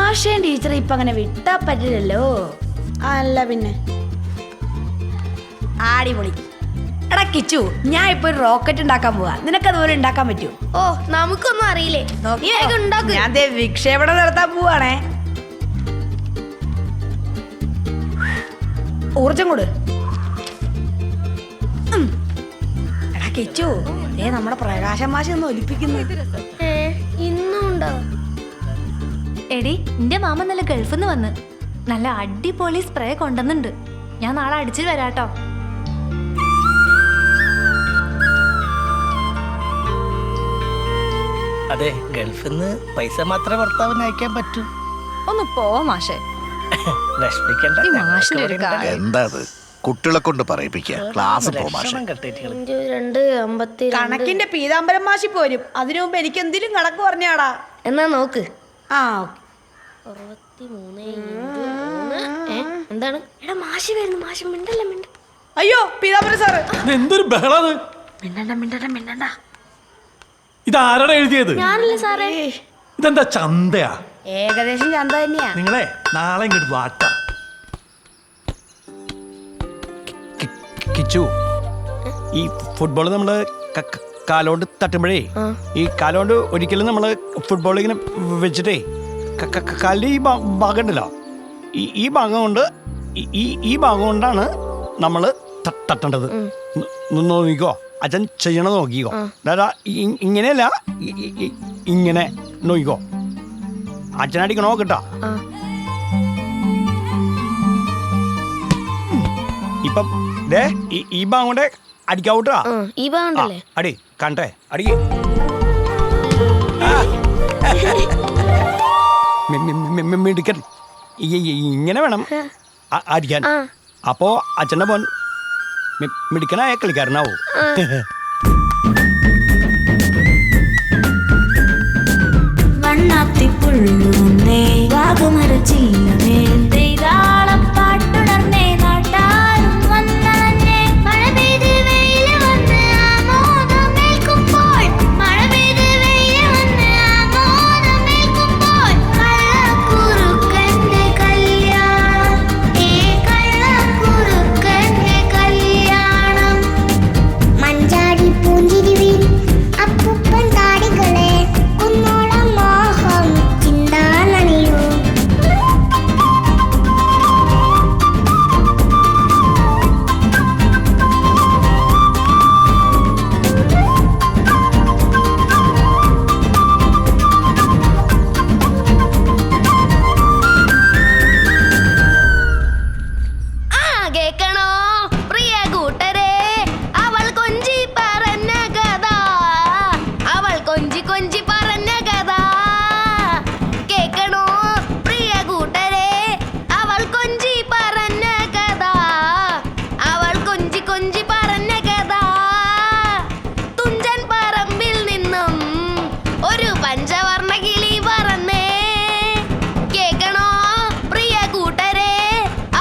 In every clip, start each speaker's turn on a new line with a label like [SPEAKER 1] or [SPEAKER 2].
[SPEAKER 1] മാഷേൻ teacher ഇപ്പൊ അങ്ങനെ വിട്ടാ പറ്റില്ലല്ലോ. അല്ല പിന്നെ ആടിപൊളി. എടാ കിച്ചു, ഞാൻ ഇപ്പൊ ഒരു റോക്കറ്റ് ഉണ്ടാക്കാൻ പോവാ. നിനക്കതുപോലെ ഉണ്ടാക്കാൻ പറ്റൂ?
[SPEAKER 2] ഓ നമുക്കൊന്നും അറിയില്ലേ.
[SPEAKER 1] ഞാൻ വിക്ഷേപണം നടത്താൻ പോവാണേ. ഊർജം കൊടു. എടാ കിച്ചു, നമ്മുടെ പ്രകാശം മാഷി ഒന്ന് ഒലിപ്പിക്കുന്നു.
[SPEAKER 2] ഇന്നും ഉണ്ടോ?
[SPEAKER 3] എടി, എന്റെ മാമ നല്ല ഗൾഫിൽ നിന്ന് വന്ന് നല്ല അടിപൊളി സ്പ്രേ കൊണ്ടുവന്നുണ്ട്. ഞാൻ നാളെ അടിച്ചിട്ട് വരാട്ടോ.
[SPEAKER 4] അതെ, ഗൾഫിൽ നിന്ന് പൈസ മാത്രമേ ഭർത്താവിന് അയക്കാൻ പറ്റൂ.
[SPEAKER 3] ഒന്ന് പോ മാഷേ.
[SPEAKER 5] എന്താ കുട്ടികളെ കൊണ്ട് പറയിപ്പിക്കുക. ക്ലാസ്
[SPEAKER 1] കണക്കിന്റെ പീതാംബരം മാഷി പോരും. അതിനു മുമ്പ് എനിക്ക് എന്തിനും കണക്ക് പറഞ്ഞാടാ.
[SPEAKER 2] എന്നാ നോക്ക്.
[SPEAKER 1] ആ
[SPEAKER 2] 63 എന്താണ്? എടാ മാഷി വരുന്നു. മാഷി മിണ്ടല്ല മിണ്ട.
[SPEAKER 1] അയ്യോ പീതാംബരം സാറ്,
[SPEAKER 6] എന്തൊരു ബഹളത്!
[SPEAKER 1] മിണ്ടണ്ട.
[SPEAKER 6] ഇതാരാണ് എഴുതിയത്?
[SPEAKER 2] ഞാനല്ലേ സാറേ.
[SPEAKER 6] ഇതെന്താ ചന്തയാ?
[SPEAKER 1] ഏകദേശം ചന്ത തന്നെയാ.
[SPEAKER 6] നിങ്ങളെ നാളെ ഇങ്ങോട്ട് വാട്ട. കിച്ചു, ഈ ഫുട്ബോൾ നമ്മള് കാലോണ്ട് തട്ടുമ്പോഴേ ഈ കാലോണ്ട് ഒരിക്കലും നമ്മള് ഫുട്ബോൾ ഇങ്ങനെ വെച്ചിട്ടേ കാലിന്റെ ഈ ഭാഗം ഉണ്ടല്ലോ, ഈ ഭാഗം കൊണ്ട് ഈ ഭാഗം കൊണ്ടാണ് നമ്മള് തട്ടേണ്ടത്. നോക്കിക്കോ, അച്ഛൻ ചെയ്യണത് നോക്കിക്കോ. അതാ ഇങ്ങനെയല്ല, ഇങ്ങനെ നോക്കിക്കോ. അച്ഛനടിക്കണോ കേട്ടാ. ഇപ്പം ഈ ഭാഗം കൊണ്ട് അടിക്കാവൂട്ടാ.
[SPEAKER 2] ഈ ഭാഗം
[SPEAKER 6] അടി കണ്ടേ, അടിക്ക്. മിടുക്കൻ. ഇങ്ങനെ വേണം അടിക്കാൻ. അപ്പോ അച്ഛൻ്റെ മോൻ മിടുക്കനായ കളിക്കാരനാവൂ.
[SPEAKER 7] വണ്ണാത്തിപ്പുള്ളുന്നേ വാഗമരച്ചില്ലമേ പാട്ടുണർന്നേ നാട്ടാരും വന്നേ മഴ പെയ്ത് വെയിൽ വന്ന് ആമോദമേൽക്കുമ്പോൾ മഴ പെയ്ത് വെയിൽ വന്ന് ആമോദമേൽക്കുമ്പോൾ കള്ളക്കുറുക്കന്റെ കല്യാണം കള്ളക്കുറുക്കന്റെ കല്യാണം മഞ്ചാടി പൂഞ്ചിരിവിൻ അപ്പൂപ്പൻ താടികളെ കുന്നോളം മോഹം ചിന്താനണിയൂ.
[SPEAKER 2] കേക്കണോ പ്രിയ കൂട്ടരെ, അവൾ കൊഞ്ചി പറഞ്ഞ കഥ, അവൾ കൊഞ്ചി കൊഞ്ചി പറഞ്ഞ കഥ. കേക്കണോ പ്രിയ കൂട്ടരെ, അവൾ കൊഞ്ചി പറഞ്ഞ കഥ, അവൾ കൊഞ്ചി കൊഞ്ചി പറഞ്ഞ കഥ. തുഞ്ചൻ പറമ്പിൽ നിന്നും ഒരു പഞ്ചവർണ്ണ കിളി പറന്നേ. കേക്കണോ പ്രിയ കൂട്ടരെ,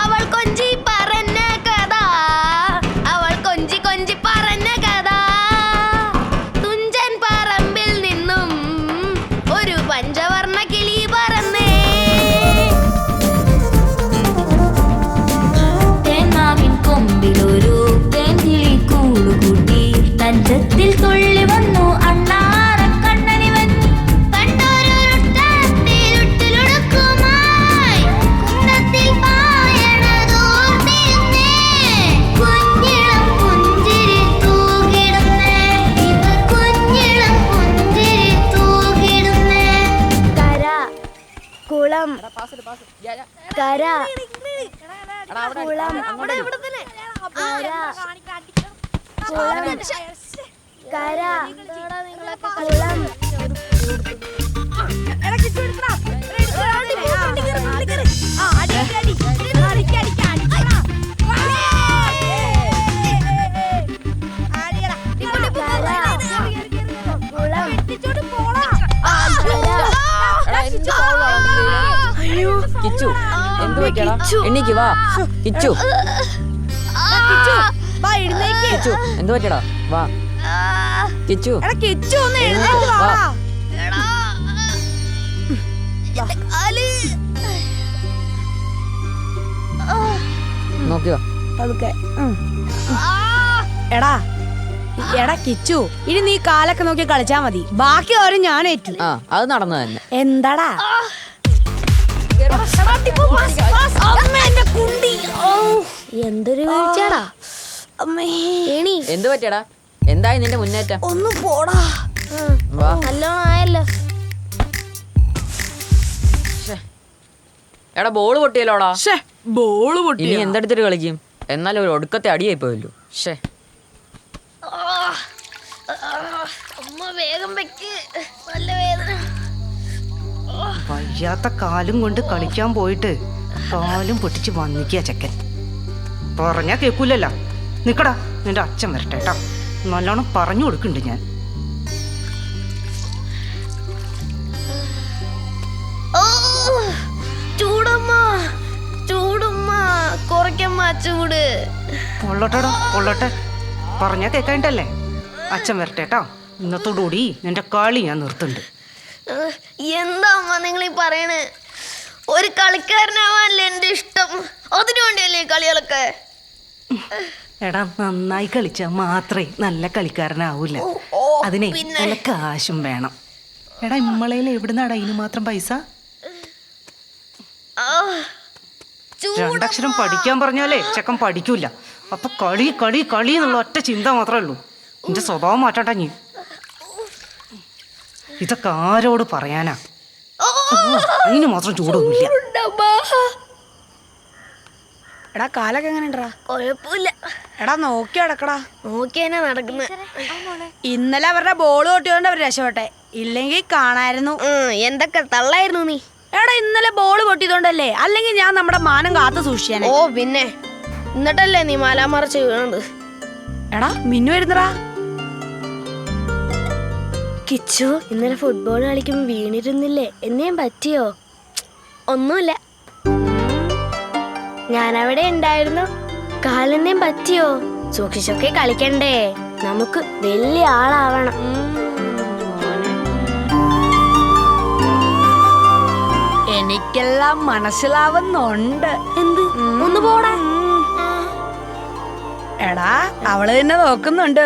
[SPEAKER 2] അവൾ കൊഞ്ചി പറഞ്ഞ കഥ, അവൾ കൊഞ്ചി കൊഞ്ചി പറഞ്ഞ കഥ. തുഞ്ചൻ പറമ്പിൽ നിന്നും ഒരു പഞ്ചവർണ്ണ കിളി പറന്നേ.
[SPEAKER 7] തേന്മാവിൻ കൊമ്പിലൊരു തേൻകിളി കൂടുകൂട്ടി തഞ്ചത്തിൽ തുള്ളി വന്നു അണ്ണാറക്കണ്ണനിവൻ. കണ്ടൊരുട്ടത്തിലുട്ടിലൊടുക്കുമായി കുന്തത്തിൽ പായണതോർത്തിരുന്നേ. കുഞ്ഞിളം പുഞ്ചിരി തൂകിടുന്നേ, ഇവർ കുഞ്ഞിളം പുഞ്ചിരി തൂകിടുന്നേ. കര കുളം കര കുളം കര കുളം കര കുളം.
[SPEAKER 8] കിച്ചു, എന്ത് പറ്റിയടാ? എണീക്ക് വാ. കിച്ചു, കിച്ചു, എന്ത് പറ്റിയടാ? വാ കിച്ചു.
[SPEAKER 1] കിച്ചു ഒന്ന്
[SPEAKER 8] വാ.
[SPEAKER 2] കാല്
[SPEAKER 1] അതൊക്കെ എടാ എടാ കിച്ചു, ഇനി നീ കാലൊക്കെ നോക്കി കളിച്ചാ മതി, ബാക്കി കാര്യം ഞാൻ ഏറ്റു.
[SPEAKER 8] ആ അത് നടന്നു തന്നെ.
[SPEAKER 1] എന്താടാ
[SPEAKER 2] എന്തൊരു വീഴ്ചയാടാ
[SPEAKER 1] അമ്മേ,
[SPEAKER 2] ഏണി.
[SPEAKER 8] എന്ത് പറ്റിയടാ? എന്തായി നിന്റെ മുന്നേറ്റം?
[SPEAKER 1] ഒന്ന് പോടാ.
[SPEAKER 8] വാ.
[SPEAKER 2] നല്ലോണം ആയല്ലോ.
[SPEAKER 8] എടാ ബോള് പൊട്ടിയല്ലോടാ.
[SPEAKER 1] ബോള്
[SPEAKER 8] ഇനി എന്തെടുത്തിട്ട് കളിക്കും? എന്നാലും ഒരു ഒടുക്കത്തെ അടിയായി പോയല്ലോ. ഷേ
[SPEAKER 2] അമ്മ വേഗം വെക്ക്, നല്ല വേദന.
[SPEAKER 9] വയ്യാത്ത കാലും കൊണ്ട് കളിക്കാൻ പോയിട്ട് കാലും പൊട്ടിച്ച് വന്നിക്കുക ചെക്കൻ. പറഞ്ഞാ കേൾക്കൂലല്ലോ. നിക്കടാ, നിന്റെ അച്ഛൻ വരട്ടെ കേട്ടോ. നല്ലോണം പറഞ്ഞു കൊടുക്കുന്നുണ്ട് ഞാൻ.
[SPEAKER 2] ചൂടമ്മ, ചൂടുമ്മ, കുറയ്ക്കമ്മ ചൂട്.
[SPEAKER 9] പൊള്ളട്ടെടാ പൊള്ളട്ടെ. പറഞ്ഞാ കേൾക്കാണ്ടല്ലേ. അച്ഛൻ വരട്ടെ കേട്ടോ. ഇന്നത്തോടുകൂടി നിന്റെ കളി ഞാൻ നിർത്തുന്നുണ്ട്.
[SPEAKER 2] എന്താ അമ്മ നിങ്ങളീ പറയണേ? ഒരു കളിക്കാരനാവാനല്ലേ എന്റെ ഇഷ്ടം, അതിനു വേണ്ടിയല്ലേ ഈ കളികളൊക്കെ?
[SPEAKER 9] എടാ, നന്നായി കളിച്ചാൽ മാത്രമേ നല്ല കളിക്കാരനാവൂല. അതിനെ നല്ല കാശും വേണം. എടാ, ഇമ്മളയിൽ എവിടുന്നാടാ ഇതിന് മാത്രം പൈസ? രണ്ടക്ഷരം പഠിക്കാൻ പറഞ്ഞാലേ ചെക്കൻ പഠിക്കൂല. അപ്പൊ കളി കളി കളി എന്നുള്ള ഒറ്റ ചിന്ത മാത്രമേ ഉള്ളൂ. നിന്റെ സ്വഭാവം മാറ്റാട്ടാ നീ. ഇതൊക്കെ ആരോട് പറയാനാ? അതിന് മാത്രം ചൂടൊന്നുമില്ല.
[SPEAKER 1] എടാ കാലൊക്കെ എങ്ങനെ ഉണ്ടാ?
[SPEAKER 2] കൊഴപ്പില്ല.
[SPEAKER 1] എടാ നോക്കി നടക്കടാ.
[SPEAKER 2] നോക്കിയാ നടക്കുന്നത്.
[SPEAKER 1] ഇന്നലെ അവരുടെ ബോൾ പൊട്ടിയോണ്ട് അവർ രക്ഷപ്പെട്ടെ, ഇല്ലെങ്കിൽ കാണായിരുന്നു.
[SPEAKER 2] എന്തൊക്കെ തള്ളായിരുന്നു നീ.
[SPEAKER 1] എടാ ഇന്നലെ ബോൾ പൊട്ടിയതുകൊണ്ടല്ലേ, അല്ലെങ്കിൽ ഞാൻ നമ്മുടെ മാനം കാത്തു സൂക്ഷിച്ചാനെ.
[SPEAKER 2] ഓ പിന്നെ, എന്നിട്ടല്ലേ നീ മാലാമറച്ച് വീണത്.
[SPEAKER 1] എടാ മിന്നു വരുന്നടാ.
[SPEAKER 2] കിച്ചു ഇന്നലെ ഫുട്ബോൾ കളിക്കുമ്പോൾ വീണിരുന്നില്ലേ, എന്നേം പറ്റിയോ? ഒന്നുമില്ല, ഞാനവിടെ ഉണ്ടായിരുന്നു. കാലെന്നേം പറ്റിയോ? സൂക്ഷിച്ചൊക്കെ കളിക്കണ്ടേ, നമുക്ക് വലിയ ആളാവണം.
[SPEAKER 1] എനിക്കെല്ലാം മനസ്സിലാവുന്നുണ്ട്.
[SPEAKER 2] എന്ത്? ഒന്ന് പോടാ.
[SPEAKER 1] എടാ അവള് തന്നെ നോക്കുന്നുണ്ട്.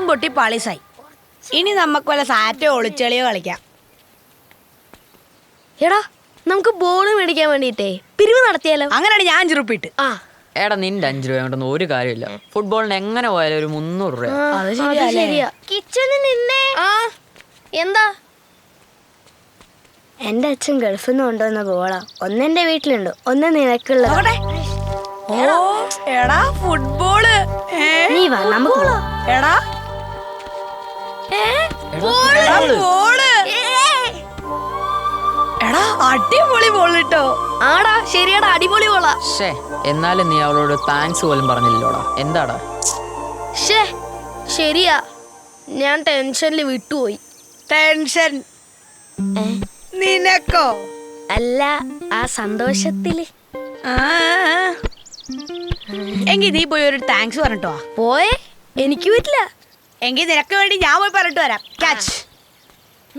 [SPEAKER 1] പൊട്ടി പാളിസായി. ഇനി നമുക്ക് വല്ല സാറ്റോ ഒളിച്ചെളിയോ കളിക്കാം.
[SPEAKER 2] എടാ നമുക്ക് ബോൾ മേടിക്കാൻ വേണ്ടിട്ടേ പിരിവ് നടത്തിയാലോ?
[SPEAKER 1] അങ്ങനെയാണ് ഞാൻ ചുരുപ്പിട്ട്.
[SPEAKER 8] എടാ നിന്റെ 5 രൂപ കൊണ്ടൊന്നും ഒരു കാര്യമില്ല. ഫുട്ബോളിന് എങ്ങനെ പോയാലും ഒരു 300 രൂപ.
[SPEAKER 2] ശരിയാ. കിച്ചണിൽ നിന്നേ. എന്താ? എന്റെ അച്ഛൻ ഗൾഫിൽ നിന്ന് കൊണ്ടുവന്ന ബോളാ. ഒന്നെന്റെ വീട്ടിലുണ്ട്, ഒന്ന് നിനക്കുള്ള.
[SPEAKER 1] എടാ ഫുട്ബോള്.
[SPEAKER 2] നീ വാ നമുക്ക്.
[SPEAKER 1] എടാ ബോള്. എടാ അടിപൊളി ബോൾ കിട്ടോ.
[SPEAKER 2] ആടാ ശരിയാടാ, അടിപൊളി ബോളാ.
[SPEAKER 8] എന്നാലും നീ അവളോട് താങ്ക്സ് പോലും പറഞ്ഞില്ലോടാ. എന്താടാ?
[SPEAKER 2] ശരിയാ, ഞാൻ ടെൻഷനിൽ വിട്ടുപോയി.
[SPEAKER 1] ടെൻഷൻ നിനക്കോ?
[SPEAKER 2] അല്ല, ആ സന്തോഷത്തില്.
[SPEAKER 1] എങ്കി നീ പോയി ഒരു താങ്ക്സ് പറഞ്ഞിട്ടോ.
[SPEAKER 2] പോയേ? എനിക്ക് പറ്റില്ല.
[SPEAKER 1] എങ്കിൽ നിനക്ക് വേണ്ടി ഞാൻ പോയി പറഞ്ഞിട്ട് വരാം. ക്യാച്ച്.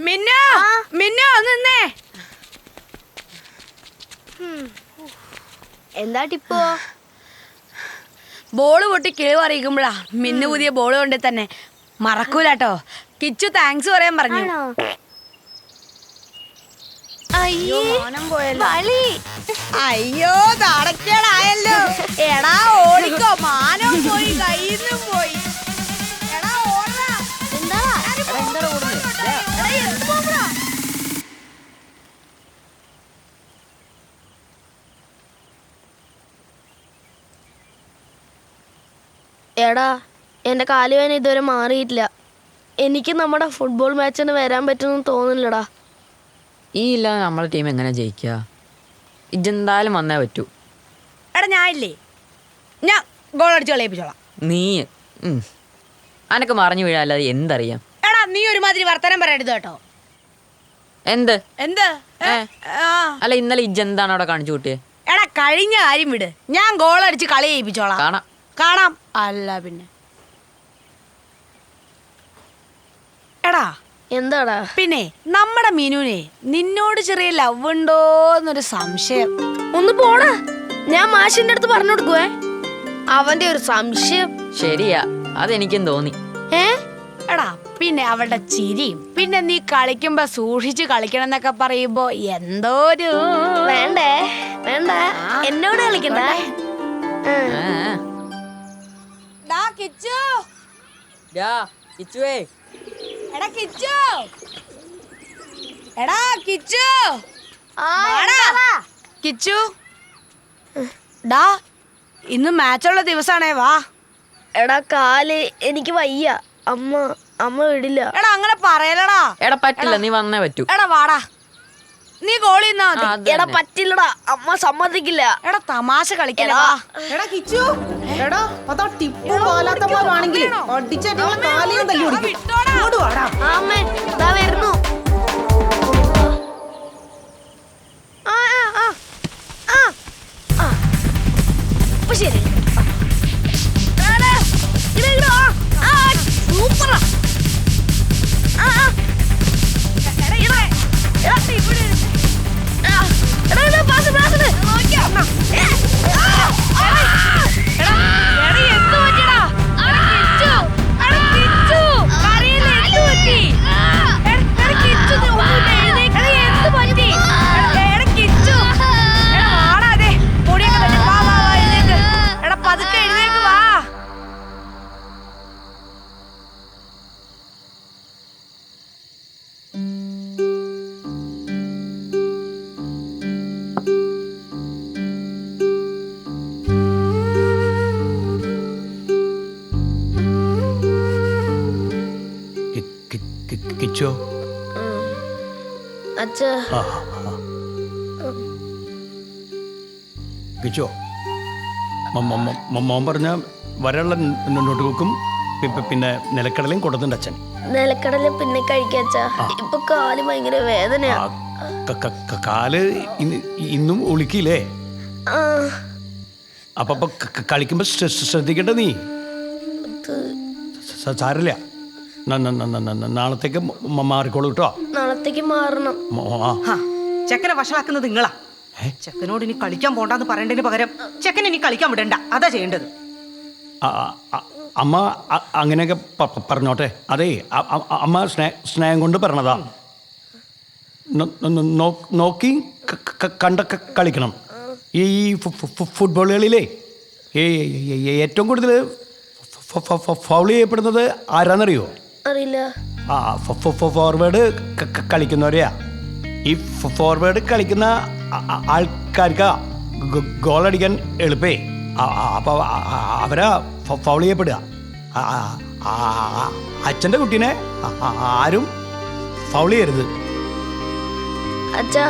[SPEAKER 1] മിന്നു മിന്നു നിന്നേ.
[SPEAKER 2] എന്താ ടിപ്പോ?
[SPEAKER 1] ബോള് പൊട്ടി കിളിവ് അറിയിക്കുമ്പോഴാ മിന്നു പുതിയ ബോള് കൊണ്ട് തന്നെ മറക്കൂലട്ടോ. കിച്ചു താങ്ക്സ് പറയാൻ പറഞ്ഞു. അയ്യോ നടക്കേടായല്ലോ. എടാ ഓടിക്കോ, മാനം പോയി കയ്യിന്നും പോയി.
[SPEAKER 2] എടാ എൻ്റെ കാലുവേന ഇതുവരെ മാറിയിട്ടില്ല. എനിക്ക് നമ്മുടെ ഫുട്ബോൾ മാച്ചിന് വരാൻ പറ്റുമെന്ന് തോന്നുന്നില്ലടാ.
[SPEAKER 8] ഈ ഇല്ലാതെ നമ്മളെ ടീം എങ്ങനെ ജയിക്കുക? ഇജെന്തായാലും വന്നേ പറ്റൂ.
[SPEAKER 1] എടാ ഞാൻ ഇല്ലേ, ഞാൻ ഗോൾ അടിച്ച് കളിപ്പിച്ചോളാം.
[SPEAKER 8] നീ അനക്ക് മറിഞ്ഞു വീഴാല്ലാതെ എന്തറിയാം?
[SPEAKER 1] എടാ നീ ഒരുമാതിരി വർത്തമാനം പറയരുത് കേട്ടോ.
[SPEAKER 8] എന്ത്
[SPEAKER 1] എന്ത്
[SPEAKER 8] അല്ല ഇന്നലെ ഇജെന്താണ് അവിടെ കാണിച്ചു കൂട്ടിയേ?
[SPEAKER 1] എടാ കഴിഞ്ഞ കാര്യം വിട്, ഞാൻ ഗോൾ അടിച്ച് കളി ചെയ്യിപ്പിച്ചോളാം.
[SPEAKER 8] കാണാം
[SPEAKER 1] കാണാം. അല്ല പിന്നെ എടാ
[SPEAKER 2] എന്താടാ?
[SPEAKER 1] പിന്നെ നമ്മുടെ മീനുനെ നിന്നോട് ചെറിയ ലവ് ഉണ്ടോന്നൊരു സംശയം.
[SPEAKER 2] ഒന്ന് പോടാ, ഞാൻ മാഷിന്റെ അടുത്ത് പറഞ്ഞു കൊടുക്കുവേ. അവന്റെ ഒരു സംശയം.
[SPEAKER 8] ശരിയാ, അതെനിക്കും തോന്നി.
[SPEAKER 1] എടാ പിന്നെ അവളുടെ ചിരിയും പിന്നെ നീ കളിക്കുമ്പോ സൂക്ഷിച്ച് കളിക്കണം എന്നൊക്കെ പറയുമ്പോ എന്തോ ഒരു
[SPEAKER 2] വേണ്ടേ വേണ്ട, എന്നോട് കളിക്കണ്ട.
[SPEAKER 1] ഡാ കിച്ചു,
[SPEAKER 8] കിച്ചുവേ,
[SPEAKER 1] എടാ കിച്ചു, എടാ കിച്ചു,
[SPEAKER 2] ആ,
[SPEAKER 1] വാടാ.
[SPEAKER 2] എന്താടാ?
[SPEAKER 1] കിച്ചു ഡാ ഇന്ന് മാച്ചുള്ള ദിവസാണേ, വാ.
[SPEAKER 2] എടാ കാല് എനിക്ക് വയ്യ, അമ്മ വിടില്ല.
[SPEAKER 1] എടാ അങ്ങനെ പറയലടാ.
[SPEAKER 8] എടാ പറ്റില്ല, നീ വന്നേ പറ്റൂ.
[SPEAKER 1] എടാ വാടാ, നീ ഗോളി നിന്നാ മതി.
[SPEAKER 8] അത്
[SPEAKER 2] എടാ
[SPEAKER 8] തന്നെ.
[SPEAKER 2] പറ്റില്ലടാ, അമ്മ സമ്മതിക്കില്ല.
[SPEAKER 1] എടാ തമാശ കളിക്കല.
[SPEAKER 9] എടാ കിച്ചു, എടാ അതാ ടിപ്പു പാലാത്തമാണെങ്കിൽ അടിച്ചേട്ടാ കാലിനും തല്ലി ഓടിക്കും. ഇങ്ങോട്ട് വാടാ.
[SPEAKER 2] അമ്മേ ദാ വരുന്നു. ആ ആ ആ ആ അപ്പൊ ശരി. സൂപ്പറാ.
[SPEAKER 1] പതുക്കെ എഴുന്നേക്ക് വാ.
[SPEAKER 6] കിച്ചോ
[SPEAKER 2] അച്ഛാ
[SPEAKER 6] കിച്ചോ, മോൻ പറഞ്ഞ വരെയുള്ള നോട്ട് ബുക്കും പിന്നെ നിലക്കടലയും കൊടുത്തിട്ടുണ്ട് അച്ഛൻ.
[SPEAKER 2] നിലക്കടല പിന്നെ കഴിക്കാച്ചാ. ഇപ്പൊ കാല് ഭയങ്കര വേദനയാ.
[SPEAKER 6] കാല് ഇന്നും ഒളിക്കില്ലേ? അപ്പൊ കളിക്കുമ്പോ ശ്രദ്ധിക്കട്ടെ നീ. സാരില്ല, നാളത്തേക്ക് മാറിക്കോളൂ കേട്ടോ.
[SPEAKER 2] നാളത്തേക്ക് മാറണം.
[SPEAKER 9] ചെക്കനെ വഷളാക്കുന്നത് നിങ്ങളാ. ചെക്കനോട് ഇനി കളിക്കാൻ പോണ്ടെന്ന് പറയേണ്ടതിന് പകരം ചെക്കൻ ഇനി കളിക്കാൻ വിടണ്ട, അതാ ചെയ്യേണ്ടത്.
[SPEAKER 6] അമ്മ അങ്ങനെയൊക്കെ പറഞ്ഞോട്ടെ. അതേ അമ്മ സ്നേഹം കൊണ്ട് പറഞ്ഞതാ. നോക്കി കണ്ടൊക്കെ കളിക്കണം. ഈ ഫുട്ബോൾ കളിയിലേ ഏറ്റവും കൂടുതൽ ഫൗൾ ചെയ്യപ്പെടുന്നത് ആരാന്നറിയോ?
[SPEAKER 2] അറിയില്ല.
[SPEAKER 6] ഫോർവേഡ് കളിക്കുന്നവരെയാ. ഈ ഫോർവേഡ് കളിക്കുന്ന ആൾക്കാർക്ക് ഗോളടിക്കാൻ എളുപ്പേ. അപ്പോൾ അവരാ ഫൗൾ ചെയ്യപ്പെടുക. അച്ഛൻ്റെ കുട്ടീനെ ആരും ഫൗൾ ചെയ്യരുത്.
[SPEAKER 2] അച്ഛാ,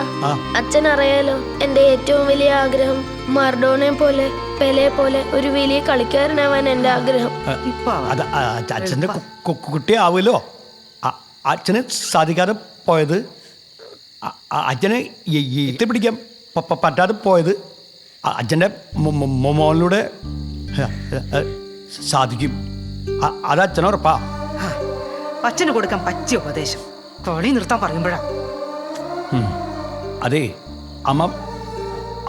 [SPEAKER 2] അച്ഛൻ അറിയാലോ എന്റെ ഏറ്റവും വലിയ ആഗ്രഹം മർഡോണെ പോലെ പെലെ പോലെ ഒരു വലിയ കളിക്കാരനാവാൻ എന്റെ ആഗ്രഹം.
[SPEAKER 6] അത് അച്ഛൻ്റെ കുട്ടി ആവുമല്ലോ. അച്ഛന് സാധിക്കാതെ പോയത്, അച്ഛന് എത്തിപ്പിടിക്കാൻ പറ്റാതെ പോയത് അച്ഛൻ്റെ മോനിലൂടെ സാധിക്കും. അത് അച്ഛനുറപ്പാ.
[SPEAKER 9] അച്ഛന് കൊടുക്കാൻ പറ്റിയ ഉപദേശം കളി നിർത്താൻ പറയുമ്പോഴാ.
[SPEAKER 6] അതെ അമ്മ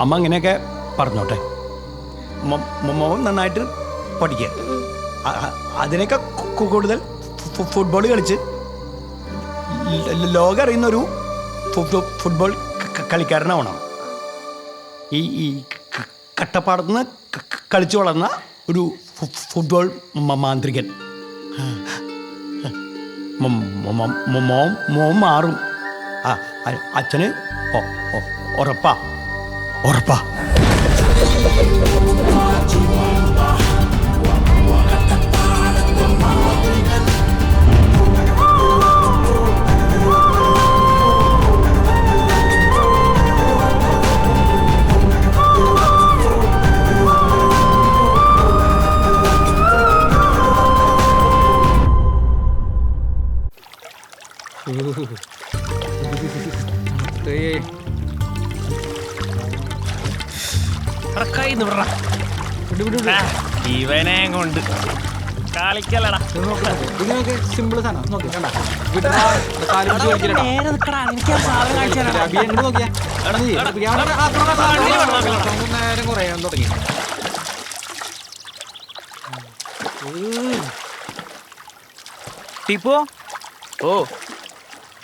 [SPEAKER 6] അങ്ങനെയൊക്കെ പറഞ്ഞോട്ടെ. മോൻ നന്നായിട്ട് പഠിക്കുക. അതിനൊക്കെ കൂടുതൽ ഫുട്ബോൾ കളിച്ച് ലോകം അറിയുന്നൊരു ഫുട്ബോൾ കളിക്കാരനാവണം. ഈ കട്ടപ്പാടത്ത് നിന്ന് കളിച്ചു വളർന്ന ഒരു ഫുട്ബോൾ മാന്ത്രികൻ. മോൻ മാറും. അച്ഛന് ഉറപ്പാ. ഉറപ്പാ.
[SPEAKER 10] ഇവനെ കൊണ്ട് കളിക്കലടാ.
[SPEAKER 4] സിമ്പിൾ സാധനം നോക്കി കണ്ട നേരം കുറയാൻ തുടങ്ങി.
[SPEAKER 11] ടിപ്പോ ഓ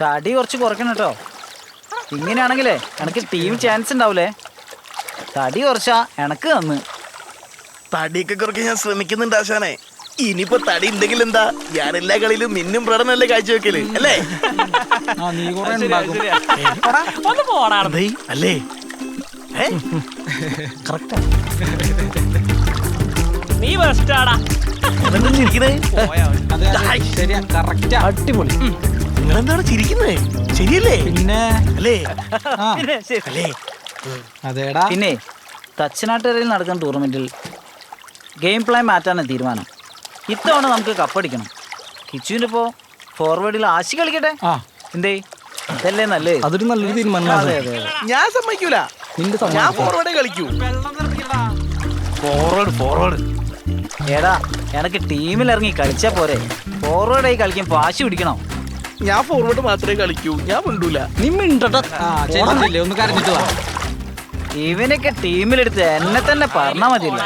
[SPEAKER 11] തടി കുറച്ച് കുറയ്ക്കണം കേട്ടോ. ഇങ്ങനെയാണെങ്കിലേ എനക്ക് ടീം ചാൻസ് ഉണ്ടാവൂലേ. തടി കുറച്ചാ എനക്ക് തന്ന്.
[SPEAKER 4] തടിയൊക്കെ കുറയ്ക്കാൻ ഞാൻ ശ്രമിക്കുന്നുണ്ട് ആശാനെ. ഇനിയിപ്പോ തടി ഉണ്ടെങ്കിൽ എന്താ, ഞാൻ എല്ലാ കളിയിലും മിന്നും പ്രകടനല്ലേ കാഴ്ചവെക്കല് അല്ലേ?
[SPEAKER 10] ഒന്ന് പോടാ.
[SPEAKER 4] അല്ലേ
[SPEAKER 10] നീ ബെസ്റ്റാടാ.
[SPEAKER 4] അടിപൊളി. നിങ്ങളെന്താണ് ചിരിക്കുന്നത്? ശരിയല്ലേ? പിന്നെ അല്ലേ? അല്ലേ?
[SPEAKER 11] അതേടാ. പിന്നെ തച്ചനാട്ടുകരയിൽ നടക്കുന്ന ടൂർണമെന്റിൽ ഗെയിം പ്ലാൻ മാറ്റാനാണ് തീരുമാനം. ഇത്തവണ നമുക്ക് കപ്പടിക്കണം. കിച്ചുവിൻ്റെ ഇപ്പോൾ ഫോർവേഡിൽ ആശി കളിക്കട്ടെ. എന്തേ ഇതല്ലേ നല്ലേ?
[SPEAKER 4] അതൊരു നല്ലൊരു തീരുമാനം.
[SPEAKER 11] അതെ അതെ.
[SPEAKER 4] ഞാൻ സമ്മതിക്കൂല. ഞാൻ ഫോർവേഡേ കളിക്കൂ. ഫോർവേഡ്
[SPEAKER 11] ഏടാ എനക്ക് ടീമിൽ ഇറങ്ങി കളിച്ചാ പോരെ. ഫോർവേഡായി കളിക്കാൻ വാശി പിടിക്കണം.
[SPEAKER 4] ഞാൻ ഫോർവേഡ് മാത്രമേ കളിക്കൂ. ഞാൻ മിണ്ടൂല. നീ
[SPEAKER 11] ഒന്ന് കരഞ്ഞിട്ട് വാ. ഇവനൊക്കെ ടീമിലെടുത്ത് എന്നെ തന്നെ പറഞ്ഞാ മതിയല്ലോ.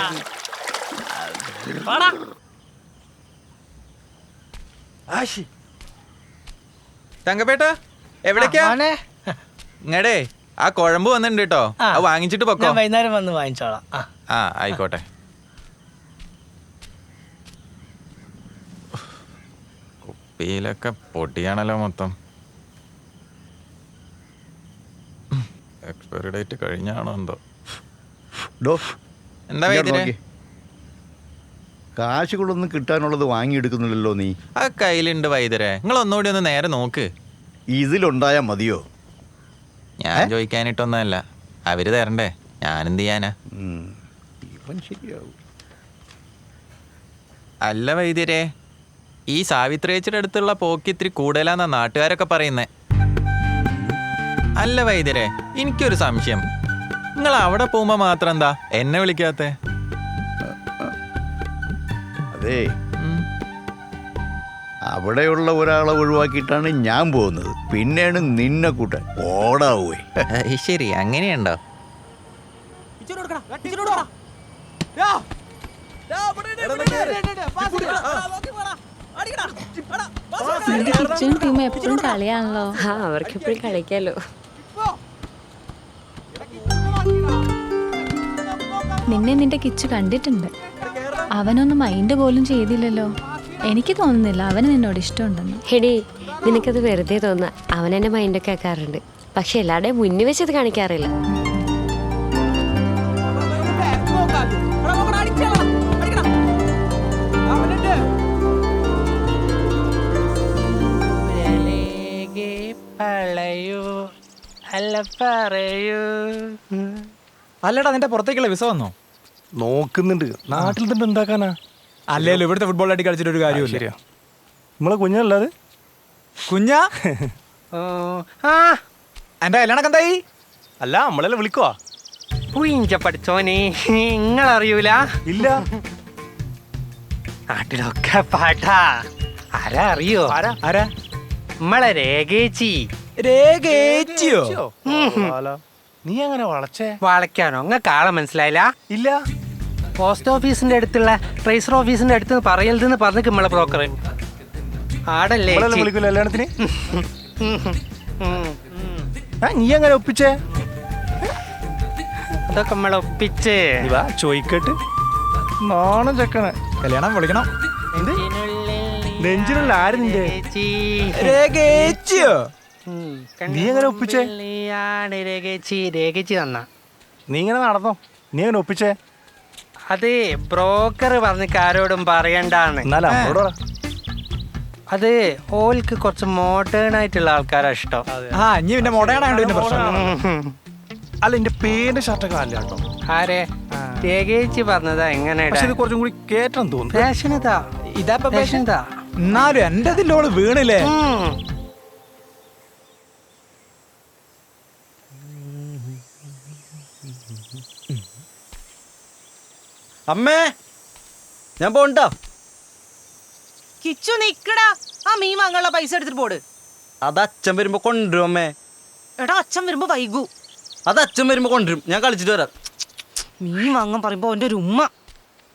[SPEAKER 12] തങ്കപ്പേട്ട എവിടേക്കാ? ഇങ്ങടേ ആ കുഴമ്പ് വന്നിട്ടുണ്ട് കേട്ടോ. അത് വാങ്ങിച്ചിട്ട് പൊക്കോ.
[SPEAKER 4] വൈകുന്നേരം വന്ന് വാങ്ങിച്ചോളാം.
[SPEAKER 12] ആ ആയിക്കോട്ടെ. കുപ്പിയിലൊക്കെ പൊട്ടിയാണല്ലോ മൊത്തം. എക്സ്പയറി ഡേറ്റ് കഴിഞ്ഞാണോ എന്തോ. എന്താ വൈദ്യരെ?
[SPEAKER 5] കാശുകളൊന്നും കിട്ടാനുള്ളത് വാങ്ങിയെടുക്കുന്നില്ലല്ലോ നീ.
[SPEAKER 12] ആ കയ്യിലുണ്ട് വൈദ്യരെ. നിങ്ങൾ ഒന്നുകൂടി ഒന്ന് നേരെ നോക്ക്.
[SPEAKER 5] ഇതിലുണ്ടായാ മതിയോ?
[SPEAKER 12] ഞാൻ ചോദിക്കാനിട്ടൊന്നല്ല, അവര് തരണ്ടേ. ഞാനെന്ത് ചെയ്യാനാ?
[SPEAKER 5] ഇവൻ ശരിയാവും.
[SPEAKER 12] അല്ല വൈദ്യരെ, ഈ സാവിത്രേച്ചിയുടെ അടുത്തുള്ള പോക്ക് ഇത്തിരി കൂടുതലാന്നാ നാട്ടുകാരൊക്കെ പറയുന്നേ. അല്ല വൈദ്യരെ, എനിക്കൊരു സംശയം. നിങ്ങൾ അവിടെ പോകുമ്പോ മാത്രം എന്താ എന്നെ വിളിക്കാത്തെ?
[SPEAKER 5] അതേ, അവിടെയുള്ള ഒരാളെ ഒഴിവാക്കിയിട്ടാണ് ഞാൻ പോകുന്നത്. പിന്നെയാണ് നിന്നെ കൂട്ടാൻ ഓടാവേ.
[SPEAKER 12] ശരി, അങ്ങനെയുണ്ടോ?
[SPEAKER 3] ടീം എപ്പോഴും കളിയാണല്ലോ.
[SPEAKER 2] അവർക്ക് എപ്പോഴും കളിക്കാലോ.
[SPEAKER 3] നിന്നെ നിന്റെ കിച്ചു കണ്ടിട്ടുണ്ട്. അവനൊന്നും മൈൻഡ് പോലും ചെയ്തില്ലല്ലോ. എനിക്ക് തോന്നുന്നില്ല അവന് നിന്നോട് ഇഷ്ടമുണ്ടെന്ന്.
[SPEAKER 2] ഹെടി, നിനക്കത് വെറുതെ തോന്നാ. അവൻ എന്നെ മൈൻഡൊക്കെ ആക്കാറുണ്ട്. പക്ഷെ എല്ലാവരുടെയും മുന്നിൽ വെച്ചത് കാണിക്കാറില്ല.
[SPEAKER 10] അല്ലടാ, നിന്റെ പുറത്തേക്കുള്ള വിസ വന്നോ?
[SPEAKER 4] നോക്കുന്നുണ്ട്. നാട്ടിൽ തന്നെ എന്താക്കാനാ?
[SPEAKER 10] അല്ലല്ലോ, ഇവിടുത്തെ ഫുട്ബോൾ ആയിട്ട് കളിച്ചിട്ട് ഒരു കാര്യമില്ല.
[SPEAKER 4] നമ്മളെ കുഞ്ഞല്ലാതെ
[SPEAKER 10] കുഞ്ഞാ എന്റെ കല്യാണൊക്കെ എന്തായി?
[SPEAKER 4] അല്ല, നമ്മളെല്ലാം വിളിക്കുവാ.
[SPEAKER 11] പഠിച്ചോനെ നിങ്ങളറിയൂല?
[SPEAKER 4] ഇല്ല.
[SPEAKER 11] നാട്ടിലൊക്കെ പാട്ടാ. ആരാ അറിയോ?
[SPEAKER 10] ആരാ?
[SPEAKER 11] നമ്മളെ രേഖേച്ചി.
[SPEAKER 10] രേഖേച്ചിയോ?
[SPEAKER 4] നീ അങ്ങനെ വളച്ചേ?
[SPEAKER 11] വളയ്ക്കാനോ? നിങ്ങൾക്ക് ആളെ മനസ്സിലായില്ല?
[SPEAKER 4] ഇല്ല.
[SPEAKER 11] പോസ്റ്റ് ഓഫീസിന്റെ അടുത്തുള്ള രജിസ്റ്റർ ഓഫീസിന്റെ അടുത്ത് പറയരുതെന്ന് പറഞ്ഞു നമ്മളെ ബ്രോക്കർ. ആടല്ലേ
[SPEAKER 4] വിളിക്കൂല കല്യാണത്തിന്? നീ അങ്ങനെ ഒപ്പിച്ചേ?
[SPEAKER 11] അതൊക്കെ നമ്മളെ ഒപ്പിച്ച്
[SPEAKER 4] ചോദിക്കട്ട്. നാണം ചെക്കണ
[SPEAKER 10] കല്യാണം വിളിക്കണം.
[SPEAKER 4] നെഞ്ചിലുള്ള ആര് നിന്റെ?
[SPEAKER 10] രേഖേച്ചിയോ?
[SPEAKER 4] നീ എങ്ങനെ ഒപ്പിച്ചേ?
[SPEAKER 11] രേഖേച്ചി തന്ന.
[SPEAKER 4] നീ ഇങ്ങനെ നടന്നോ? നീ എങ്ങനെ ഒപ്പിച്ചേ?
[SPEAKER 11] അത് ബ്രോക്കർ പറഞ്ഞ ആരോടും പറയണ്ടാന്ന്. അത് ഓൽക്ക് കുറച്ച് മോഡേൺ ആയിട്ടുള്ള ആൾക്കാരാ ഇഷ്ടം.
[SPEAKER 10] ആ, ഇനി പിന്നെ മോഡേണായോണ്ട് പിന്നെ പ്രശ്നം.
[SPEAKER 4] അല്ല, എന്റെ പേരിന്റെ ഷർട്ടൊക്കെ അല്ല കേട്ടോ.
[SPEAKER 11] ആരെ? രേഖേച്ചി പറഞ്ഞതാ. എങ്ങനെ
[SPEAKER 4] കുറച്ചും കൂടി കേട്ടാൻ തോന്നുന്നു.
[SPEAKER 11] ഫാഷൻ ഇതാ.
[SPEAKER 10] ഇതാ
[SPEAKER 11] ഫാഷൻ ഇതാ.
[SPEAKER 10] എന്നാലും എന്റെ ഇതിലോള് വീണില്ലേ?
[SPEAKER 11] അമ്മേ ഞാൻ പോണ്ടാ.
[SPEAKER 9] കിച്ചു നിക്കടാ, ആ മീൻ വാങ്ങാനുള്ള പൈസ എടുത്തിട്ട് പോട്.
[SPEAKER 11] അത് അച്ഛൻ വരുമ്പോ കൊണ്ടുവരും അമ്മേ.
[SPEAKER 9] എടാ അച്ഛൻ വരുമ്പോ വൈകൂ.
[SPEAKER 11] അത് അച്ഛൻ വരുമ്പോ കൊണ്ടുവരും, ഞാൻ കളിച്ചിട്ട് വരാം.
[SPEAKER 9] മീൻ വാങ്ങാൻ പറയുമ്പോ അവന്റെ ഒരു ഉമ്മ.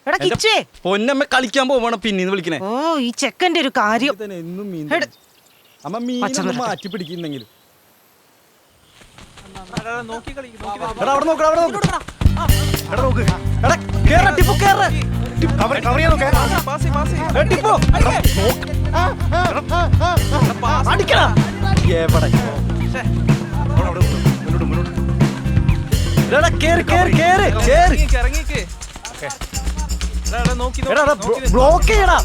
[SPEAKER 9] എടാ കിച്ചേ,
[SPEAKER 11] പൊന്നമ്മ കളിക്കാൻ പോവാണ് പിന്നീന്ന് വിളിക്കണേ.
[SPEAKER 9] ഓ ഈ ചെക്കന്റെ ഒരു കാര്യം.
[SPEAKER 11] അമ്മ മീൻ മാറ്റി പിടിക്കുന്നെങ്കിലും. ബ്ലോക്ക് ചെയ്യടാ.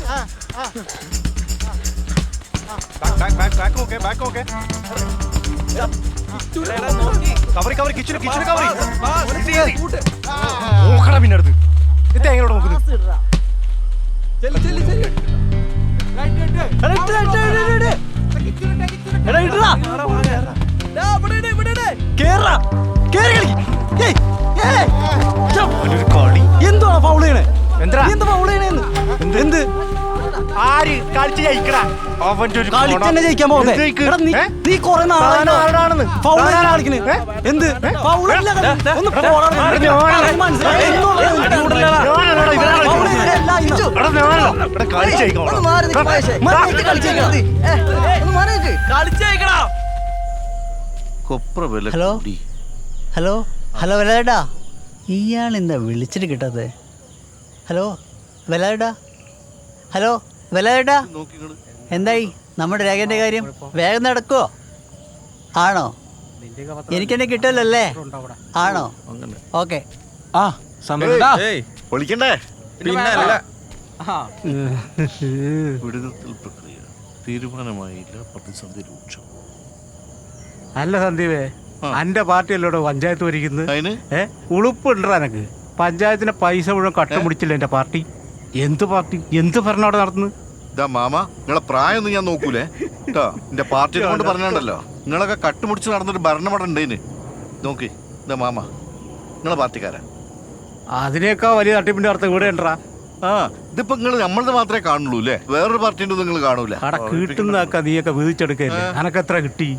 [SPEAKER 11] എന്തോ ഫൗൾ ചെയ്യണേ? എന്താ ഫൗൾ ചെയ്യണേന്ന്? എന്ത് ആര് കളിച്ച് ജയിക്കടാ? കളിച്ചെന്നെ ജയിക്കാൻ പോകുന്നേ. നീ കൊറേ നാളാണെന്ന് ഫൗൾ കളിക്കണേ. എന്ത് ഫൗളല്ല? ഒന്ന്
[SPEAKER 5] ഹലോ ഹലോ ഹലോ വിലാടാ, ഇയാളെന്താ വിളിച്ചിട്ട് കിട്ടാതെ? ഹലോ വിലാടാ, ഹലോ വിലാടാ, എന്തായി നമ്മുടെ രേഖന്റെ കാര്യം? വേഗം നടക്കുവോ? ആണോ? എനിക്കെന്നെ കിട്ടുമല്ലേ? ആണോ? ഓക്കെ.
[SPEAKER 4] പൊളിക്കണ്ടേ?
[SPEAKER 12] പിന്നല്ല.
[SPEAKER 4] വിടുതൽ പ്രക്രിയ തീരുമാനമായില്ല, പ്രതിസന്ധി രൂക്ഷം.
[SPEAKER 6] അല്ല സന്ദീപേ, അന്റെ പാർട്ടിയല്ലോടെ പഞ്ചായത്ത് ഭരിക്കുന്നത്. ഉളുപ്പുണ്ടോ എനക്ക്? പഞ്ചായത്തിന്റെ പൈസ മുഴുവൻ കട്ട മുടിച്ചില്ല എന്റെ പാർട്ടി. എന്ത് പാർട്ടി, എന്ത് ഭരണം അവിടെ നടത്തുന്നു?
[SPEAKER 4] ഇതാ മാമ, നിങ്ങളെ പ്രായമൊന്നും ഞാൻ നോക്കൂലേ കേട്ടോ. എന്റെ പാർട്ടിയെ കൊണ്ട് പറഞ്ഞല്ലോ, നിങ്ങളൊക്കെ കട്ടുമുടിച്ച് നടന്നൊരു ഭരണമടം ഉണ്ടേന്. നോക്കി ഇതാ മാമ, നിങ്ങളെ പാർട്ടിക്കാരാ.
[SPEAKER 6] അതിനേക്കാ വലിയ തട്ടിപ്പിന്റെ അർത്ഥം ഇവിടെ ഉണ്ടാ.
[SPEAKER 4] ആ ഇതിപ്പോ നിങ്ങൾ നമ്മളത് മാത്രമേ കാണുള്ളൂ അല്ലേ? വേറൊരു പാർട്ടിന്റെ നിങ്ങൾ കാണൂല.
[SPEAKER 6] അവിടെ കിട്ടുന്നതൊക്കെ നീയൊക്കെ വീതിച്ചെടുക്കല്ലേ. അനക്ക് എത്ര കിട്ടി?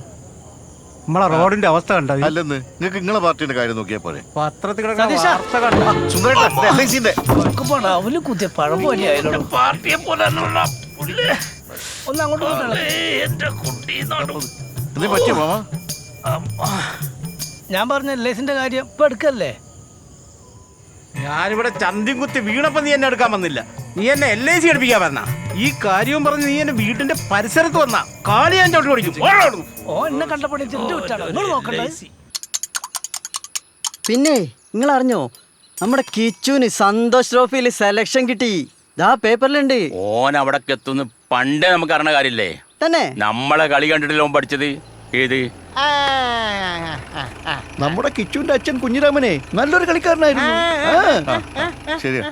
[SPEAKER 6] നമ്മളെ റോഡിന്റെ അവസ്ഥ കണ്ട.
[SPEAKER 4] അല്ലെന്ന് നിങ്ങൾക്ക് നിങ്ങളെ പാർട്ടിന്റെ കാര്യം നോക്കിയാ പോലെ.
[SPEAKER 6] പത്രത്തിൽ
[SPEAKER 4] പറ്റിയ മാമ,
[SPEAKER 11] ഞാൻ പറഞ്ഞ LICന്റെ കാര്യം ഇപ്പൊ എടുക്കല്ലേ?
[SPEAKER 6] ഞാനിവിടെ ചന്തിയും കുത്തി വീണപ്പോ നീ എന്നെ എടുക്കാൻ വന്നില്ല. നീ എന്നെ LIC എടുപ്പിക്കാൻ വന്ന. ഈ കാര്യവും പറഞ്ഞ് നീ എന്നെ വീട്ടിന്റെ പരിസരത്ത് വന്ന കാലി ഞാൻ ചോട്ട് പഠിക്കും.
[SPEAKER 11] എന്നെ കണ്ടപ്പോ
[SPEAKER 13] പിന്നെ നിങ്ങൾ അറിഞ്ഞോ, നമ്മുടെ കിച്ചുന് സന്തോഷ് ട്രോഫിയിൽ സെലക്ഷൻ കിട്ടി. ദാ പേപ്പറിലുണ്ട്.
[SPEAKER 14] ഓൻ അവിടെ എത്തുന്നു പണ്ടേ നമുക്ക് അറിയണ കാര്യല്ലേ?
[SPEAKER 13] തന്നെ
[SPEAKER 14] നമ്മളെ കളി കണ്ടിട്ടില്ല ഓൻ പഠിച്ചത്. ഏത്
[SPEAKER 5] നമ്മുടെ കിച്ചുവിന്റെ അച്ഛൻ കുഞ്ഞിരാമനെ നല്ലൊരു കളിക്കാരനായിരുന്നു.
[SPEAKER 4] ശരിയാ.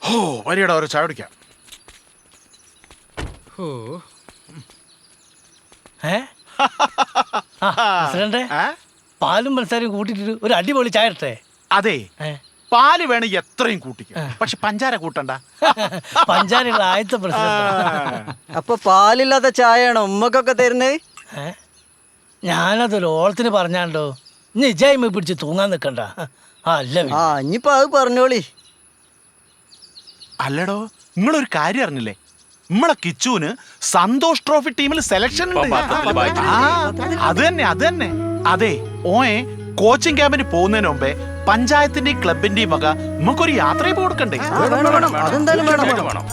[SPEAKER 15] ഓ വരികടാ, ഒരു ചായ കുടിക്കാം.
[SPEAKER 11] പാലും പഞ്ചസാരയും കൂട്ടിട്ട് ഒരു അടിപൊളി ചായ ഇട്ടേ.
[SPEAKER 15] അതെ, പാല് വേണം എത്രയും കൂട്ടിക്കും, പക്ഷെ പഞ്ചാര കൂട്ടണ്ട.
[SPEAKER 11] പഞ്ചാരയുടെ ആദ്യത്തെ പ്രശ്നം.
[SPEAKER 13] അപ്പൊ പാലില്ലാത്ത ചായയാണോ ഉമ്മക്കൊക്കെ തരുന്നത്?
[SPEAKER 11] ഞാനതൊരു ഓളത്തിന് പറഞ്ഞാണ്ടോ, നിജായ്മ പിടിച്ച് തൂങ്ങാൻ നിക്കണ്ട.
[SPEAKER 13] ഇനിയിപ്പോ അത് പറഞ്ഞോളി.
[SPEAKER 15] അല്ലടോ, നിങ്ങളൊരു കാര്യം അറിഞ്ഞില്ലേ? നമ്മളെ കിച്ചുവിന് സന്തോഷ് ട്രോഫി ടീമിൽ സെലക്ഷൻ ഉണ്ട്. അത് തന്നെ. അതെ, ഓയെ കോച്ചിങ് ക്യാമ്പിന് പോകുന്നതിന് മുമ്പേ പഞ്ചായത്തിന്റെയും ക്ലബിന്റെയും വക നമുക്കൊരു യാത്രയും കൊടുക്കണ്ടേ?
[SPEAKER 13] അതെന്തായാലും വേണം.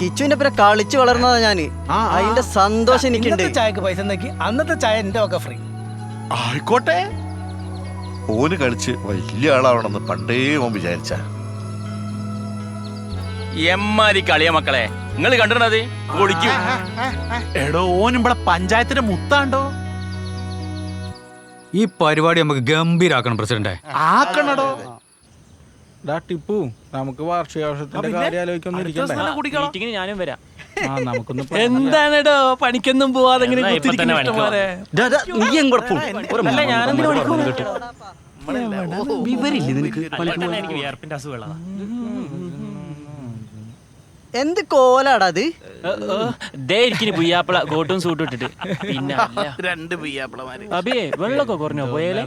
[SPEAKER 13] കിച്ചുവിന്റെ പേരെ കളിച്ചു വളർന്നതാ ഞാന്. അതിന്റെ സന്തോഷം എനിക്കുണ്ട്.
[SPEAKER 11] ചായക്ക് പൈസ നോക്കി അന്നത്തെ ചായ എന്റെ വക ഫ്രീ.
[SPEAKER 15] ആയിക്കോട്ടെ.
[SPEAKER 4] ഓന് കളിച്ച് വലിയ ആളാവണമെന്ന് പണ്ടേ ഓൻ വിചാരിച്ച.
[SPEAKER 14] എമ്മാരി കളിയ മക്കളെ, നിങ്ങൾ കണ്ടിരുന്നത് പൊളിക്കും.
[SPEAKER 15] എടോ, ഓൻ ഇവിടെ പഞ്ചായത്തിന്റെ മുത്താണ്ടോ.
[SPEAKER 10] ഈ പരിപാടി നമുക്ക് ഗംഭീരാക്കണം പ്രസിഡന്റ്.
[SPEAKER 15] ആക്കണടോ.
[SPEAKER 10] ടിപ്പു, നമുക്ക് വാർഷികാഘോഷത്തിന്റെ കാര്യം ആലോചിക്കൊന്നും
[SPEAKER 8] മീറ്റിങ്ങിന് ഞാനും വരാം.
[SPEAKER 14] എന്താണെടോ പണിക്കൊന്നും പോവാതെ
[SPEAKER 13] നീ എങ്ങോട്ട് പോകും? വിവരില്ലേ നിനക്ക്? എന്ത് കോലാടാ അത്?
[SPEAKER 14] പുയ്യാപ്പിള കോട്ടും സൂട്ടും ഇട്ടിട്ട് പിന്നെ
[SPEAKER 15] രണ്ട് പുയ്യാപ്പിളമാര്.
[SPEAKER 14] അബിയെ വെള്ളമൊക്കെ കുറഞ്ഞോ പോയാലേ?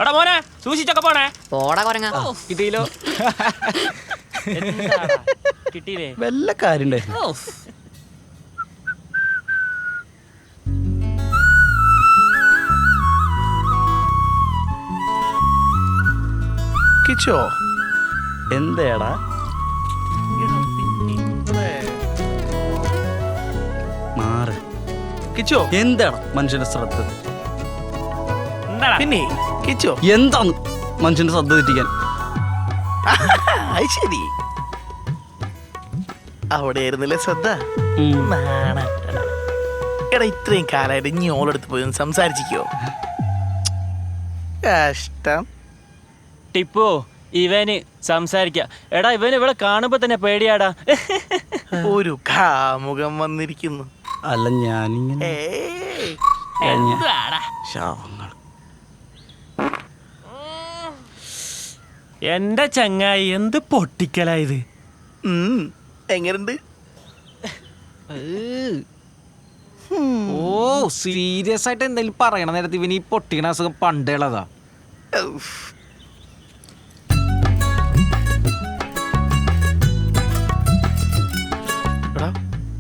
[SPEAKER 14] എടാ മോനെ സൂക്ഷിച്ചൊക്കെ പോണേ.
[SPEAKER 8] പോടാ കൊരങ്ങ.
[SPEAKER 14] കിട്ടിയില്ലോ. കിട്ടിയില്ലേ?
[SPEAKER 13] വല്ല കാര്യം
[SPEAKER 15] കിച്ചോ
[SPEAKER 13] എന്തേടാ? മാറ്.
[SPEAKER 15] കിച്ചോ
[SPEAKER 13] എന്താടാ മനുഷ്യന്റെ ശ്രദ്ധ?
[SPEAKER 15] പിന്നെ കിച്ചോ
[SPEAKER 13] എന്താണ് മനുഷ്യന്റെ ശ്രദ്ധ തെറ്റിക്കാൻ?
[SPEAKER 15] അത് ശരി, അവിടെ ആയിരുന്നില്ലേ ശ്രദ്ധ. എടാ ഇത്രയും കാലായിട്ട് ഇനി ഓളെടുത്ത് പോയി ഒന്ന് സംസാരിച്ചിക്കോ? കഷ്ടം.
[SPEAKER 14] ടിപ്പോ ഇവന് സംസാരിക്ക. എടാ ഇവന് ഇവിടെ കാണുമ്പോ തന്നെ പേടിയാടാ.
[SPEAKER 15] ഒരു കാമുകം വന്നിരിക്കുന്നു.
[SPEAKER 13] അല്ല ഞാനിങ്ങനെ
[SPEAKER 14] എന്റെ ചങ്ങായി എന്ത് പൊട്ടിക്കലായത്.
[SPEAKER 15] എങ്ങനുണ്ട്?
[SPEAKER 11] ഓ സീരിയസ് ആയിട്ട് എന്തെങ്കിലും പറയണ നേരത്തെ ഇവന് ഈ പൊട്ടിക്കണ അസുഖം പണ്ടേളതാ.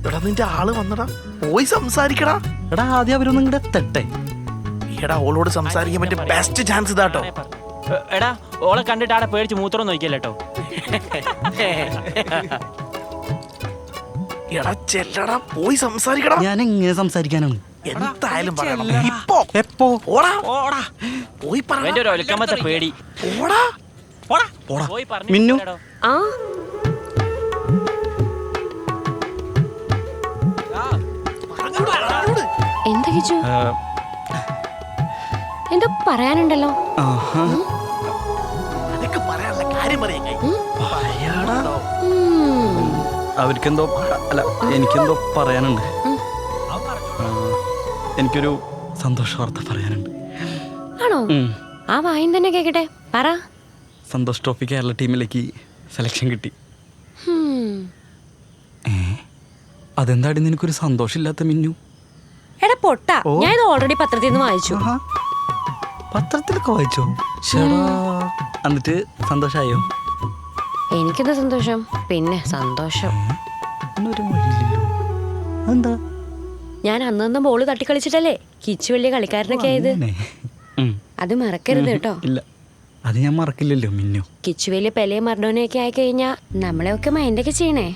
[SPEAKER 15] എടാ നിന്റെ ആള് വന്നടാ, പോയി സംസാരിക്കടാ.
[SPEAKER 13] എടാ ആദ്യം അവരൊന്നും ഇങ്ങോട്ട് എത്തട്ടെ.
[SPEAKER 15] എടാ ഓളോട് സംസാരിക്കാൻ പറ്റിയ ബെസ്റ്റ് ചാൻസ് ഇതാട്ടോ.
[SPEAKER 14] എടാ ഓളെ കണ്ടിട്ട് ആടെ പേടിച്ച് മൂത്രം നോക്കിയല്ലോ.
[SPEAKER 15] എടാ ചെല്ലടാ, പോയി സംസാരിക്കടാ.
[SPEAKER 13] ഞാൻ എങ്ങനെ സംസാരിക്കാനാണ്?
[SPEAKER 15] എന്തായാലും പറയണം. ഇപ്പോ
[SPEAKER 13] എപ്പോ?
[SPEAKER 15] ഓടാ ഓടാ പോയി പറ.
[SPEAKER 14] എന്റെ ഒരു ഒലക്കമ്പത്തെ പേടി.
[SPEAKER 15] ഓടാ
[SPEAKER 14] ഓടാ
[SPEAKER 13] ഓടാ.
[SPEAKER 14] പോയി
[SPEAKER 13] മിന്നു.
[SPEAKER 2] ആ എന്താ കിച്ചു? എന്തോ പറയാനുണ്ടല്ലോ.
[SPEAKER 15] അതൊക്കെ പറയാനുള്ള കാര്യം പറയാ.
[SPEAKER 13] അവർക്കെന്തോ അല്ല എനിക്കെന്തോ പറയാനുണ്ട്. എനിക്കൊരു സന്തോഷ വാർത്ത പറയാനുണ്ട്.
[SPEAKER 2] ആണോ? ആ വായും തന്നെ കേക്കട്ടെ, പറ.
[SPEAKER 13] സന്തോഷ് ട്രോഫി കേരള ടീമിലേക്ക് സെലക്ഷൻ കിട്ടി. അതെന്താടി നിനക്കൊരു സന്തോഷമില്ലാത്ത മിന്നു?
[SPEAKER 2] എടാ പൊട്ട, ഞാൻ ഇത് ഓൾറെഡി പത്രത്തിൽ നിന്ന് വായിച്ചു.
[SPEAKER 13] പത്രത്തിലൊക്കെ വായിച്ചോ? എന്നിട്ട് സന്തോഷായോ?
[SPEAKER 2] എനിക്കെന്താ സന്തോഷം? പിന്നെ സന്തോഷം.
[SPEAKER 13] എന്താ?
[SPEAKER 2] ഞാൻ അന്ന് ബോള് തട്ടിക്കളിച്ചിട്ടല്ലേ കിച്ചു വലിയ കളിക്കാരനൊക്കെ ആയത്. അത് മറക്കരുത് കേട്ടോ.
[SPEAKER 13] ഇല്ല, അത് ഞാൻ മറക്കില്ലല്ലോ മിന്നു.
[SPEAKER 2] കിച്ചു വലിയ പെലയും മർഡോനൊക്കെ ആയി കഴിഞ്ഞാ നമ്മളെയൊക്കെ മൈൻഡൊക്കെ ചെയ്യണേ.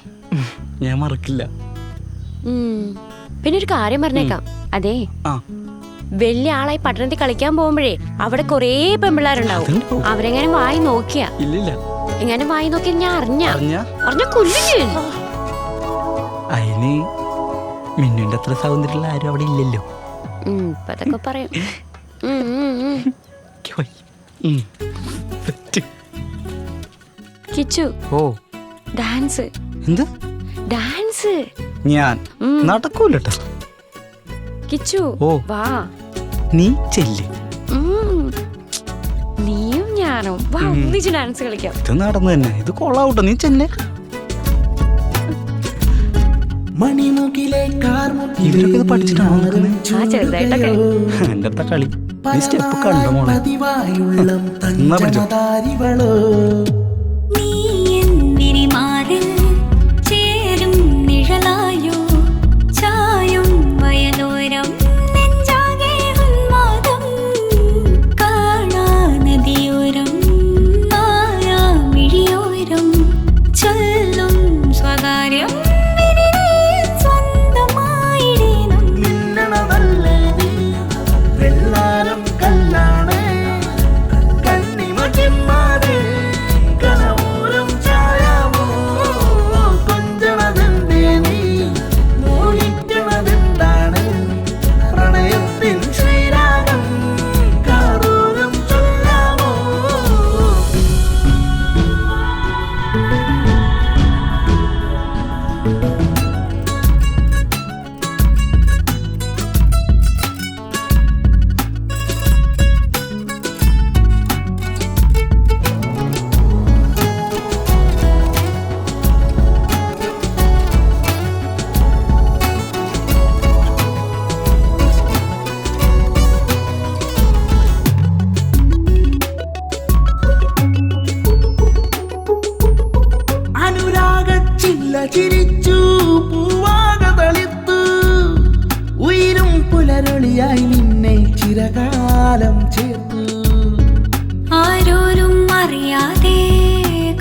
[SPEAKER 13] ഞാൻ മറക്കില്ല.
[SPEAKER 2] പിന്നെ ഒരു കാര്യം പറഞ്ഞേക്കാം. അതെ, വലിയ ആളായി പട്ടണത്തിൽ കളിക്കാൻ പോകുമ്പോഴേ അവിടെ കൊറേ പെമ്പിള്ളാരുണ്ടാവും. അവരെങ്ങാനും വായി നോക്കിയാ എങ്ങനെ വായി നോക്കിയാ ഞാൻ അറിഞ്ഞ കൊല്ലും.
[SPEAKER 13] അതിന് മിന്നുന്റെ അത്ര സൗന്ദര്യമുള്ള ആരും അവിടെ ഇല്ലല്ലോ.
[SPEAKER 2] അതൊക്കെ പറയും. കിച്ചു ഡാൻസ്.
[SPEAKER 13] എന്ത്
[SPEAKER 2] ഡാൻസ്?
[SPEAKER 13] ഞാൻ നടക്കൂലട്ടോ.
[SPEAKER 2] കിച്ചു വാ.
[SPEAKER 13] നീ ചെല്ല്.
[SPEAKER 2] നീയും ഞാനും വാ ഒന്നിച്ച് ഡാൻസ് കളിക്കാം.
[SPEAKER 13] ഇത് നടന്നു തന്നെ. ഇത് കൊള്ളാവട്ടോ. നീ ചെല്ലേ. ഇവരൊക്കെ ഇത് പഠിച്ചിട്ടാണോ നോക്കുന്നത്?
[SPEAKER 2] ചെറുതായിട്ടൊക്കെ.
[SPEAKER 13] എന്റെ അടുത്ത കളി. നീ സ്റ്റെപ്പ് കണ്ടോ മോളെ? എന്നാ പിടിച്ചോ.
[SPEAKER 16] ചിരിച്ചു പൂവാക തളിത്തു ഉയരും പുലരൊളിയായി നിന്നെ ചിരകാലം ചേർത്തു.
[SPEAKER 7] ആരോരും അറിയാതെ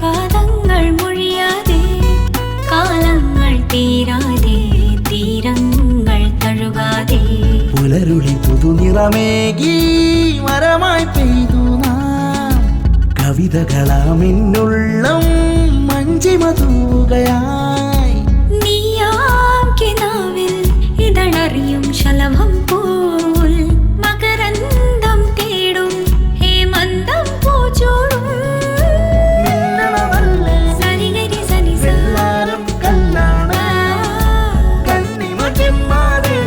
[SPEAKER 7] കാലങ്ങൾ മൊഴിയാതെ കാലങ്ങൾ തീരാതെ തീരങ്ങൾ തഴുകാതെ
[SPEAKER 16] പുലരുളി പുതുനിറമേകി മരമായി പെയ്തു നാം കവിതകളാമിന്നുള്ളം മഞ്ചിമ തൂകയായി.
[SPEAKER 7] നീയാം കിനാവിൽ ഇതളറിയും ശലഭം പോൽ മകരന്തം തേടും ഹേമന്തം പൂച്ചോടും സരിഗരി സനിസ
[SPEAKER 16] കല്ലാണ് കണ്ണിമ ചെമ്മാതെ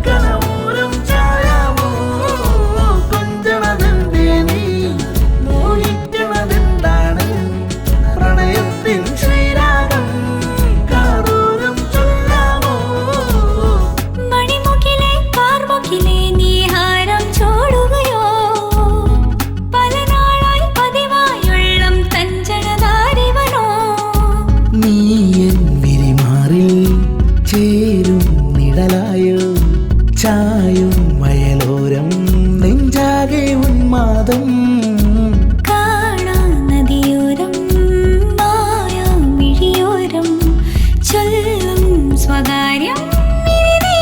[SPEAKER 16] കനവൂരം ചായാമോ കൊഞ്ചണതെന്തേ നീ മോഹിക്കണതെന്താണ് പ്രണയത്തിൻ ശ്രീരാഗം കാതൂരം ചൊല്ലാമോ.
[SPEAKER 7] മണിമുകിലെ കാർമുകിലെ നീ ഹാരം ചോടുകയോ പല നാളായി പതിവായുള്ളം തഞ്ചണതാരിവനോ.
[SPEAKER 16] നീ എൻ വിരിമാറിൽ ചേരും നിഴലായോ ചായും വയലോരം നെഞ്ചാകെ ഉന്മാദം.
[SPEAKER 7] കാണാ നദിയോരം മായാ മിഴിയോരം ചൊല്ലും സ്വകാര്യം ഇനി നീ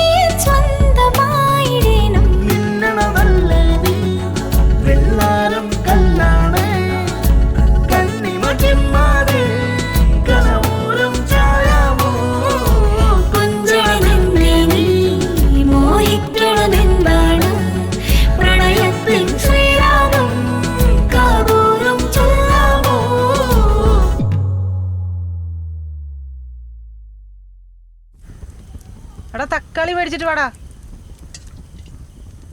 [SPEAKER 7] സ്വന്തമായിടേണം.
[SPEAKER 16] മിന്നണതല്ലേ നീ വെള്ളാരം കല്ലാണ് കണ്ണിമ ചെമ്മാതെ കനവൂരം ചായാമോ
[SPEAKER 7] കൊഞ്ചണതെന്തേ നീ മോഹിക്കണതെന്താണ് പ്രണയത്തിൻ ശ്രീരാഗം കാതൂരം ചൊല്ലാമോ.
[SPEAKER 9] എടാ തക്കാളി മേടിച്ചിട്ട് വാടാ.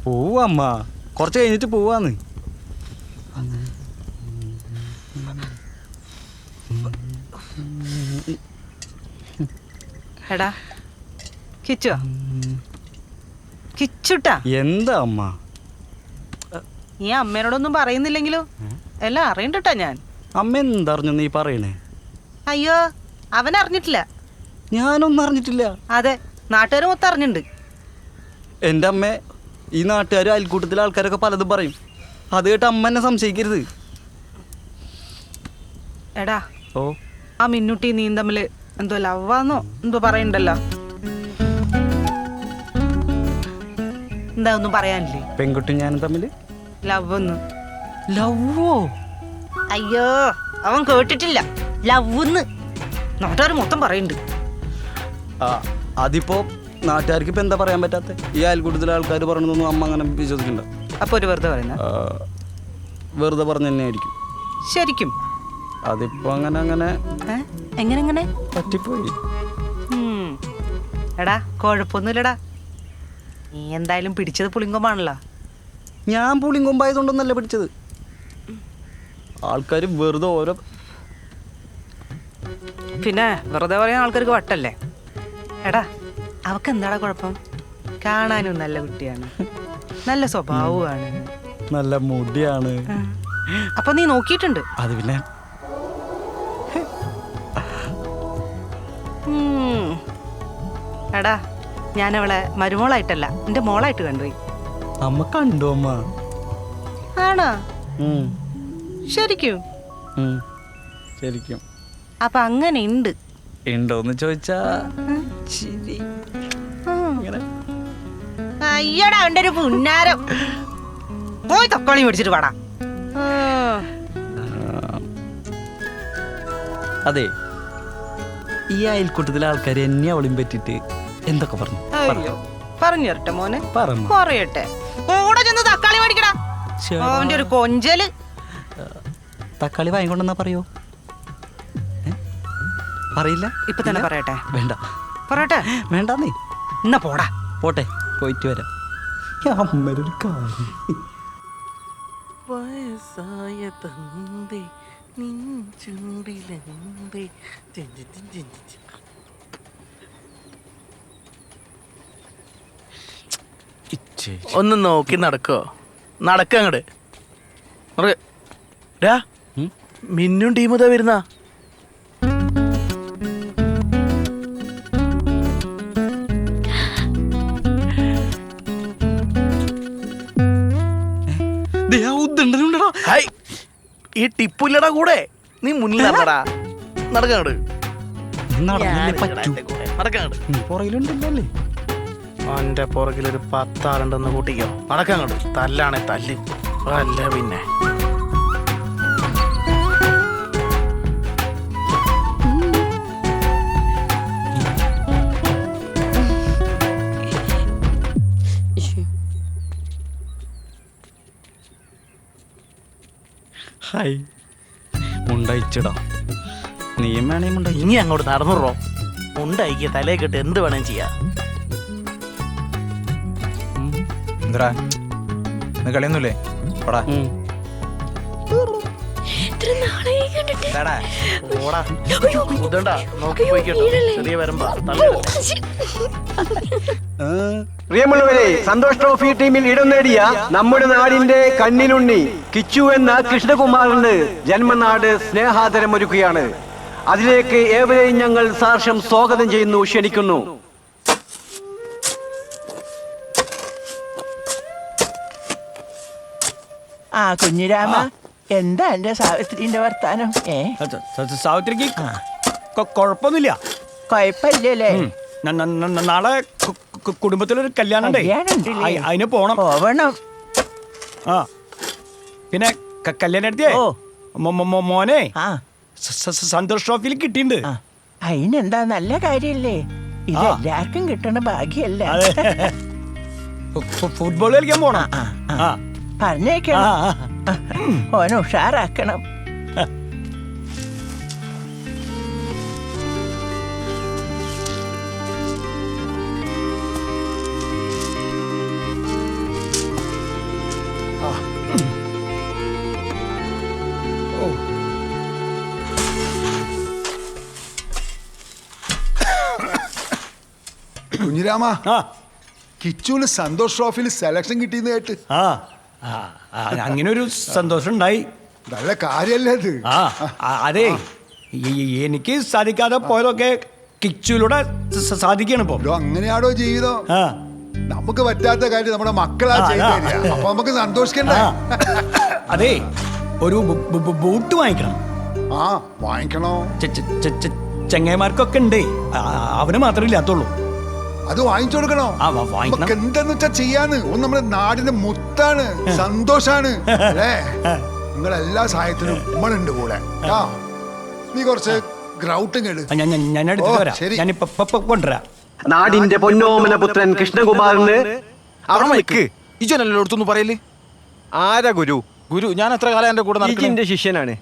[SPEAKER 13] പോവമ്മ, കുറച്ച് കഴിഞ്ഞിട്ട് പോവാന്ന്.
[SPEAKER 9] എടാ കിച്ചു കിച്ചുട്ടാ.
[SPEAKER 13] എന്താ അമ്മ?
[SPEAKER 9] നീ അമ്മേനോടൊന്നും പറയുന്നില്ലെങ്കിലോ എല്ലാം അറിയണ്ടട്ടാ ഞാൻ.
[SPEAKER 13] അമ്മ എന്തറിഞ്ഞു നീ പറയണേ?
[SPEAKER 9] അയ്യോ അവൻ അറിഞ്ഞിട്ടില്ല.
[SPEAKER 13] ഞാനൊന്നും അറിഞ്ഞിട്ടില്ല.
[SPEAKER 9] അതെ, നാട്ടുകാർ മൊത്തം അറിഞ്ഞിട്ടുണ്ട്.
[SPEAKER 13] എൻ്റെ അമ്മ, ഈ നാട്ടുകാരും അയൽക്കൂട്ടത്തിലെ ആൾക്കാരൊക്കെ പലതും പറയും. അത് കേട്ട് അമ്മ എന്നെ സംശയിക്കരുത്.
[SPEAKER 9] എടാ
[SPEAKER 13] ഓ,
[SPEAKER 9] ആ മിന്നുട്ടി നീ തമ്മിൽ എന്തോ ലവാന്നോ എന്തോ പറയണ്ടല്ലോ. എന്താ ഒന്നും പറയാനില്ലേ?
[SPEAKER 13] പെൺകുട്ടി ഞാനും തമ്മിൽ
[SPEAKER 9] ലവ്ന്ന്.
[SPEAKER 13] ലവ്വോ?
[SPEAKER 9] അയ്യോ അവൻ കേട്ടിട്ടില്ല. ലവ്ന്ന് നാട്ടുകാർ മൊത്തം പറയുന്നുണ്ട്.
[SPEAKER 13] അതിപ്പോ നാട്ടുകാർക്ക് ഇപ്പൊ എന്താ പറയാൻ പറ്റാത്ത? ഈ അയൽക്കൂട്ടത്തിലെ ആൾക്കാർ പറയണതൊന്നും അമ്മ അങ്ങനെ വിശ്വസിക്കണ്ട.
[SPEAKER 9] അപ്പൊ ഒരു വെറുതെ പറയുന്ന
[SPEAKER 13] വെറുതെ പറഞ്ഞു തന്നെ ആയിരിക്കും.
[SPEAKER 9] ശരിക്കും
[SPEAKER 13] അതിപ്പോ അങ്ങനെ
[SPEAKER 9] എങ്ങനെ
[SPEAKER 13] പറ്റിപ്പോയി.
[SPEAKER 9] എടാ കുഴപ്പമൊന്നുമില്ലടാ. നീ എന്തായാലും പിടിച്ചത് പുളിങ്കൊമ്പാണല്ലോ.
[SPEAKER 13] ഞാൻ പുളിങ്കൊമ്പായതുകൊണ്ടൊന്നല്ല പിടിച്ചത്. ആൾക്കാർ വെറുതെ ഓരോ
[SPEAKER 9] പിന്നെ വെറുതെ പറയാൻ ആൾക്കാർക്ക് വട്ടല്ലേ. എടാ അവക്ക് എന്താടാ കുഴപ്പം? കാണാനും നല്ല കുട്ടിയാണ്, നല്ല സ്വഭാവമാണ്,
[SPEAKER 13] നല്ല മുടിയാണ്.
[SPEAKER 9] അപ്പൊ നീ നോക്കിയിട്ടുണ്ട്?
[SPEAKER 13] അത് പിന്നെ
[SPEAKER 9] എടാ ഞാനവളെ മരുമോളായിട്ടല്ല എന്റെ മോളായിട്ട് കണ്ടുപോയി.
[SPEAKER 13] അമ്മ കണ്ടു അമ്മ?
[SPEAKER 9] ആണോ? ശരിക്കും?
[SPEAKER 13] ശരിക്കും.
[SPEAKER 9] അപ്പൊ അങ്ങനെ ഉണ്ട്
[SPEAKER 13] ഉണ്ടോന്ന് ചോദിച്ചാ
[SPEAKER 9] അയ്യടാ അവന്റെ ഒരു പുന്നാരം. പോയി തക്കാളി മേടിച്ചിട്ട് പാടാ.
[SPEAKER 13] അതെ, ഈ അയൽക്കൂട്ടത്തിലെ ആൾക്കാർ എന്നെ അവളിയും പറ്റിട്ട് എന്തൊക്കെ പറഞ്ഞു?
[SPEAKER 9] പറഞ്ഞു തരട്ടെ മോനെ,
[SPEAKER 13] പറഞ്ഞു
[SPEAKER 9] പറയട്ടെ. കൂടെ ചെന്ന് തക്കാളി മേടിക്കടാ. അവന്റെ ഒരു കൊഞ്ചല്.
[SPEAKER 13] തക്കാളി വാങ്ങിക്കൊണ്ടെന്നാ പറയോ? പറയില്ല?
[SPEAKER 9] ഇപ്പൊ തന്നെ പറയട്ടെ?
[SPEAKER 13] വേണ്ട.
[SPEAKER 9] പറയട്ടെ?
[SPEAKER 13] വേണ്ട. നീ
[SPEAKER 9] എന്നാ പോടാ.
[SPEAKER 13] പോട്ടെ, പോയിട്ട് വരാം. അമ്മരൊരു കാര്യം.
[SPEAKER 16] വയസ്സായ തന്തേ നിൻചൂടിലെന്തേ ഒന്ന് നോക്കി നടക്കോ? നടക്കങ്ങട്. മിന്നും ടീമുതാ വരുന്ന. ഈ ടിപ്പില്ലടാ കൂടെ നീ മുന്നിൽ നടന്നടാ. നടക്കാട്
[SPEAKER 6] പുറകിലുണ്ടല്ലേ?
[SPEAKER 16] അവന്റെ പുറകിലൊരു 10 ആളുണ്ടെന്ന് കൂട്ടിക്കോ. നടക്കാങ്ങോട്ട്. തല്ലാണെ തല്ല്. അല്ല പിന്നെ
[SPEAKER 6] ഹായ് മുണ്ടയിച്ചിടാ. നീയും വേണേ മുണ്ട.
[SPEAKER 16] ഇനി അങ്ങോട്ട് നടന്നുറോ. ഉണ്ടായിക്ക് തലേ കെട്ട് എന്ത് വേണേം ചെയ്യാം.
[SPEAKER 12] എന്താ കളിയൊന്നുമില്ലേ? പടാ
[SPEAKER 16] ചെറിയ വരുമ്പോ
[SPEAKER 17] പ്രിയമുള്ളവരെ, സന്തോഷ് ട്രോഫി ടീമിൽ ഇടം നേടിയ നമ്മുടെ നാടിന്റെ കണ്ണിലുണ്ണി കിച്ചു എന്ന കൃഷ്ണകുമാറിന് ജന്മനാട് സ്നേഹാദരം ഒരുക്കുകയാണ്. അതിലേക്ക് ഏവരെയും ഞങ്ങൾ സാർഷം സ്വാഗതം ചെയ്യുന്നു, ക്ഷണിക്കുന്നു.
[SPEAKER 18] ആ കുഞ്ഞിരാമ, എന്താ എന്റെ സാവിത്രിന്റെ വർത്താനം?
[SPEAKER 6] സാവിത്രിക്ക് കുഴപ്പമൊന്നുമില്ല.
[SPEAKER 18] കൊഴപ്പില്ലല്ലേ?
[SPEAKER 6] നാളെ കുടുംബത്തിലൊരു കല്യാണം അതിന് പോണം. ആ പിന്നെ കല്യാണം എടുത്തിയേ മോനെ സന്തോഷ് ട്രോഫിയിൽ കിട്ടിയിട്ടുണ്ട്.
[SPEAKER 18] അതിനെന്താ, നല്ല കാര്യല്ലേ? ഇത് എല്ലാവർക്കും കിട്ടണ ഭാഗ്യല്ല.
[SPEAKER 6] ഫുട്ബോൾ കളിക്കാൻ പോണം.
[SPEAKER 18] പറഞ്ഞേക്കണം, ഓനെ ഉഷാറാക്കണം.
[SPEAKER 19] കുഞ്ഞിരാമ, കിച്ചുവിന് സന്തോഷ് ട്രോഫിയിൽ സെലക്ഷൻ കിട്ടിയെന്ന് കേട്ട്.
[SPEAKER 6] അങ്ങനെ ഒരു സന്തോഷം ഉണ്ടായി.
[SPEAKER 19] നല്ല കാര്യല്ലേ അത്?
[SPEAKER 6] അതെ, എനിക്ക് സാധിക്കാതെ പോയതൊക്കെ കിച്ചുവിലൂടെ സാധിക്കണം. ഇപ്പൊ
[SPEAKER 19] അങ്ങനെയാണോ ജീവിതം? നമുക്ക് പറ്റാത്ത കാര്യം നമ്മുടെ മക്കളാ ചെയ്തു തരിക. അപ്പൊ നമുക്ക് സന്തോഷിക്കണ്ടേ?
[SPEAKER 6] അതെ, ഒരു ബൂട്ട് വാങ്ങിക്കണം.
[SPEAKER 19] വാങ്ങിക്കണോ?
[SPEAKER 6] ചെങ്ങന്മാർക്കൊക്കെ ഉണ്ട്, അവന് മാത്രമേ ഇല്ലാത്തുള്ളൂ.
[SPEAKER 19] അത് വാങ്ങിച്ചു കൊടുക്കണോ? നമുക്ക് എന്തെന്ന് വെച്ചാ ചെയ്യാന്ന്. നമ്മുടെ നാടിന്റെ മുത്താണ്, സന്തോഷാണ് അല്ലേ? നിങ്ങളെല്ലാ സഹായത്തിനും നമ്മളുണ്ട് കൂടെ. നീ കുറച്ച് ഗ്രൗട്ടും കേട്.
[SPEAKER 17] നാടിന്റെ പൊന്നോമന പുത്രൻ കൃഷ്ണകുമാറിന്
[SPEAKER 12] ഇജനല്ലോടത്തൊന്നും പറയല്.
[SPEAKER 17] ആരാ ഗുരു?
[SPEAKER 12] ഗുരു ഞാൻ എത്ര കാലം എന്റെ കൂടെ
[SPEAKER 17] ഇജിന്റെ ശിഷ്യനാണ്.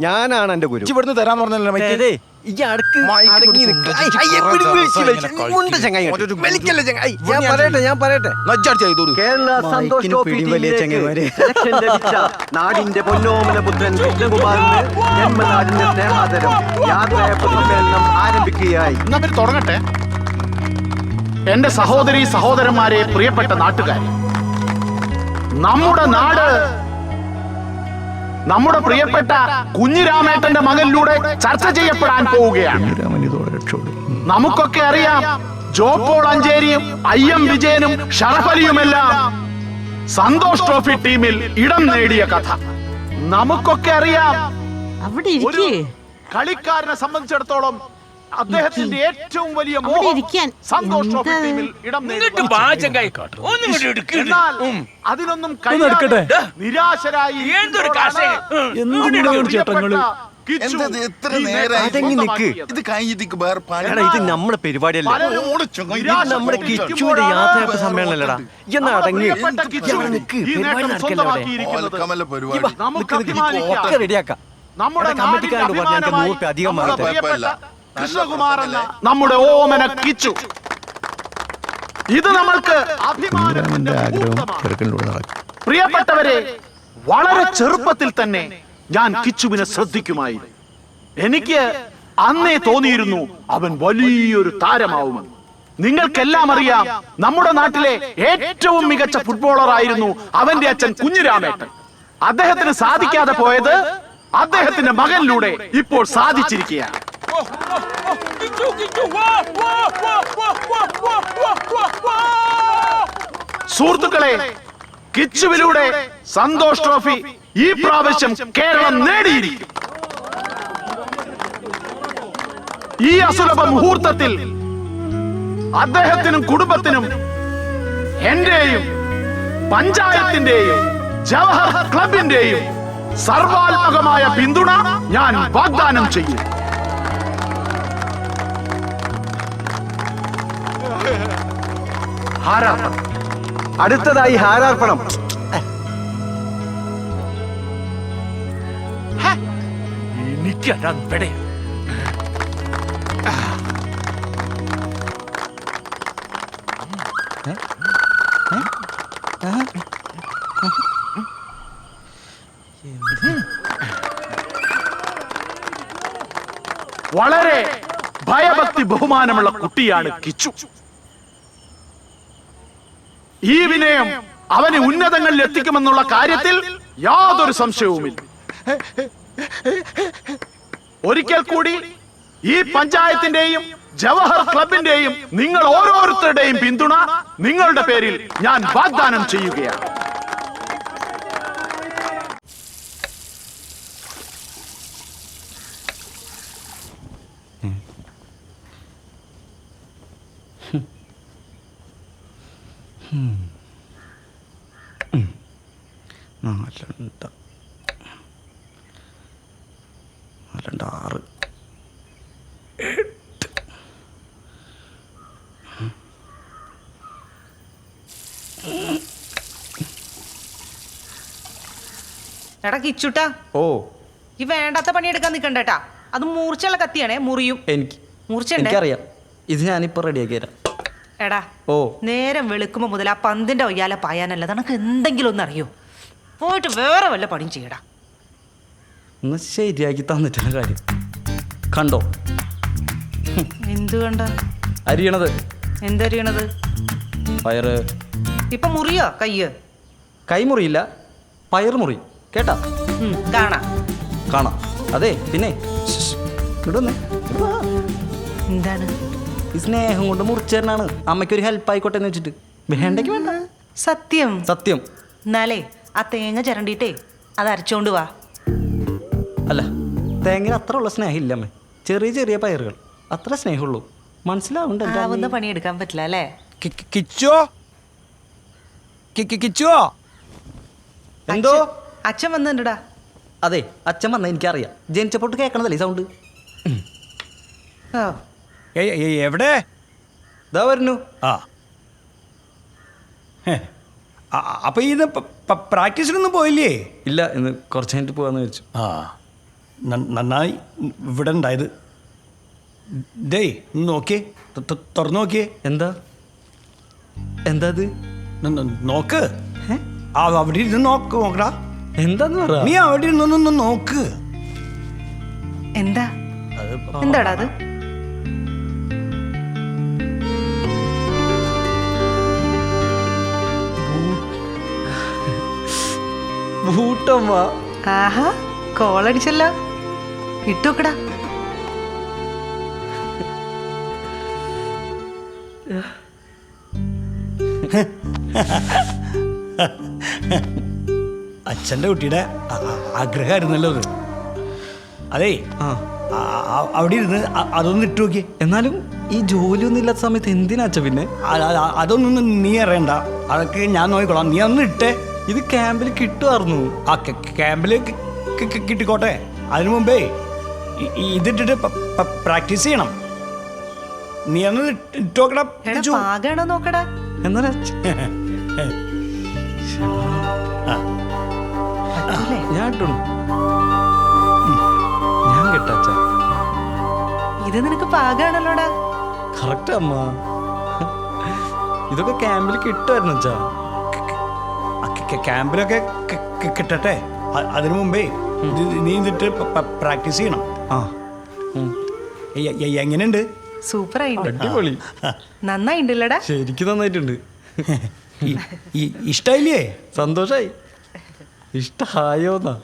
[SPEAKER 17] ഞാനാണ് എന്റെ ഗുരു.
[SPEAKER 12] ഇവിടുന്ന് തരാന്ന് പറഞ്ഞല്ലോ.
[SPEAKER 17] കേരള സന്തോഷ് ട്രോഫി സെലക്ഷൻ ലഭിച്ച നാടിന്റെ പൊന്നോമന പുത്രൻ കൃഷ്ണകുമാറിന് ജന്മനാടിന്റെ സ്നേഹാദരം യാത്രയപ്പ് സമ്മേളനം ആരംഭിക്കുകയായി.
[SPEAKER 15] തുടങ്ങട്ടെ. എന്റെ സഹോദരി സഹോദരന്മാരെ, പ്രിയപ്പെട്ട നാട്ടുകാരെ, നമ്മുടെ നാട് നമ്മുടെ പ്രിയപ്പെട്ട കുഞ്ഞിരാമേട്ടന്റെ മകനിലൂടെ ചർച്ച ചെയ്യപ്പെടാൻ പോവുകയാണ്. നമുക്കൊക്കെ അറിയാം, ജോപ്പോൾ അഞ്ചേരിയും IM വിജയനും ഷറഫലിയുമെല്ലാം സന്തോഷ് ട്രോഫി ടീമിൽ ഇടം നേടിയ കഥ നമുക്കൊക്കെ അറിയാം. ഒരു കളിക്കാരനെ സംബന്ധിച്ചിടത്തോളം അദ്ദേഹത്തിന്റെ ഏറ്റവും വലിയ മോഹം സന്തോഷ് ട്രോഫി ടീമിൽ ഇടം എന്നാൽ അതിനൊന്നും നിരാശരായി
[SPEAKER 17] ഇത് നമ്മുടെ പരിപാടിയല്ല, നമ്മുടെ കിച്ചുവിന്റെ യാത്രയപ്പ് സമ്മേളനല്ലടാ. റെഡിയാക്കാം. കമ്മിറ്റിക്കാരോട് പറഞ്ഞ 100 രൂപ അധികം
[SPEAKER 15] കൃഷ്ണകുമാർ എന്ന നമ്മുടെ ഓമന കിച്ചു. ഇത് നമ്മൾക്ക് പ്രിയപ്പെട്ടവരെ, വളരെ ചെറുപ്പത്തിൽ തന്നെ ഞാൻ കിച്ചുവിനെ ശ്രദ്ധിക്കുമായിരുന്നു. എനിക്ക് അന്നേ തോന്നിയിരുന്നു അവൻ വലിയൊരു താരമാവുമെന്ന്. നിങ്ങൾക്കെല്ലാം അറിയാം, നമ്മുടെ നാട്ടിലെ ഏറ്റവും മികച്ച ഫുട്ബോളർ ആയിരുന്നു അവന്റെ അച്ഛൻ കുഞ്ഞിരാമേട്ടൻ. അദ്ദേഹത്തിന് സാധിക്കാതെ പോയത് അദ്ദേഹത്തിന്റെ മകനിലൂടെ ഇപ്പോൾ സാധിച്ചിരിക്കുകയാണ്. സുഹൃത്തുക്കളെ, കിച്ചുവിലൂടെ സന്തോഷ് ട്രോഫി ഈ പ്രാവശ്യം കേരളം നേടിയിരിക്കും. ഈ അസുലഭ മുഹൂർത്തത്തിൽ അദ്ദേഹത്തിനും കുടുംബത്തിനും എന്റെയും പഞ്ചായത്തിന്റെയും ജവഹർ ക്ലബിന്റെയും സർവാത്മകമായ പിന്തുണ ഞാൻ വാഗ്ദാനം ചെയ്യും.
[SPEAKER 17] ഹാരാർപ്പണം. അടുത്തതായി ഹാരാർപ്പണം.
[SPEAKER 15] എനിക്കതാ ഇവിടെ വളരെ ഭയഭക്തി ബഹുമാനമുള്ള കുട്ടിയാണ് കിച്ചു. ഈ വിനയം അവനെ ഉന്നതങ്ങളിൽ എത്തിക്കുമെന്നുള്ള കാര്യത്തിൽ യാതൊരു സംശയവുമില്ല. ഒരിക്കൽ കൂടി ഈ പഞ്ചായത്തിന്റെയും ജവഹർ ക്ലബിന്റെയും നിങ്ങൾ ഓരോരുത്തരുടെയും പിന്തുണ നിങ്ങളുടെ പേരിൽ ഞാൻ വാഗ്ദാനം ചെയ്യുകയാണ്.
[SPEAKER 6] ആറ്
[SPEAKER 9] എടാ കിച്ചുട്ടാ,
[SPEAKER 13] ഓ
[SPEAKER 9] ഈ വേണ്ടാത്ത പണിയെടുക്കാൻ നിൽക്കണ്ടേട്ടാ. അത് മൂർച്ചയുള്ള കത്തിയാണേ, മുറിയും.
[SPEAKER 13] എനിക്കറിയാം, ഇത് ഞാനിപ്പോ റെഡിയാക്കി തരാം.
[SPEAKER 9] എടാ
[SPEAKER 13] ഓ
[SPEAKER 9] നേരം വെളുക്കുമ്പോ മുതൽ ആ പന്തിന്റെ ഒയ്യാലെ പായാനല്ല, നിനക്ക് എന്തെങ്കിലും ഒന്ന് അറിയോ? പോയിട്ട് വേറെ വല്ല പണിയും ചെയ്യടാ.
[SPEAKER 13] ഒന്ന് ശരിയാക്കി തന്നിട്ടുള്ള കാര്യം കണ്ടോ?
[SPEAKER 9] എന്ത് കണ്ട?
[SPEAKER 13] അരിയണത്.
[SPEAKER 9] എന്തരിയണത്?
[SPEAKER 13] പയറ്.
[SPEAKER 9] ഇപ്പൊ മുറിയോ കയ്യ്?
[SPEAKER 13] കൈ മുറിയില്ല, പയറ് മുറി. കേട്ടാ?
[SPEAKER 9] കാണാം
[SPEAKER 13] കാണാം. അതെ പിന്നെ
[SPEAKER 9] എന്താണ്
[SPEAKER 13] ഈ സ്നേഹം കൊണ്ട് മുറിച്ചേരനാണ്. അമ്മയ്ക്കൊരു ഹെൽപ്പ് ആയിക്കോട്ടെ എന്ന് വെച്ചിട്ട്. വേണ്ടെങ്കി വേണ്ട.
[SPEAKER 9] സത്യം
[SPEAKER 13] സത്യം.
[SPEAKER 9] എന്നാലേ ആ തേങ്ങ ചിരണ്ടിട്ടേ അത് അരച്ചോണ്ട് വാ.
[SPEAKER 13] അല്ല, തേങ്ങ അത്ര ഉള്ള സ്നേഹം ഇല്ല അമ്മേ. ചെറിയ ചെറിയ പയറുകൾ അത്ര സ്നേഹമുള്ളൂ. മനസ്സിലാവുന്നുണ്ട്.
[SPEAKER 9] ആവുന്ന പണിയെടുക്കാൻ പറ്റില്ല അല്ലേ?
[SPEAKER 10] കിച്ചോ കിച്ചോ
[SPEAKER 13] എന്തോ?
[SPEAKER 9] അച്ഛൻ വന്നിട്ടുണ്ടാ.
[SPEAKER 13] അതെ, അച്ഛൻ വന്ന എനിക്കറിയാം. ജനിച്ചപ്പോട്ട് കേൾക്കണതല്ലേ സൗണ്ട്.
[SPEAKER 10] എവിടെ?
[SPEAKER 13] ഇതാ വരുന്നു.
[SPEAKER 10] അപ്പൊ ഇത് പ്രാക്ടീസിനൊന്നും പോയില്ലേ?
[SPEAKER 13] ഇല്ല, ഇന്ന് കുറച്ച് കഴിഞ്ഞിട്ട് പോവാന്ന് വെച്ചു.
[SPEAKER 10] നന്നായി ഇവിടെ ഉണ്ടായത്. ഡേ നോക്കിയേ, തുറന്നു നോക്കിയേ.
[SPEAKER 13] എന്താ എന്താ അത്?
[SPEAKER 10] നോക്ക്. അവിടെ ഇരുന്ന് നോക്കടാ.
[SPEAKER 13] എന്താന്ന് പറ.
[SPEAKER 10] നീ അവിടെ ഇരുന്നൊന്ന് നോക്ക്.
[SPEAKER 9] എന്താ എന്താടാ അത്?
[SPEAKER 13] ബൂട്ടമ്മ.
[SPEAKER 9] ആഹാ, കോളടിച്ചല്ലോ. ഇട്ടോക്കടാ.
[SPEAKER 10] അച്ഛൻ്റെ കുട്ടിയുടെ ആഗ്രഹമായിരുന്നല്ലോ അത്. അതേ അവിടെ ഇരുന്ന് അതൊന്നും ഇട്ട് നോക്കിയേ.
[SPEAKER 13] എന്നാലും ഈ ജോലിയൊന്നും ഇല്ലാത്ത സമയത്ത് എന്തിനാ അച്ഛ പിന്നെ?
[SPEAKER 10] അതൊന്നും നീ അറിയണ്ട, അതൊക്കെ ഞാൻ നോക്കിക്കോളാം. നീ ഒന്ന് ഇട്ടേ.
[SPEAKER 13] ഇത് ക്യാമ്പിൽ കിട്ടുമായിരുന്നു.
[SPEAKER 10] ആ ക്യാമ്പിൽ കിട്ടിക്കോട്ടെ. അതിനു മുമ്പേ ഇതിട്ടിട്ട് പ്രാക്ടീസ് ചെയ്യണം. നീ ഒന്ന് ഇട്ടോക്കടാ.
[SPEAKER 9] പാകാണോ നോക്കടാ.
[SPEAKER 13] എന്നാ ഞാൻ ഇട്ടോളൂ. ഞാൻ കിട്ടാച്ച.
[SPEAKER 9] ഇത് നിനക്ക് പാകാണല്ലോടാ.
[SPEAKER 13] കറക്റ്റ് അമ്മ. ഇതൊക്കെ ക്യാമ്പിൽ കിട്ടുമായിരുന്നു അച്ഛാ.
[SPEAKER 10] ക്യാമ്പിലൊക്കെ കിട്ടട്ടെ. അതിനു മുമ്പേ നീ ഇതിട്ട് പ്രാക്ടീസ് ചെയ്യണം. എങ്ങനെയുണ്ട്?
[SPEAKER 9] സൂപ്പറായിട്ടുണ്ട്.
[SPEAKER 13] അടിപൊളി.
[SPEAKER 9] നന്നായിണ്ടല്ലടാ.
[SPEAKER 13] ശരിക്കും നന്നായിട്ടുണ്ട്.
[SPEAKER 10] ഇഷ്ടായില്ലേ?
[SPEAKER 13] സന്തോഷായി. ഇഷ്ടായോന്നാ?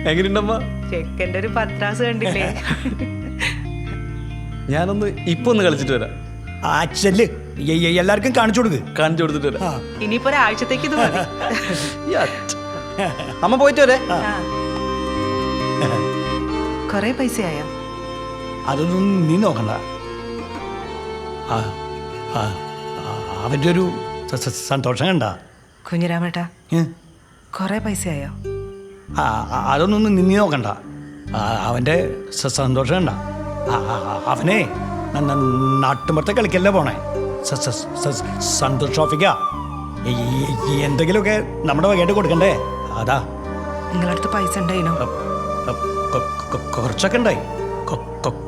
[SPEAKER 13] എങ്ങനെയുണ്ടമ്മ?
[SPEAKER 9] ചെക്കൻ്റെ ഒരു പത്രാസ് കണ്ടില്ലേ?
[SPEAKER 13] ഞാനൊന്ന് ഇപ്പൊ ഒന്ന് കളിച്ചിട്ട് വരാം.
[SPEAKER 10] അച്ഛല് എല്ലാവർക്കും കാണിച്ചു കൊടുക്ക്.
[SPEAKER 6] കാണിച്ചു കൊടുത്തിട്ട്
[SPEAKER 9] ഇനിയിപ്പോ ഒരാഴ്ചത്തേക്ക് ഇത് മതി.
[SPEAKER 13] അമ്മ പോയിട്ട് വരെ.
[SPEAKER 9] കൊറേ പൈസയായോ?
[SPEAKER 10] അതൊന്നും നീ നോക്കണ്ട. അവൻ്റെ ഒരു സന്തോഷം കണ്ട
[SPEAKER 9] കുഞ്ഞിരാമേട്ടാ, കൊറേ പൈസയായോ?
[SPEAKER 10] അതൊന്നും നീ നോക്കണ്ട. അവൻ്റെ സന്തോഷം കണ്ട. അവനെ നാട്ടുമ്പുറത്തെ കളിക്കല്ലേ പോണേ, സന്തോഷ് ട്രോഫിക്കാ. എന്തെങ്കിലുമൊക്കെ നമ്മുടെ വകയായിട്ട് കൊടുക്കണ്ടേ, അതാ.
[SPEAKER 9] നിങ്ങളടുത്ത് പൈസ ഉണ്ടായിനോ?
[SPEAKER 10] കുറച്ചൊക്കെ ഉണ്ടായി,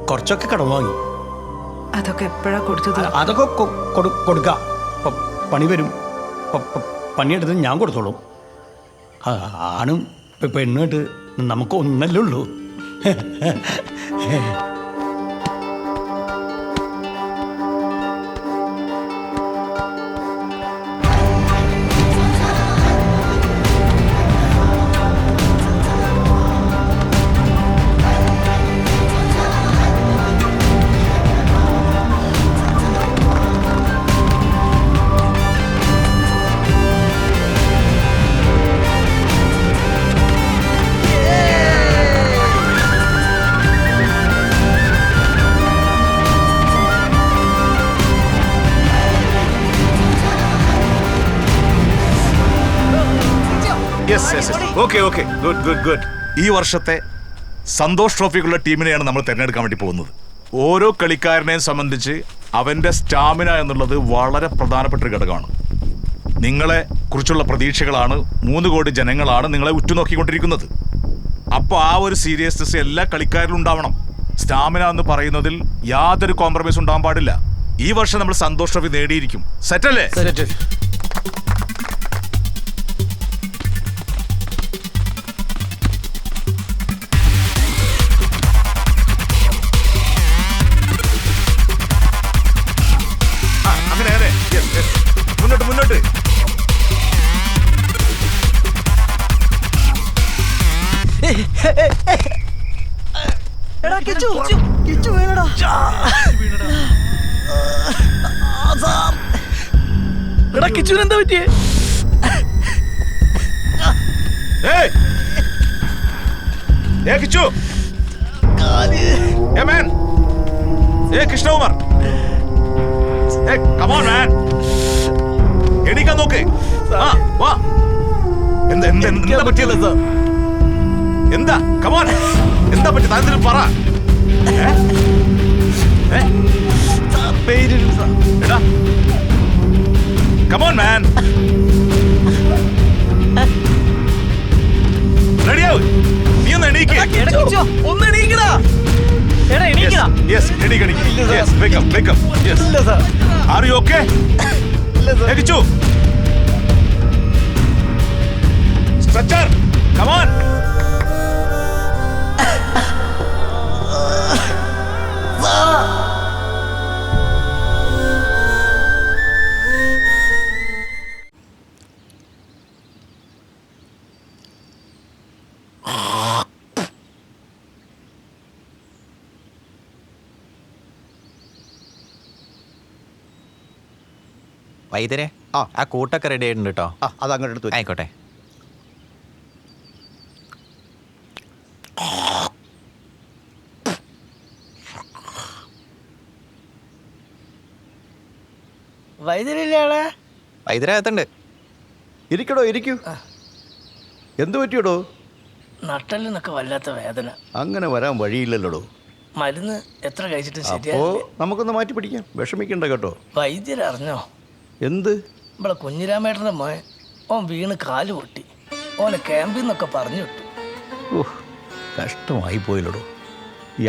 [SPEAKER 10] കുറച്ചൊക്കെ കടം വാങ്ങി.
[SPEAKER 9] അതൊക്കെ എപ്പോഴാ കൊടുത്തത്?
[SPEAKER 10] അതൊക്കെ കൊടുക്കാം. പണി വരും, പണിയെടുത്ത് ഞാൻ കൊടുത്തോളും. ആണും പെണ്ണുമായിട്ട് നമുക്ക് ഒന്നല്ലേ ഉള്ളൂ.
[SPEAKER 20] ഈ വർഷത്തെ സന്തോഷ് ട്രോഫിക്കുള്ള ടീമിനെയാണ് നമ്മൾ തിരഞ്ഞെടുക്കാൻ വേണ്ടി പോകുന്നത്. ഓരോ കളിക്കാരനെയും സംബന്ധിച്ച് അവൻ്റെ സ്റ്റാമിന എന്നുള്ളത് വളരെ പ്രധാനപ്പെട്ട ഒരു ഘടകമാണ്. നിങ്ങളെ കുറിച്ചുള്ള പ്രതീക്ഷകളാണ്, 3 കോടി ജനങ്ങളാണ് നിങ്ങളെ ഉറ്റുനോക്കിക്കൊണ്ടിരിക്കുന്നത്. അപ്പോൾ ആ ഒരു സീരിയസ്നെസ് എല്ലാ കളിക്കാരിലും ഉണ്ടാവണം. സ്റ്റാമിന എന്ന് പറയുന്നതിൽ യാതൊരു കോംപ്രമൈസ് ഉണ്ടാകാൻ പാടില്ല. ഈ വർഷം നമ്മൾ സന്തോഷ് ട്രോഫി നേടിയിരിക്കും. സെറ്റല്ലേ? മുന്നോട്ട് മുന്നോട്ട്.
[SPEAKER 13] എടാ കിച്ചു, കിച്ചു വീണടാ.
[SPEAKER 6] എടാ കിച്ചുവിന് എന്താ പറ്റിയേ?
[SPEAKER 20] കിച്ചു, കൃഷ്ണകുമാർ, എണീക്കാൻ നോക്ക്. എന്താ പറ്റിയത്? എന്താ കമോൺ, എന്താ പറ്റി? താൻ പറ. കമോൺ മാൻ, റെഡിയാവും. നീ ഒന്ന് എണീക്ക്.
[SPEAKER 6] ഒന്ന് എണീക്കടാ.
[SPEAKER 20] Yes, yes, wake up, wake up. Yes. Are you okay? Hey, Kichu. Stretcher, come on.
[SPEAKER 12] വൈദ്യരെ, ആ കൂട്ടൊക്കെ റെഡി ആയിട്ടുണ്ട് കേട്ടോ.
[SPEAKER 5] അത് അങ്ങോട്ട് എടുത്തു.
[SPEAKER 12] ആയിക്കോട്ടെ.
[SPEAKER 16] വൈദ്യരില്ലേ?
[SPEAKER 12] വൈദ്യരകത്തുണ്ട്.
[SPEAKER 5] ഇരിക്കടോ, ഇരിക്കൂ. എന്തു പറ്റിയടോ?
[SPEAKER 16] നട്ടലിനൊക്കെ വല്ലാത്ത വേദന.
[SPEAKER 5] അങ്ങനെ വരാൻ വഴിയില്ലല്ലോടോ.
[SPEAKER 16] മരുന്ന് എത്ര കഴിച്ചിട്ട്
[SPEAKER 5] അപ്പോ
[SPEAKER 16] ശരിയാ.
[SPEAKER 5] നമുക്കൊന്ന് മാറ്റി പിടിക്കാം, വിഷമിക്കണ്ട കേട്ടോ.
[SPEAKER 16] വൈദ്യരറിഞ്ഞോ?
[SPEAKER 5] എന്ത്?
[SPEAKER 16] നമ്മളെ കുഞ്ഞിരാമേട്ടൻ്റെ മോൻ ഓൻ വീണ് കാല് പൊട്ടി. ഓനെ ക്യാമ്പിൽ നിന്നൊക്കെ പറഞ്ഞു വിട്ടു.
[SPEAKER 5] കഷ്ടമായി പോയില്ലടോ.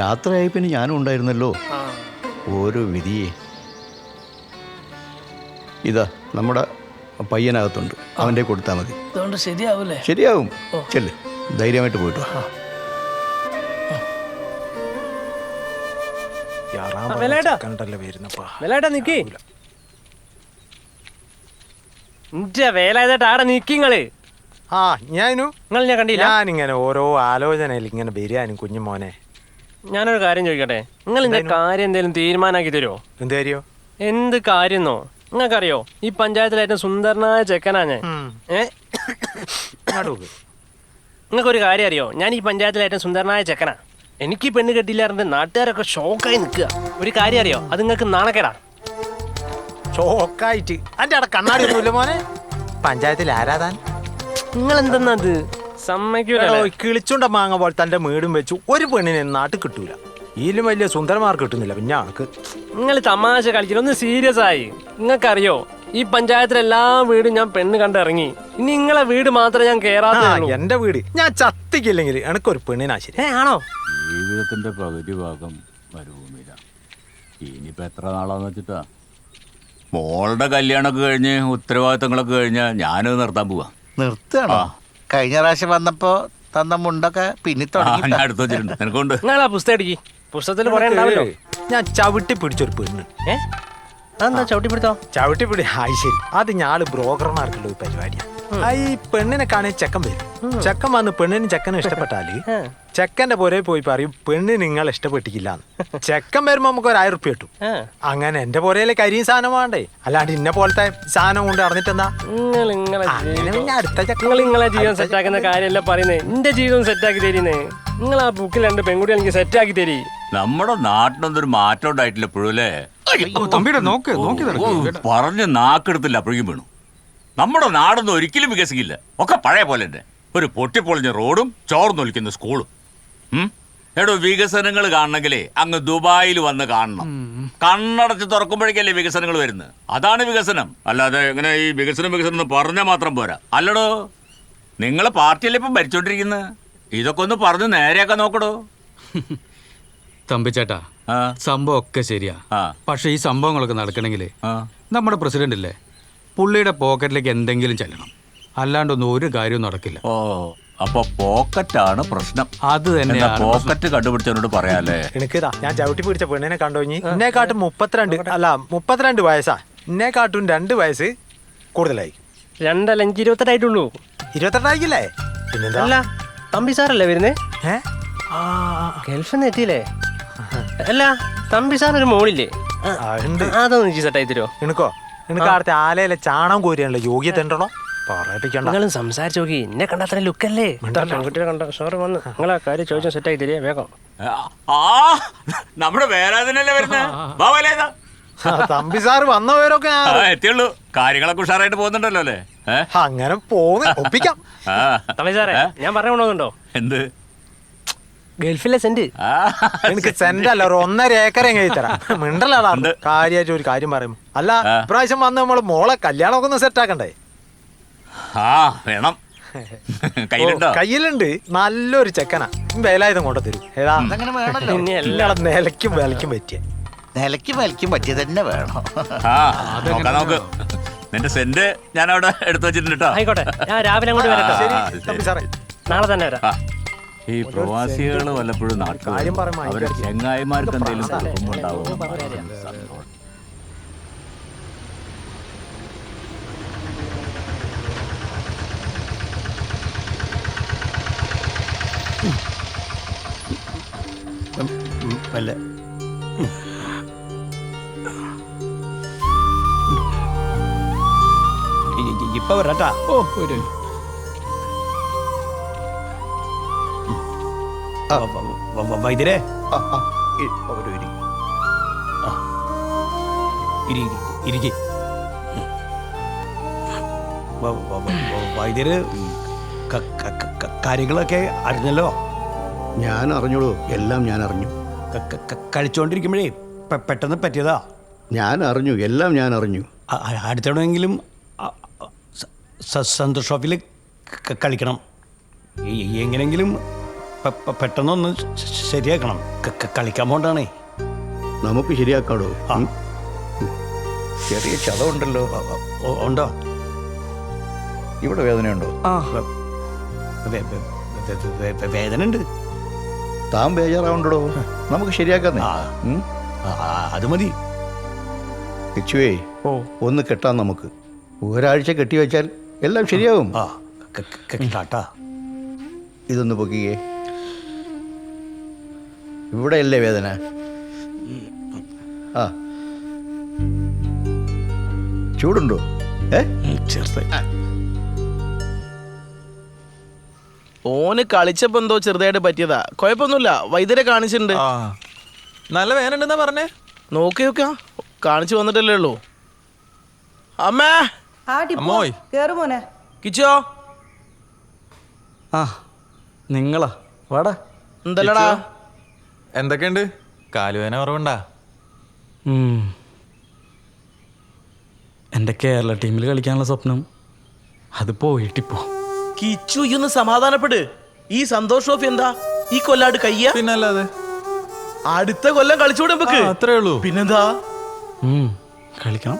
[SPEAKER 5] യാത്രയായി പിന്നെ ഞാനും ഉണ്ടായിരുന്നല്ലോ. ഓരോ വിധിയെ. ഇതാ നമ്മുടെ പയ്യനകത്തുണ്ട്, അവൻ്റെ കൊടുത്താൽ മതി.
[SPEAKER 16] അതുകൊണ്ട് ശരിയാവൂലേ?
[SPEAKER 5] ശരിയാവും. ചെല്ല്, ധൈര്യമായിട്ട് പോയിട്ട് വാ.
[SPEAKER 14] നിക്കി വേലായതായിട്ട് ആടെ നിക്കിങ്ങള്.
[SPEAKER 21] ഞാനിങ്ങനെ ഓരോ ആലോചനയിൽ ഇങ്ങനെ വരികയാനും കുഞ്ഞുമോനെ.
[SPEAKER 14] ഞാനൊരു കാര്യം ചോദിക്കട്ടെ, നിങ്ങൾ ഇതിന്റെ കാര്യം എന്തെങ്കിലും തീരുമാനാക്കി തരുമോ?
[SPEAKER 21] എന്ത് കാര്യോ?
[SPEAKER 14] എന്ത് കാര്യന്നോ നിങ്ങൾക്കറിയോ ഈ പഞ്ചായത്തിലെ ഏറ്റവും സുന്ദരനായ ചെക്കനാ ഞാൻ. നിങ്ങൾക്കൊരു കാര്യം അറിയോ, ഞാൻ ഈ പഞ്ചായത്തിലെ ഏറ്റവും സുന്ദരനായ ചെക്കനാ. എനിക്ക് പെണ്ണ് കെട്ടിയില്ലാറുണ്ട് നാട്ടുകാരൊക്കെ ഷോക്കായി നിൽക്കുക. ഒരു കാര്യം അറിയോ, അത് നിങ്ങൾക്ക് നാണക്കേടാ.
[SPEAKER 21] ഷോക്കായിട്ട് അതിന്റെ അവിടെ കണ്ണാടി ഒന്നുമില്ല മോനെ. പഞ്ചായത്തിൽ ആരാധാൻ
[SPEAKER 14] നിങ്ങൾ എന്തെന്നത് സമ്മതിക്കൂലോ.
[SPEAKER 21] കിളിച്ചുണ്ട മാങ്ങ പോലെ തന്റെ വീടും വെച്ചു ഒരു പെണ്ണിനെ നാട്ടിൽ കിട്ടൂല. ഇതിലും വലിയ സുന്ദരമാർക്ക് കിട്ടുന്നില്ല. പിന്നെ ആൾക്ക്
[SPEAKER 14] നിങ്ങൾ തമാശ കളിക്കില്ല, ഒന്ന് സീരിയസ് ആയി. നിങ്ങൾക്കറിയോ ഈ പഞ്ചായത്തിലെ എല്ലാ വീടും ഞാൻ പെണ്ണ് കണ്ടിറങ്ങി. ഇനി നിങ്ങളെ വീട് മാത്രമേ ഞാൻ കേറാതെ.
[SPEAKER 21] എന്റെ വീട് ഞാൻ ചത്തിക്കില്ലെങ്കിൽ എനക്കൊരു പെണ്ണിനാശരി.
[SPEAKER 14] ആണോ?
[SPEAKER 1] ജീവിതത്തിന്റെ പകുതി ഭാഗം മരുഭൂമിയില. ഇനിയിപ്പോ എത്ര നാളാന്ന് വെച്ചിട്ടാ? മോളുടെ കല്യാണമൊക്കെ കഴിഞ്ഞ് ഉത്തരവാദിത്തങ്ങളൊക്കെ കഴിഞ്ഞാൽ ഞാനത് നിർത്താൻ പോവാ.
[SPEAKER 5] നിർത്താണോ? കഴിഞ്ഞ പ്രാവശ്യം വന്നപ്പോ തന്ന മുണ്ടൊക്കെ പിന്നെ
[SPEAKER 1] ഞാൻ എടുത്തു വെച്ചിട്ടുണ്ട്. നിനക്കൊണ്ട്
[SPEAKER 14] നിങ്ങളാ പുസ്തകം അടിക്കി. പുസ്തകത്തിൽ കുറെ ഉണ്ടാവല്ലോ.
[SPEAKER 21] ഞാൻ ചവിട്ടി പിടിച്ചൊരു പെണ്ണ്.
[SPEAKER 14] അതെന്താ ചവിട്ടി പിടിത്തോ?
[SPEAKER 21] ചവിട്ടി പിടി ശരി. അത് ഞാള് ബ്രോക്കർമാർക്കുള്ള ഒരു പരിപാടിയാണ്. ഈ പെണ്ണിനെ കാണാൻ ചെക്കൻ വരും. ചെക്കൻ വന്ന് പെണ്ണിന് ചെക്കനെ ഇഷ്ടപ്പെട്ടാല് ചെക്കന്റെ പുരേ പോയി പറയും പെണ്ണ് നിങ്ങൾ ഇഷ്ടപ്പെട്ടില്ല. ചെക്കൻ വരുമ്പോ നമുക്ക് ഒരു 1000 ഉറുപ്പ്യ കിട്ടും. അങ്ങനെ എന്റെ പുരയിലെ കരിയും സാധനം വേണ്ടേ, അല്ലാണ്ട് ഇന്ന പോലത്തെ സാധനം കൊണ്ട് അറിഞ്ഞിട്ടെന്താ.
[SPEAKER 14] നിങ്ങളെ ജീവിതം സെറ്റാക്കുന്ന കാര്യമല്ല പറയുന്നേ, എന്റെ ജീവിതം സെറ്റാക്കി തരുന്നേ. നിങ്ങൾ ആ ബുക്കിൽ 2 പെൺകുട്ടികൾ എനിക്ക് സെറ്റാക്കി തരീ.
[SPEAKER 1] നമ്മുടെ നാട്ടിനൊന്നൊരു മാറ്റം ഉണ്ടായിട്ടില്ല എപ്പോഴല്ലേ? പറഞ്ഞ് നാക്കെടുത്തില്ല അപ്പോഴേക്കും വീണു. നമ്മുടെ നാടൊന്നും ഒരിക്കലും വികസിക്കില്ല. ഒക്കെ പഴയ പോലെ തന്നെ. ഒരു പൊട്ടിപ്പൊളിഞ്ഞ റോഡും ചോർന്നൊലിക്കുന്ന സ്കൂളും. എടോ, വികസനങ്ങൾ കാണണമെങ്കിലേ അങ്ങ് ദുബായിൽ വന്ന് കാണണം. കണ്ണടച്ച് തുറക്കുമ്പോഴേക്കല്ലേ വികസനങ്ങൾ വരുന്നത്. അതാണ് വികസനം. അല്ലാതെ എങ്ങനെ ഈ വികസനം എന്ന് പറഞ്ഞാൽ മാത്രം പോരാ. അല്ലടോ, നിങ്ങളെ പാർട്ടിയല്ലേ ഇപ്പം ഭരിച്ചോണ്ടിരിക്കുന്നത്. ഇതൊക്കെ ഒന്ന് പറഞ്ഞ് നേരെയാക്കാൻ നോക്കടോ.
[SPEAKER 22] തമ്പിച്ചേട്ടാ, സംഭവം ഒക്കെ ശരിയാ. പക്ഷെ ഈ സംഭവങ്ങളൊക്കെ നടക്കണമെങ്കിൽ നമ്മുടെ പ്രസിഡന്റ് ഇല്ലേ, പുള്ളിയുടെ പോക്കറ്റിലേക്ക് എന്തെങ്കിലും ചെല്ലണം. അല്ലാണ്ടൊന്നും ഒരു കാര്യവും നടക്കില്ല.
[SPEAKER 1] ഓ, അപ്പൊ പോക്കറ്റാണ് പ്രശ്നം.
[SPEAKER 22] അത് തന്നെ.
[SPEAKER 1] പോക്കറ്റ് കണ്ടുപിടിച്ചവനോട് പറയാല്ലേ.
[SPEAKER 21] എനിക്കിതാ ഞാൻ ചവിട്ടി പിടിച്ച പെണ്ണിനെ കണ്ടോഞ്ഞി. എന്നെക്കാട്ടും 32 വയസ്സാ. എന്നെക്കാട്ടും 2 വയസ്സ് കൂടുതലായി.
[SPEAKER 14] 2 അല്ല, എനിക്ക് 28 ആയിട്ടുള്ളൂ.
[SPEAKER 21] 28 ആയില്ലേ?
[SPEAKER 14] പിന്നെന്താ? തമ്പി സാറല്ലേ വരുന്നേ? ഗൾഫിൽ നിന്ന് എത്തിയില്ലേ? അല്ല, തമ്പി സാർ ഒരു മോളില്ലേ? അതൊന്നും എനിക്ക് സെറ്റായി തരുമോ?
[SPEAKER 21] എനിക്കോ? എനിക്ക് അടുത്ത ആലയിലെ ചാണം കോരിയാണല്ലോ യോഗ്യത ഉണ്ടോ പറയിപ്പിക്കണ്ട.
[SPEAKER 14] നിങ്ങളും സംസാരിച്ചു നോക്കി. എന്നെ കണ്ട അത്ര ലുക്കല്ലേ? പെൺകുട്ടിയെ കണ്ട സാറ് വന്ന് നിങ്ങളെ കാര്യം ചോദിച്ചാൽ സെറ്റായി തരിക വേഗം.
[SPEAKER 1] നമ്മുടെ വേലാതിനല്ലേ വരുന്നത്.
[SPEAKER 21] തമ്പി സാറ് വന്നവരൊക്കെ
[SPEAKER 1] എത്തിയുള്ളൂ. കാര്യങ്ങളൊക്കെ ഉഷാറായിട്ട് പോകുന്നുണ്ടല്ലോ അല്ലേ?
[SPEAKER 21] അങ്ങനെ പോകുന്നു. ഒപ്പിക്കാം.
[SPEAKER 14] തമ്പി സാറേ, ഞാൻ പറഞ്ഞുകൊണ്ടോ എന്ത് ഗൾഫിലെ സെന്റ്?
[SPEAKER 21] എനിക്ക് സെന്റ് അല്ല, ഒരു 1.5 ഏക്കർ എങ്ങനെ തരാം. മിണ്ടലാണ് കാര്യമായിട്ട് ഒരു കാര്യം പറയുമ്പോ. അല്ല, ഇപ്രാവശ്യം വന്ന് നമ്മള് മോളെ കല്യാണമൊക്കെ ഒന്ന് സെറ്റ് ആക്കണ്ടേ?
[SPEAKER 1] വേണം.
[SPEAKER 21] കയ്യിലുണ്ട്. നല്ലൊരു ചെക്കനാ. വേലായുധം കൊണ്ടു തരും. ഏതാ എല്ലാം നിലയ്ക്കും വിലയ്ക്കും പറ്റിയ.
[SPEAKER 5] നിലയ്ക്കും വിലയ്ക്കും പറ്റിയ തന്നെ വേണം.
[SPEAKER 1] നോക്ക്, നിന്റെ സെന്റ് ഞാൻ അവിടെ എടുത്തു വെച്ചിട്ടുണ്ട്.
[SPEAKER 14] ആയിക്കോട്ടെ, ഞാൻ രാവിലെ അങ്ങോട്ട് വരട്ടെ. നാളെ തന്നെ വരാം.
[SPEAKER 1] ഈ പ്രവാസികൾ വല്ലപ്പോഴും നാട്ടിൽ അവരുടെ ചെങ്ങായിമാർക്ക് എന്തെങ്കിലും കുഴപ്പമുണ്ടാവും.
[SPEAKER 10] ഇപ്പൊ വരാട്ടാ.
[SPEAKER 22] ഓ, ഒരു
[SPEAKER 10] വൈദ്യരെ ഇരിക്കെ. വൈദ്യര് കാര്യങ്ങളൊക്കെ അറിഞ്ഞല്ലോ.
[SPEAKER 6] ഞാൻ അറിഞ്ഞോളൂ, എല്ലാം ഞാൻ അറിഞ്ഞു.
[SPEAKER 10] കളിച്ചോണ്ടിരിക്കുമ്പോഴേ പെട്ടെന്ന് പറ്റിയതാ.
[SPEAKER 6] ഞാൻ അറിഞ്ഞു, എല്ലാം ഞാൻ അറിഞ്ഞു.
[SPEAKER 10] അടുത്തവണെങ്കിലും സന്തോഷ് ട്രോഫിയിൽ കളിക്കണം. എങ്ങനെങ്കിലും പെട്ടെന്നൊന്ന് ശരിയാക്കണം. കളിക്കാൻ പോണ്ടാണേ.
[SPEAKER 6] നമുക്ക് ശരിയാക്കാടോ.
[SPEAKER 5] ചെറിയ ചതവുണ്ടല്ലോ.
[SPEAKER 10] ഉണ്ടോ?
[SPEAKER 5] ഇവിടെ വേദനയുണ്ടോ?
[SPEAKER 10] വേദന ഉണ്ട്.
[SPEAKER 5] താൻ ബേജാറാവുണ്ടോ? നമുക്ക് ശരിയാക്കാം.
[SPEAKER 10] അത് മതി.
[SPEAKER 5] കിച്ചുവേ, ഒന്ന് കെട്ടാം നമുക്ക്. ഒരാഴ്ച കെട്ടിവെച്ചാൽ എല്ലാം ശരിയാവും. ഇതൊന്ന് പൊക്കിയേ. ഇവിടെയല്ലേ വേദന? ചൂടുണ്ടോ?
[SPEAKER 16] ചെറുതായി. ഓന് കളിച്ചപ്പോ എന്തോ ചെറുതായിട്ട് പറ്റിയതാ. കുഴപ്പമൊന്നുമില്ല, വൈദ്യരെ കാണിച്ചിട്ടുണ്ട്.
[SPEAKER 12] നല്ല വേദന ഉണ്ടെന്നാ പറഞ്ഞേ.
[SPEAKER 16] നോക്കി നോക്കാ, കാണിച്ചു വന്നിട്ടല്ലേ ഉള്ളൂ. അമ്മേ
[SPEAKER 12] അമ്മോയ്
[SPEAKER 9] കേറുമോനെ.
[SPEAKER 16] കിച്ചോ
[SPEAKER 13] ആ നിങ്ങളാ വാടാ.
[SPEAKER 16] എന്തല്ലടാ?
[SPEAKER 12] എന്തൊക്കെയുണ്ട്? കാലുവേന കുറവുണ്ടാ?
[SPEAKER 13] എൻ്റെ കേരള ടീമിൽ കളിക്കാനുള്ള സ്വപ്നം അത് പോയിട്ടിപ്പോ.
[SPEAKER 16] കിച്ചു ഇയൊന്ന് സമാധാനപ്പെട്. ഈ സന്തോഷ് ട്രോഫി എന്താ ഈ കൊല്ലാട് കയ്യ?
[SPEAKER 12] പിന്നല്ലാതെ
[SPEAKER 16] അടുത്ത കൊല്ലം കളിച്ചൂടെ നമുക്ക്?
[SPEAKER 12] അത്രേ ഉള്ളൂ.
[SPEAKER 16] പിന്നെന്താ?
[SPEAKER 13] കളിക്കണം.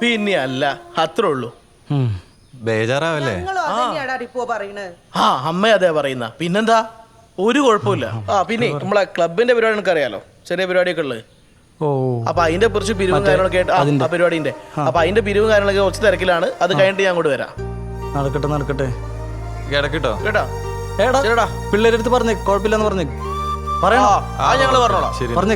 [SPEAKER 16] പിന്നെ അല്ല, അത്രേ ഉള്ളൂ.
[SPEAKER 12] ബേജാറാവല്ലേ?
[SPEAKER 16] ആ അമ്മ അതേ പറയുന്ന. പിന്നെന്താ, ഒരു കുഴപ്പമില്ല. ആ പിന്നെ നമ്മളെ ക്ലബിന്റെ പരിപാടി നമുക്ക് അറിയാലോ, ചെറിയ പരിപാടിയൊക്കെ ഉള്ളത്. അപ്പൊ അതിന്റെ കുറച്ച് പിരിവും കാര്യങ്ങളൊക്കെ ആയിട്ട് ആ പരിപാടിന്റെ അപ്പൊ അതിന്റെ പിരിവും കാര്യങ്ങളൊക്കെ കുറച്ച് തിരക്കിലാണ്. അത് കഴിഞ്ഞിട്ട് ഞാൻ അങ്ങോട്ട് വരാം.
[SPEAKER 13] നടക്കട്ടെ നടക്കട്ടെ.
[SPEAKER 12] കിടക്കിട്ടോ
[SPEAKER 16] കേട്ടാ?
[SPEAKER 13] ഏടാ പിള്ളേരെടുത്ത് പറഞ്ഞേ, കുഴപ്പമില്ലെന്ന് പറഞ്ഞേ. പറയണോ?
[SPEAKER 16] ആ ഞങ്ങള് പറഞ്ഞോളാം.
[SPEAKER 13] പറഞ്ഞേ.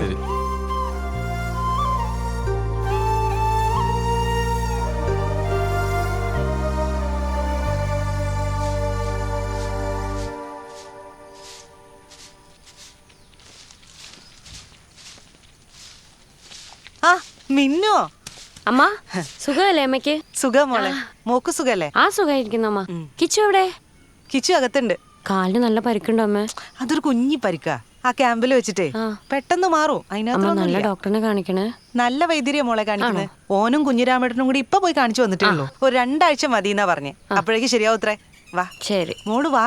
[SPEAKER 9] ആ മിന്നോ?
[SPEAKER 2] അമ്മ സുഖമല്ലേ അമ്മയ്ക്ക്?
[SPEAKER 9] സുഖം മോളെ. മോക്ക് സുഖല്ലേ?
[SPEAKER 2] ആ സുഖമായിരിക്കുന്നു അമ്മ. കിച്ചു എവിടെ?
[SPEAKER 9] കിച്ചു അകത്തുണ്ട്.
[SPEAKER 2] കാലിന് നല്ല പരിക്കുണ്ടോ അമ്മ?
[SPEAKER 9] അതൊരു കുഞ്ഞി പരിക്കാ. ആ ക്യാമ്പിൽ വെച്ചിട്ടേ പെട്ടെന്ന് മാറും.
[SPEAKER 2] അമ്മ നല്ല ഡോക്ടറിനെ കാണിക്കണേ.
[SPEAKER 9] നല്ല വൈദ്യരെ മോളെ കാണിക്കുന്നത്. ഓനും കുഞ്ഞിരാമേട്ടനും കൂടി ഇപ്പൊ പോയി കാണിച്ചു വന്നിട്ടേ ഉള്ളൂ. ഒരു 2 ആഴ്ച മതി എന്നാ പറഞ്ഞേ. അപ്പോഴേക്ക് ശരിയാവത്രേ. വാ
[SPEAKER 2] ശരി
[SPEAKER 9] മോള് വാ.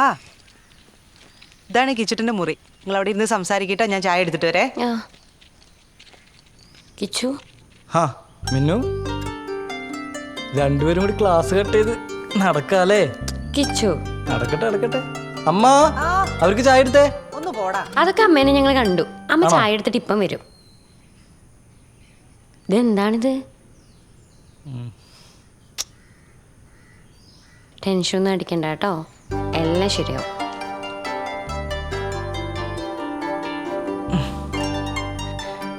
[SPEAKER 9] ഇതാണ് കിച്ചുട്ടിന്റെ മുറി. നിങ്ങൾ അവിടെ ഇരുന്ന് സംസാരിക്കട്ടെ, ഞാൻ ചായ എടുത്തിട്ട് വരെ.
[SPEAKER 2] കിച്ചു
[SPEAKER 13] ഹാ മിന്നു, രണ്ടുപേരും കൂടി ക്ലാസ് കട്ട് ചെയ്ത് നടക്കാല്ലേ?
[SPEAKER 2] കിച്ചു
[SPEAKER 13] നടക്കട്ടെ നടക്കട്ടെ. അമ്മ അവർക്ക് ചായ എടുത്തേ.
[SPEAKER 9] ഒന്ന് പോടാ.
[SPEAKER 2] അതൊക്കെ അമ്മേനെ ഞങ്ങൾ കണ്ടു. അമ്മ ചായ എടുത്തിട്ട് ഇപ്പം വരും. ഇതെന്താണിത്? ടെൻഷനൊന്നും അടിക്കണ്ട കേട്ടോ, എല്ലാം ശരിയാവും.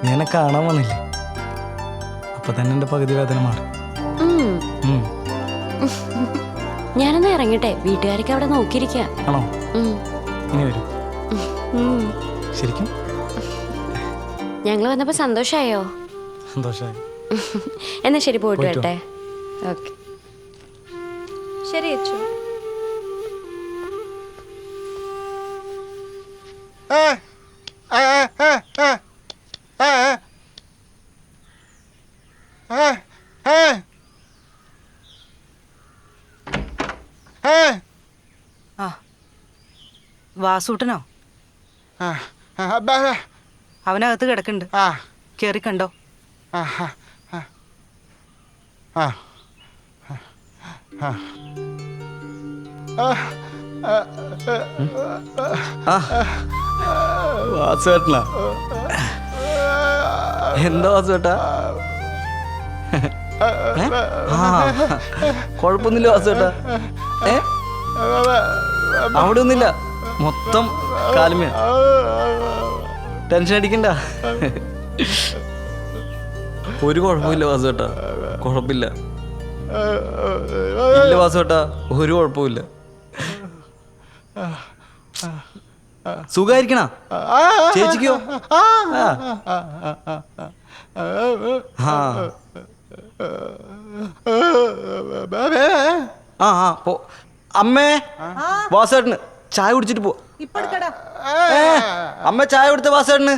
[SPEAKER 13] ഞാൻ കാണാൻ വന്നില്ലേ, അപ്പൊ തന്നെ എന്റെ പകുതി വേദന മാറി.
[SPEAKER 2] ഞാനൊന്ന് ഇറങ്ങട്ടെ, വീട്ടുകാരൊക്കെ അവിടെ നോക്കിയിരിക്കുക.
[SPEAKER 13] ആണോ? ഇനി വരും. ശരിക്കും
[SPEAKER 2] ഞങ്ങൾ വന്നപ്പോ സന്തോഷായോ?
[SPEAKER 13] സന്തോഷായി.
[SPEAKER 2] എന്നാ ശരി, പോയിട്ട് വരട്ടെ. ഓക്കെ ശരി അച്ചു.
[SPEAKER 9] വാസൂട്ടനോ? അവനകത്ത് കിടക്കുന്നുണ്ട്. കേറി കണ്ടോ?
[SPEAKER 13] വാസുവേട്ടനാ? എന്താ വാസുവേട്ടാ? കുഴപ്പമൊന്നുമില്ല വാസുവേട്ടാ. അവിടെ ഒന്നുമില്ല, മൊത്തം കാലുമേ. ടെൻഷൻ അടിക്കണ്ട, ഒരു കുഴപ്പമില്ല വാസുവേട്ടാ. കുഴപ്പമില്ല ഇല്ല വാസുവേട്ടാ, ഒരു കുഴപ്പമില്ല. സുഖായിരിക്കണ ചേച്ചിക്കോ? അമ്മേ, വാസുവേട്ടന് ചായ കുടിച്ചിട്ട് പോ. അമ്മ ചായ കൊടുത്ത വാസുവേട്ടന്.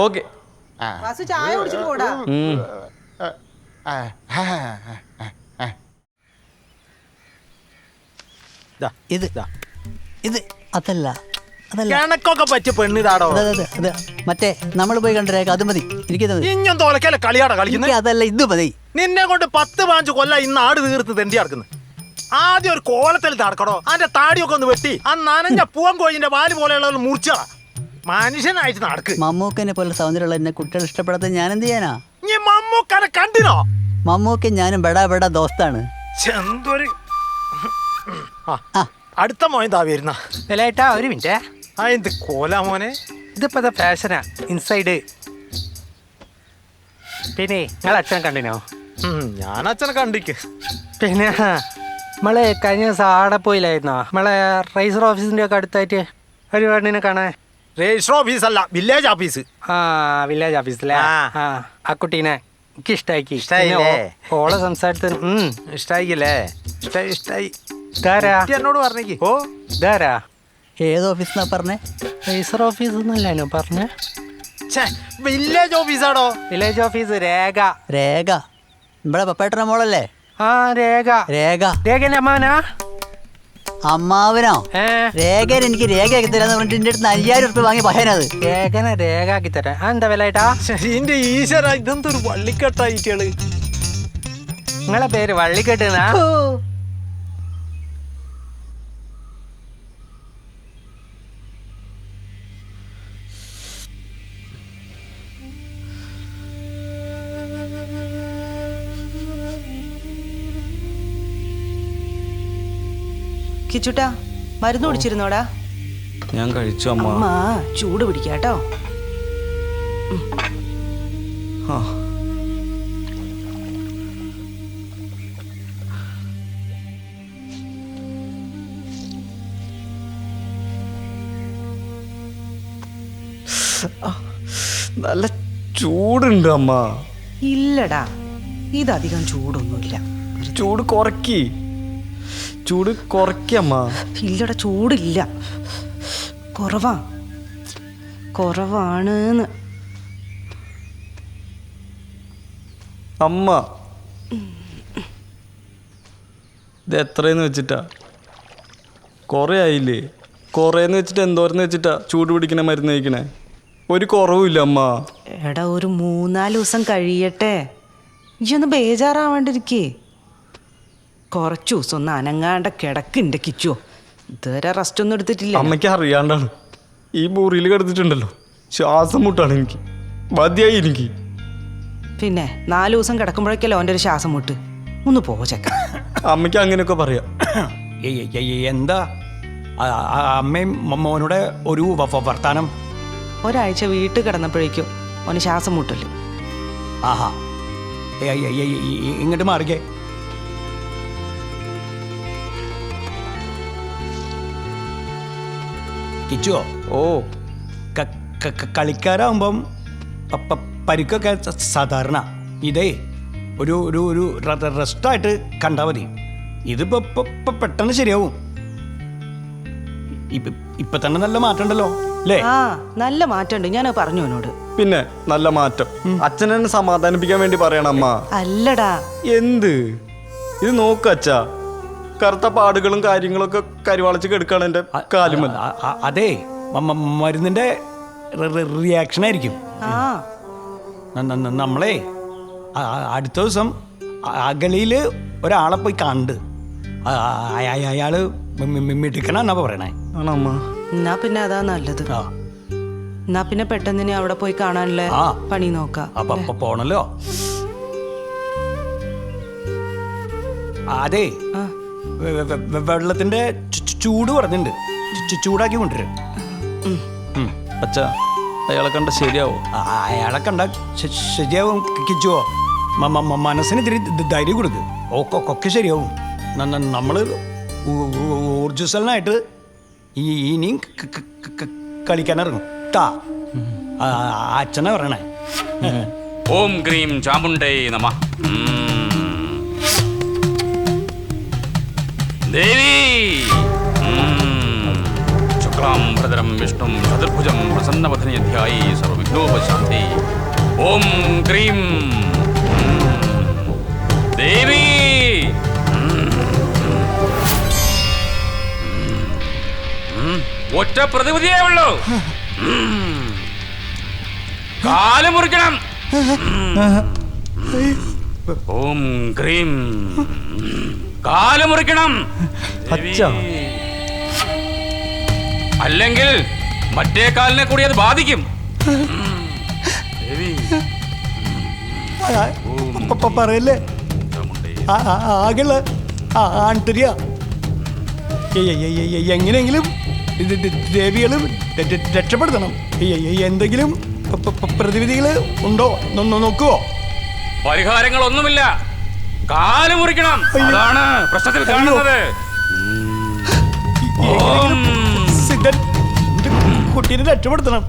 [SPEAKER 13] ഓക്കെ.
[SPEAKER 9] ചായ കുടിച്ചിട്ട് പോടാ.
[SPEAKER 13] ഇത് അതല്ല
[SPEAKER 21] കണക്കൊക്കെ പറ്റിയ പെണ്ണിതാടോ.
[SPEAKER 13] മറ്റേ നമ്മൾ പോയി കണ്ടേക്ക, അത് മതി.
[SPEAKER 21] ഇഞ്ഞൊന്നും തോലക്കല്ലേ കളിയാടാ കളിക്കുന്നത്?
[SPEAKER 13] അതല്ല, ഇത് മതി.
[SPEAKER 21] നിന്നെ കൊണ്ട് 10-15 കൊല്ലം ഇന്ന് ആട് തീർത്ത് തെണ്ടി നടക്കുന്നു. ആദ്യം ഒരു കോലത്തിൽ നടക്കണോ, അതിന്റെ താടിയൊക്കെ ഒന്ന് വെട്ടി ആ നനഞ്ഞ പൂവൻ കോഴിന്റെ വാല് പോലെയുള്ള മുറിച്ച മനുഷ്യനായിട്ട് നടക്ക്.
[SPEAKER 13] മമ്മൂക്കനെ പോലെ സൗന്ദര്യമുള്ള എന്നെ കുട്ടികൾ ഇഷ്ടപ്പെടാത്ത ഞാൻ എന്ത് ചെയ്യാനാ?
[SPEAKER 21] നീ മമ്മൂക്കനെ കണ്ടിനോ?
[SPEAKER 13] മമ്മൂക്ക ഞാനും ബെടാ ബെടാ ദോസ്താണ്.
[SPEAKER 21] അടുത്ത മോൻ താ വരുന്ന.
[SPEAKER 16] ഒരു മിനിറ്റ്.
[SPEAKER 21] ആ എന്ത് കോല മോനെ,
[SPEAKER 16] ഇതിപ്പോ ഫാഷനാ. ഇൻസൈഡ്
[SPEAKER 6] പിന്നെ നിങ്ങൾ അച്ഛനെ കണ്ടിനോ?
[SPEAKER 21] ഞാൻ അച്ഛനെ കണ്ടിക്ക്.
[SPEAKER 6] പിന്നെ നമ്മളെ കഴിഞ്ഞ ദിവസം ആടെ പോയില്ലായിരുന്നോ? നമ്മളെ രജിസ്റ്റർ ഓഫീസിന്റെ ഒക്കെ അടുത്തായിട്ട് ഒരു പെണ്ണിനെ കാണാൻ.
[SPEAKER 21] രജിസ്റ്റർ ഓഫീസ് അല്ല, വില്ലേജ് ഓഫീസ്.
[SPEAKER 6] വില്ലേജ് ഓഫീസിലെ ആ കുട്ടീനെ എനിക്ക് ഇഷ്ടായിക്ക്.
[SPEAKER 21] ഇഷ്ടായില്ലേ?
[SPEAKER 6] ഓളെ സംസാരത്തിന്
[SPEAKER 21] ഇഷ്ടായില്ലേ? ഇഷ്ടായി. എന്നോട് പറഞ്ഞേക്ക്.
[SPEAKER 6] ഓ ഇതാരാ?
[SPEAKER 13] ഏത് ഓഫീസിനാ പറഞ്ഞേ?
[SPEAKER 6] രജിസ്റ്റർ ഓഫീസ് എന്നല്ലോ പറഞ്ഞേ.
[SPEAKER 21] വില്ലേജ് ഓഫീസാണോ?
[SPEAKER 6] Village office. രേഖ.
[SPEAKER 13] രേഖ ഇവിടെ പപ്പേട്ടന മോളല്ലേ?
[SPEAKER 6] രേഖ.
[SPEAKER 13] രേഖ.
[SPEAKER 6] രേഖന്റെ അമ്മാവനാ?
[SPEAKER 13] അമ്മാവനോ? രേഖ എനിക്ക് രേഖ ആക്കി തരാന്ന് പറഞ്ഞിട്ട് എന്റെ അടുത്ത് 5000 ഉറുപ്പിക വാങ്ങി പഹനത്.
[SPEAKER 6] രേഖനെ രേഖ ആക്കി തരാം. എന്താ വില ഏട്ടാ?
[SPEAKER 21] എന്റെ ഈശ്വര, ഇതെന്തൊരു വള്ളിക്കെട്ടായിട്ടാണ്.
[SPEAKER 6] നിങ്ങളെ പേര് വള്ളിക്കെട്ടുന്നാ?
[SPEAKER 9] കിച്ചുട്ടാ, മരുന്ന് കുടിച്ചിരുന്നോടാ?
[SPEAKER 22] ഞാൻ കഴിച്ചു അമ്മ.
[SPEAKER 9] അമ്മ ചൂട് പിടിക്കാട്ടോ.
[SPEAKER 22] നല്ല ചൂടുണ്ട് അമ്മ.
[SPEAKER 9] ഇല്ലടാ, ഇതധികം ചൂടൊന്നുമില്ല.
[SPEAKER 22] ചൂട് കുറക്കി. ചൂട് കുറയ്ക്കമ്മ.
[SPEAKER 9] ഇല്ലടാ, ചൂടില്ല. കുറവാണ്.
[SPEAKER 22] അമ്മ ഇത് എത്രയെന്ന് വെച്ചിട്ടാ? കുറേ ആയില്ലേ? കുറേന്ന് വെച്ചിട്ട് എന്തോരെന്ന് വെച്ചിട്ടാ ചൂട് പിടിക്കണ മരുന്ന് കഴിക്കണേ? ഒരു കുറവുമില്ല അമ്മ.
[SPEAKER 9] എടാ, ഒരു 3-4 ദിവസം കഴിയട്ടെ. ഇയൊന്ന് ബേജാറാവാണ്ടിരിക്കേ. കുറച്ചു ദിവസം ഒന്ന് അനങ്ങാണ്ട കിടക്കുണ്ട് കിച്ചോ. ഇതുവരെ റെസ്റ്റ് ഒന്നും എടുത്തിട്ടില്ല.
[SPEAKER 22] അമ്മയ്ക്ക് അറിയാണ്ടാണ് ഈ മുറിയിൽ കിടന്നിട്ടുണ്ടല്ലോ. ശ്വാസം മുട്ടാണ് എനിക്ക്. മതിയായി എനിക്ക്.
[SPEAKER 9] പിന്നെ 4 ദിവസം കിടക്കുമ്പോഴേക്കല്ലോ അവൻ്റെ ഒരു ശ്വാസം മുട്ട്. ഒന്ന് പോ ചെക്ക.
[SPEAKER 22] അമ്മയ്ക്ക് അങ്ങനെയൊക്കെ പറയാം.
[SPEAKER 10] എന്താ അമ്മയും മോനോടെ ഒരു വർത്താനം?
[SPEAKER 9] ഒരാഴ്ച വീട്ടിൽ കിടന്നപ്പോഴേക്കും അവന് ശ്വാസം മുട്ടല്.
[SPEAKER 10] ആഹാ, ഇങ്ങോട്ട് മാറിക്കേ. കിച്ചുവോ?
[SPEAKER 22] ഓ,
[SPEAKER 10] കളിക്കാരാകുമ്പം പരിക്കൊക്കെ സാധാരണ. ഇതേ ഒരു ഒരു ഒരു റെസ്റ്റായിട്ട് കണ്ടാൽ മതി. ഇതിപ്പോ പെട്ടെന്ന് ശരിയാവും. ഇപ്പൊ തന്നെ നല്ല മാറ്റം ഉണ്ടല്ലോ അല്ലേ?
[SPEAKER 9] നല്ല മാറ്റമുണ്ട്. ഞാൻ പറഞ്ഞു അവനോട്.
[SPEAKER 22] പിന്നെ നല്ല മാറ്റം. അച്ഛനെ സമാധാനിപ്പിക്കാൻ വേണ്ടി പറയണം അമ്മ.
[SPEAKER 9] അല്ലടാ,
[SPEAKER 22] എന്ത് ഇത് നോക്ക് അച്ഛാ, കറുത്ത പാടുകളും കാര്യങ്ങളൊക്കെ കരിവാളിച്ച് കെടുക്കാണ് എന്റെ കാലുമൽ.
[SPEAKER 10] അതെ, മരുന്നിന്റെ റിയാക്ഷൻ ആയിരിക്കും. നമ്മളെ അടുത്ത ദിവസം അഗളിയില് ഒരാളെ പോയി കണ്ട് അയാള് മിടുക്കണെന്നാ പറയണേ.
[SPEAKER 9] എന്നാ പിന്നെ അതാ നല്ലത്. എന്നാ പിന്നെ പെട്ടെന്ന് അവിടെ പോയി കാണാനുള്ള പണി നോക്കാം.
[SPEAKER 10] അപ്പൊ പോണല്ലോ. അതെ, വെള്ളത്തിന്റെ ചൂട് പറഞ്ഞിട്ടുണ്ട്. ചൂടാക്കി കൊണ്ടുവരും.
[SPEAKER 22] അച്ഛാ, അയാളെ കണ്ട ശരിയാവും.
[SPEAKER 10] അയാളെ കണ്ട ശരിയാവും കിച്ചുവോ. മനസ്സിന് ഇത്തിരി ധൈര്യം കൊടുക്ക്. ഒക്കെ ശരിയാവും. നമ്മള് ഊർജ്ജസ്വലനായിട്ട് ഇനിയും കളിക്കാനിറങ്ങും ട്ടാ. അച്ഛനെ പറയണേ.
[SPEAKER 3] ഓം ക്രീം ചാമുണ്ടേ നമഃ. ദേവി ശുക്ലാം ഭദ്രം വിഷ്ണും ചതുർഭുജം പ്രസന്നവദനേ ധ്യായേ സർവവിഘ്നോപശാന്തി. ഓം ക്രീം ദേവി. ഒറ്റ പ്രതിവിധിയേ ഉള്ളൂ. കാല് മുറിക്കണം. ഓം ക്രീം കാല് മുറിക്കണം. അല്ലെങ്കിൽ മറ്റേ കാലിനെ കൂടി അത് ബാധിക്കും.
[SPEAKER 10] പറയല്ലേ, ആകെയുള്ള ആൺതരിക. എങ്ങനെയെങ്കിലും ദേവികൾ രക്ഷപ്പെടുത്തണം. എന്തെങ്കിലും പ്രതിവിധികൾ ഉണ്ടോ നോക്കുവോ?
[SPEAKER 3] പരിഹാരങ്ങളൊന്നുമില്ല. കാല് മുറിക്കണം. അതാണ് പ്രശ്നത്തിൽ കാണുന്നത്.
[SPEAKER 10] കുട്ടീനെ രക്ഷപ്പെടുത്തണം.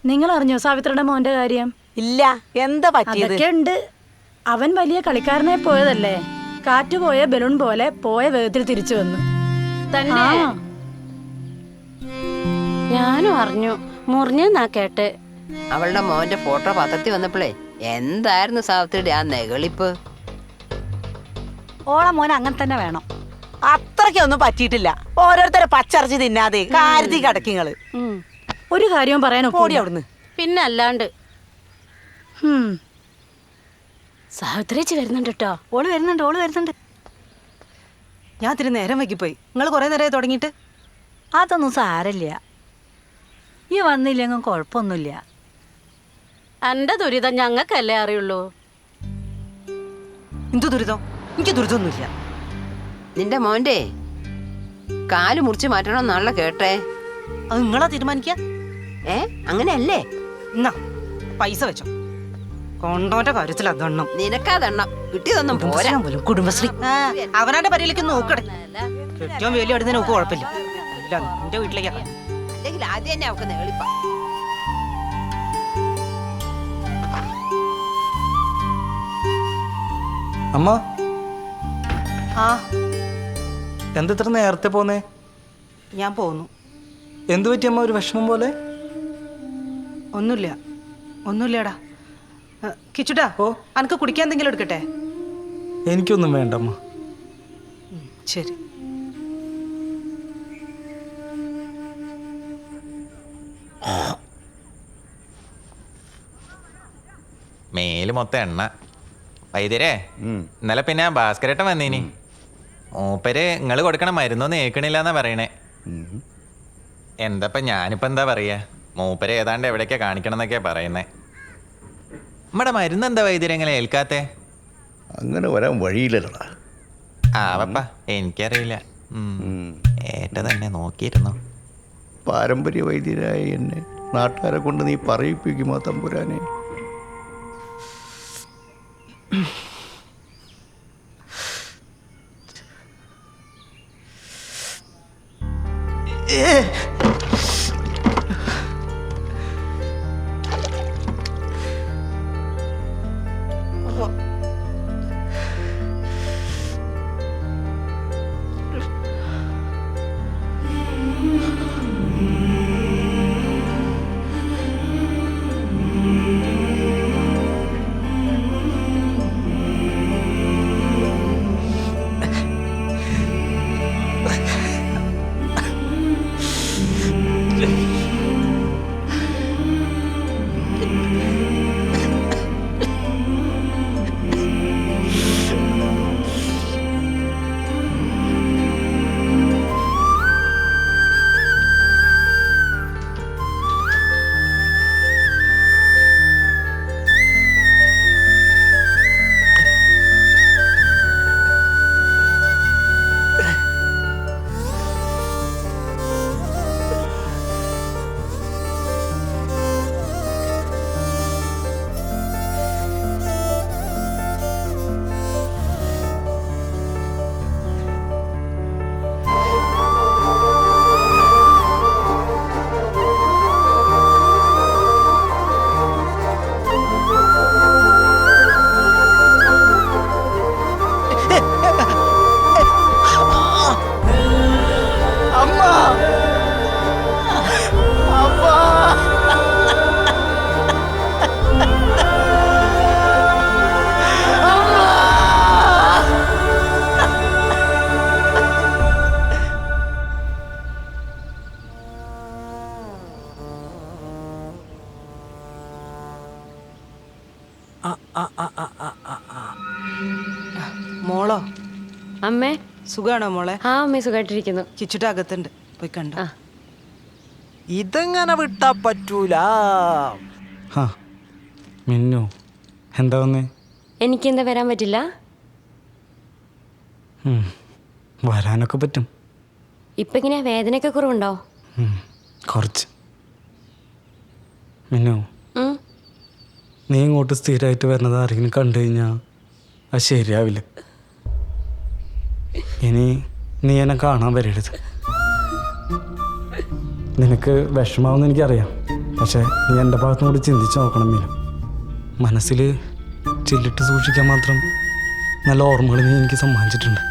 [SPEAKER 4] നിങ്ങൾ അറിഞ്ഞോ സാവിത്രിയുടെ മോന്റെ കാര്യം?
[SPEAKER 8] ഇല്ല, എന്താ പറ്റിയത്?
[SPEAKER 4] അതൊക്കെ ഉണ്ട്. അവൻ വലിയ കളിക്കാരനെ പോയതല്ലേ, കാറ്റ് പോയ ബലൂൺ പോലെ പോയ വേഗത്തിൽ തിരിച്ചു വന്നു.
[SPEAKER 2] തന്നെ ഞാനും അറിഞ്ഞു, മുറിഞ്ഞെന്നാ കേട്ട്.
[SPEAKER 23] അവളുടെ മോന്റെ ഫോട്ടോ പത്രത്തിൽ വന്നപ്പോഴേ എന്തായിരുന്നു സാവിത്രിയുടെ ആ നെകളിപ്പ്.
[SPEAKER 8] ഓളെ മോൻ അങ്ങനെ തന്നെ വേണം. അത്രയ്ക്കൊന്നും പറ്റിയിട്ടില്ല. ഓരോരുത്തരെ പച്ചറച്ചി തിന്നാതെ കാര്യത്തിൽ കിടക്കിങ്ങള്.
[SPEAKER 4] ഒരു കാര്യവും പറയാനോ
[SPEAKER 8] ഓടി അവിടുന്ന്.
[SPEAKER 2] പിന്നെ അല്ലാണ്ട്
[SPEAKER 4] സാവിത്രിച്ച് വരുന്നുണ്ട് കേട്ടോ.
[SPEAKER 9] ഓള് വരുന്നുണ്ട്. ഞാൻ ഇത്തിരി നേരം വൈകിപ്പോയി. നിങ്ങൾ കുറെ നേരമായി തുടങ്ങിയിട്ട്.
[SPEAKER 8] അതൊന്നും സാരല്ല, ഈ വന്നില്ലെങ്കിൽ കുഴപ്പമൊന്നുമില്ല.
[SPEAKER 2] എന്റെ ദുരിതം ഞങ്ങൾക്കല്ലേ അറിയുള്ളൂ.
[SPEAKER 9] എന്തു ദുരിതം? എനിക്ക് ദുരിതമൊന്നുമില്ല.
[SPEAKER 23] നിന്റെ മോന്റെ കാല് മുറിച്ച് മാറ്റണമെന്നാണല്ലോ കേട്ടേ.
[SPEAKER 9] അത് നിങ്ങളാ തീരുമാനിക്ക?
[SPEAKER 23] അങ്ങനെയല്ലേ?
[SPEAKER 9] എന്നാ പൈസ വെച്ചോ. കൊണ്ടോന്റെ കാര്യത്തിൽ അതെണ്ണം
[SPEAKER 23] നിനക്കതെണ്ണം കിട്ടിയതൊന്നും പോരാ.
[SPEAKER 9] കുടുംബശ്രീ അവനാന്റെ പരിയിലേക്ക് നോക്കട്ടെ. ഏറ്റവും വലിയ അടുത്ത് നോക്ക് കുഴപ്പമില്ല. ഇല്ല, എന്റെ വീട്ടിലേക്കാ.
[SPEAKER 23] അല്ലെങ്കിൽ ആദ്യം തന്നെ അവക്ക് നേളിപ്പ.
[SPEAKER 24] അമ്മ
[SPEAKER 9] ആ
[SPEAKER 24] എന്തെത്ര നേരത്തെ പോന്നേ?
[SPEAKER 9] ഞാൻ പോന്നു.
[SPEAKER 24] എന്തു പറ്റി അമ്മ, ഒരു വിഷമം പോലെ?
[SPEAKER 9] ഒന്നുമില്ലടാ. കിച്ചുട്ടാ, അനക്ക് കുടിക്കാൻ എന്തെങ്കിലും എടുക്കട്ടെ?
[SPEAKER 24] എനിക്കൊന്നും വേണ്ട അമ്മ.
[SPEAKER 9] ശരി.
[SPEAKER 12] മേല് മൊത്തം എണ്ണ. വൈദ്യരെ, ഇന്നലെ പിന്നെ ഭാസ്കരേട്ടൻ വന്നീനി. മൂപ്പര് നിങ്ങള് കൊടുക്കണ മരുന്നൊന്നും ഏക്കണില്ല എന്നാ പറയണേ. എന്താ ഞാനിപ്പോ എന്താ പറയാ, മൂപ്പര് ഏതാണ്ട് എവിടേക്കാ കാണിക്കണം എന്നൊക്കെയാ പറയുന്നേ. നമ്മുടെ മരുന്ന് എന്താ വൈദ്യരെ എങ്ങനെ ഏൽക്കാത്തെ?
[SPEAKER 5] അങ്ങനെ വരാൻ വഴിയില്ലല്ലടാ.
[SPEAKER 12] ആവപ്പ, എനിക്കറിയില്ല. ഏട്ട തന്നെ നോക്കിയിരുന്നു.
[SPEAKER 5] പാരമ്പര്യ വൈദ്യരായ എന്നെ നാട്ടുകാരെ കൊണ്ട് നീ പറയിപ്പിക്കുമോ തമ്പുരാനെ?
[SPEAKER 9] മോളോ?
[SPEAKER 2] അമ്മേ
[SPEAKER 9] സുഖാണോ മോളെ?
[SPEAKER 2] ആ അമ്മേ, സുഖമായിട്ടിരിക്കുന്നു.
[SPEAKER 9] കിച്ചുട്ട അകത്തുണ്ട്, പോയി കണ്ട.
[SPEAKER 21] ഇതെങ്ങനെ വിട്ടാ പറ്റൂല. മിന്നു എന്താ വന്നേ?
[SPEAKER 2] എനിക്കെന്താ വരാൻ പറ്റില്ല?
[SPEAKER 21] വരാനൊക്കെ പറ്റും.
[SPEAKER 2] ഇപ്പൊ ഇങ്ങനെ വേദനയൊക്കെ കുറവുണ്ടോ?
[SPEAKER 24] കുറച്ച്. മിന്നു, നീ ഇങ്ങോട്ട് സ്ഥിരമായിട്ട് വരുന്നത് ആരെങ്കിലും കണ്ടു കഴിഞ്ഞാൽ അത് ശരിയാവില്ല. ഇനി നീ എന്നെ കാണാൻ വരരുത്. നിനക്ക് വിഷമാവെന്ന് എനിക്കറിയാം, പക്ഷെ നീ എൻ്റെ ഭാഗത്തും കൂടി ചിന്തിച്ച് നോക്കണം മീനു. മനസ്സിൽ ചില്ലിട്ട് സൂക്ഷിക്കാൻ മാത്രം നല്ല ഓർമ്മകൾ നീ എനിക്ക് സമ്മാനിച്ചിട്ടുണ്ട്.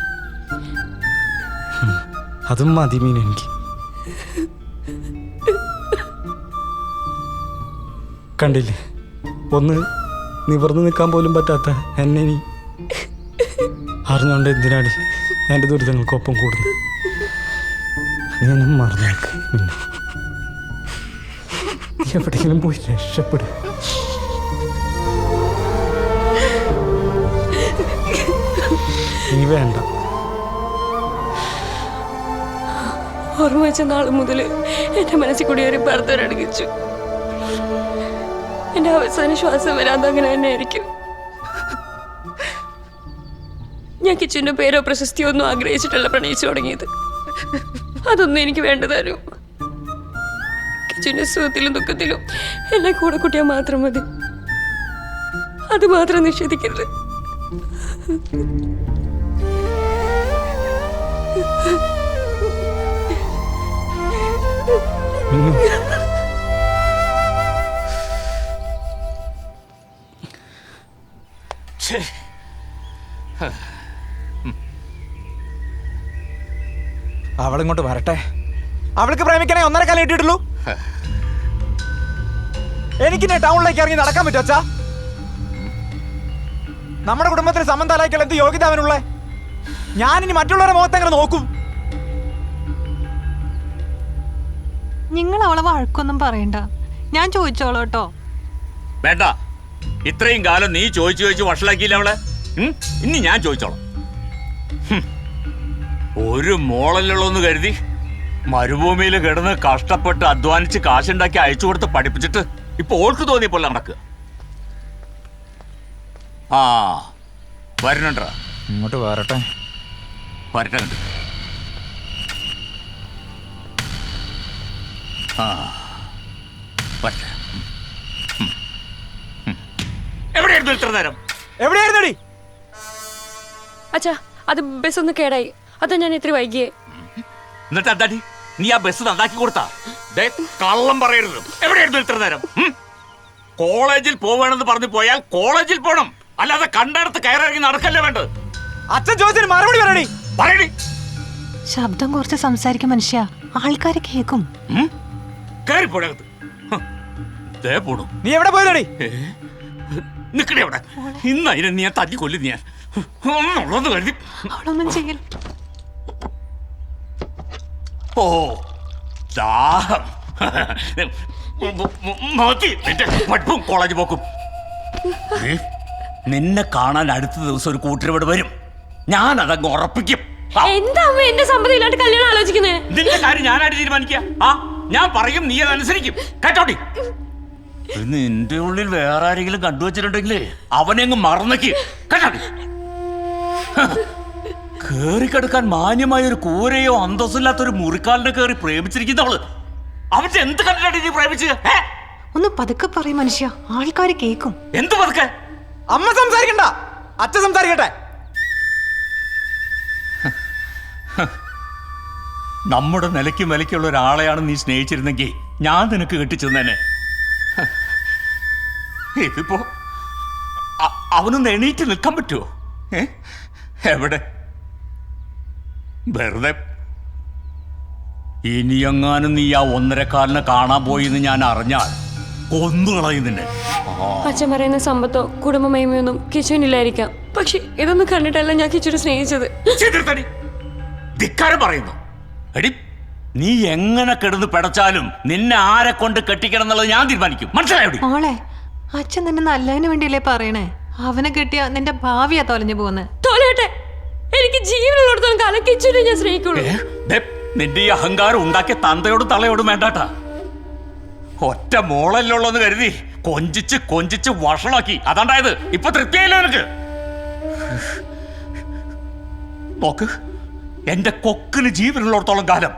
[SPEAKER 24] അതും മതി മീനു എനിക്ക്. കണ്ടില്ലേ, ഒന്ന് നിവർന്ന് നിൽക്കാൻ പോലും പറ്റാത്ത എന്നെ നീ അറിഞ്ഞുകൊണ്ട് എന്തിനാണ് എൻ്റെ ദുരിതങ്ങൾക്കൊപ്പം കൂടുന്നത്? നീ എന്നെ മറന്നേക്ക്. പിന്നെ നീ എവിടെയെങ്കിലും പോയി രക്ഷപ്പെടും. നീ വേണ്ട.
[SPEAKER 2] ഓർമ്മ വെച്ച നാൾ മുതൽ എൻ്റെ മനസ്സിൽ കൂടി ഒരു ഭർത്തരടങ്ങിച്ചു. എൻ്റെ അവസാന ശ്വാസം വരാതെ അങ്ങനെ തന്നെ ആയിരിക്കും. ഞാൻ കിച്ചുവിൻ്റെ പേരോ പ്രശസ്തിയോ ഒന്നും ആഗ്രഹിച്ചിട്ടല്ല പ്രണയിച്ചു തുടങ്ങിയത്. അതൊന്നും എനിക്ക് വേണ്ടതാരും. കിച്ചുവിൻ്റെ സുഖത്തിലും ദുഃഖത്തിലും എന്നെ കൂടെ കൂട്ടിയാൽ മാത്രം മതി. അത് മാത്രം നിഷേധിക്കരുത്.
[SPEAKER 21] അവളിങ്ങോട്ട് വരട്ടെ. അവൾക്ക് പ്രേമിക്കണേ 1.5 കാലം ഇട്ടിട്ടുള്ളൂ. എനിക്കിന്നെ ടൗണിലേക്ക് ഇറങ്ങി നടക്കാൻ പറ്റും അച്ഛാ? നമ്മുടെ കുടുംബത്തിൽ സംബന്ധാലായിക്കൾ എന്ത് യോഗ്യത അവനുള്ള? ഞാനിനി മറ്റുള്ളവരുടെ മുഖത്തെങ്ങനെ നോക്കും?
[SPEAKER 7] നിങ്ങൾ അവളെ വഴക്കൊന്നും പറയണ്ട, ഞാൻ ചോദിച്ചോളൂ കേട്ടോ.
[SPEAKER 1] വേണ്ട, ഇത്രയും കാലം നീ ചോദിച്ചു വഷളാക്കിയില്ല അവളെ. ഇനി ഞാൻ ചോദിച്ചോളാം. ഒരു മോളല്ലുള്ളൂന്ന് കരുതി മരുഭൂമിയിൽ കിടന്ന് കഷ്ടപ്പെട്ട് അധ്വാനിച്ച് കാശുണ്ടാക്കി അയച്ചു കൊടുത്ത് പഠിപ്പിച്ചിട്ട് ഇപ്പൊ ഓൾക്ക് തോന്നിയപ്പോൾ നടക്കുക. ആ വരണണ്ടാ,
[SPEAKER 21] ഇങ്ങോട്ട് വരട്ടെ.
[SPEAKER 1] വരട്ടെ കണ്ട്. ആ വരട്ടെ. എവിടെയായിരുന്നു ഇത്ര നേരം?
[SPEAKER 21] എവിടെയായിരുന്നടി?
[SPEAKER 2] അച്ഛാ, അത് ബസ് ഒന്ന് കേടായി, അതാ ഞാൻ ഇത്ര വൈകിയേ.
[SPEAKER 1] എന്നിട്ട് എന്താടി നീ ആ ബസ് നന്നാക്കി കൊടുത്താ? കള്ളം പറയരുത്. എവിടെയായിരുന്നു ഇത്ര നേരം? കോളേജിൽ പോവാണെന്ന് പറഞ്ഞു പോയാൽ കോളേജിൽ പോണം, അല്ലാതെ കണ്ടടത്ത് കയറിറങ്ങി നടക്കല്ലേ വേണ്ടത്.
[SPEAKER 21] അച്ഛൻ ചോദിച്ചതിന് മറുപടി പറയടി.
[SPEAKER 1] പറയടി.
[SPEAKER 7] ശബ്ദം കുറച്ച് സംസാരിക്കും മനുഷ്യ, ആൾക്കാര് കേക്കും.
[SPEAKER 1] കയറിപ്പോടകത്ത്.
[SPEAKER 21] നീ എവിടെ പോയതടി?
[SPEAKER 1] നിക്കണേ അവിടെ. ഇന്ന് അതിനെ നീ തല്ലി കൊല്ലു. ഞാൻ ഉള്ളത് കരുതി
[SPEAKER 7] അവളൊന്നും ചെയ്യൽ.
[SPEAKER 1] ഓ ദാഹം മതി നിന്റെ പഠിപ്പും കോളേജ് പോക്കും. നിന്നെ കാണാൻ അടുത്ത ദിവസം ഒരു കൂട്ടരിവിടെ വരും. ഞാൻ അതങ്ങ് ഉറപ്പിക്കും.
[SPEAKER 2] എന്താ അമ്മ എന്റെ സമ്മതം ഇല്ലാണ്ട് കല്യാണം ആലോചിക്കുന്നേ?
[SPEAKER 1] നിന്റെ കാര്യം ഞാനായിട്ട് തീരുമാനിക്കാം. ഞാൻ പറയും, നീ അതനുസരിക്കും. കേട്ടോടി. നിന്റെ ഉള്ളിൽ വേറെ ആരെങ്കിലും കണ്ടുവച്ചിട്ടുണ്ടെങ്കിലേ അവനെ അങ്ങ് മറന്നേക്ക്. കേട്ടോടി. കേറിക്കെടുക്കാൻ മാന്യമായ ഒരു കൂരയോ അന്തസ്സില്ലാത്തൊരു മുറിക്കാലിനെ കയറി പ്രേമിച്ചിരിക്കുന്നവള്. അവന്റെ എന്ത് കണ്ടിട്ടാണ് നീ പ്രേമിച്ചത്?
[SPEAKER 7] ഒന്ന് പതുക്കെ പറയും മനുഷ്യ, ആൾക്കാര് കേക്കും.
[SPEAKER 1] എന്ത് പതുക്കെ?
[SPEAKER 21] അമ്മ സംസാരിക്കണ്ട, അച്ഛൻ സംസാരിക്കട്ടെ.
[SPEAKER 1] നമ്മുടെ നിലയ്ക്ക് വിലയ്ക്കുള്ള ഒരാളെയാണ് നീ സ്നേഹിച്ചിരുന്നെങ്കിൽ ഞാൻ നിനക്ക് കെട്ടിച്ചെന്നെ. ഇതിപ്പോ അവനൊന്ന് എണീറ്റ് നിൽക്കാൻ പറ്റുമോ? എവിടെ? വെറുതെ. ഇനിയെങ്ങാനും നീ ആ 1.5 കാലിനെ കാണാൻ പോയിന്ന് ഞാൻ അറിഞ്ഞാൽ കൊന്നുകളയും നിന്നെ.
[SPEAKER 2] അച്ഛൻ പറയുന്ന സമ്പത്തോ കുടുംബമേമയൊന്നും കിച്ചുവിനില്ലായിരിക്കാം, പക്ഷെ ഇതൊന്നും കണ്ടിട്ടല്ല ഞാൻ കിച്ചുവിനെ സ്നേഹിച്ചത്.
[SPEAKER 1] ധിക്കാരം പറയുന്നു. എടി, നീ എങ്ങനെ കിടന്ന് പിടച്ചാലും നിന്നെ ആരെ കൊണ്ട് കെട്ടിക്കണം എന്നുള്ളത് ഞാൻ തീരുമാനിക്കും. മനസ്സിലായോ?
[SPEAKER 7] മോളെ, അച്ഛൻ നിന്നെ നല്ലതിന് വേണ്ടിയല്ലേ പറയണേ? അവനെ കെട്ടിയ നിന്റെ ഭാവിയാ തൊലഞ്ഞു പോകുന്നത്.
[SPEAKER 2] തോലട്ടെ, എനിക്ക് ജീവനുള്ളിടത്തോളം കാലം കിച്ചുവിനെ ഞാൻ സ്നേഹിക്കുള്ളൂ.
[SPEAKER 1] നിന്റെ ഈ അഹങ്കാരം ഉണ്ടാക്കിയ തന്തയോടും തള്ളയോടും വേണ്ടാട്ടാ. ഒറ്റ മോളല്ലുള്ളൂന്ന് കരുതി കൊഞ്ചിച്ച് കൊഞ്ചിച്ച് വഷളാക്കി. അതാണ്ടായത്. ഇപ്പൊ തൃപ്തിയായില്ല നിനക്ക്. നോക്ക്, എന്റെ കൊക്കിന് ജീവനുള്ളിടത്തോളം കാലം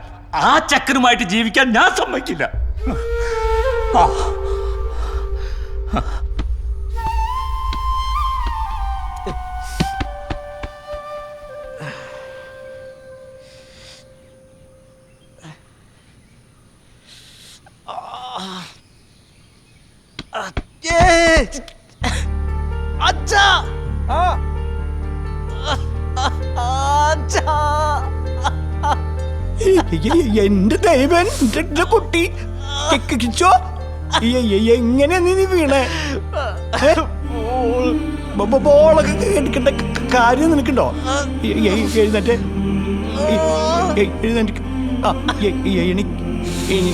[SPEAKER 1] ആ ചെക്കനുമായിട്ട് ജീവിക്കാൻ ഞാൻ സമ്മതിക്കില്ല. ആ
[SPEAKER 16] അച്ഛാ
[SPEAKER 10] എന്റെ ദൈവൻ എന്റെ കുട്ടി കിച്ചോ എങ്ങനെയാ നീ വീണേ? ബോളൊക്കെ എടുക്കേണ്ട കാര്യം നിനക്കുണ്ടോ? എഴുന്നേറ്റ് എഴുന്നേറ്റ്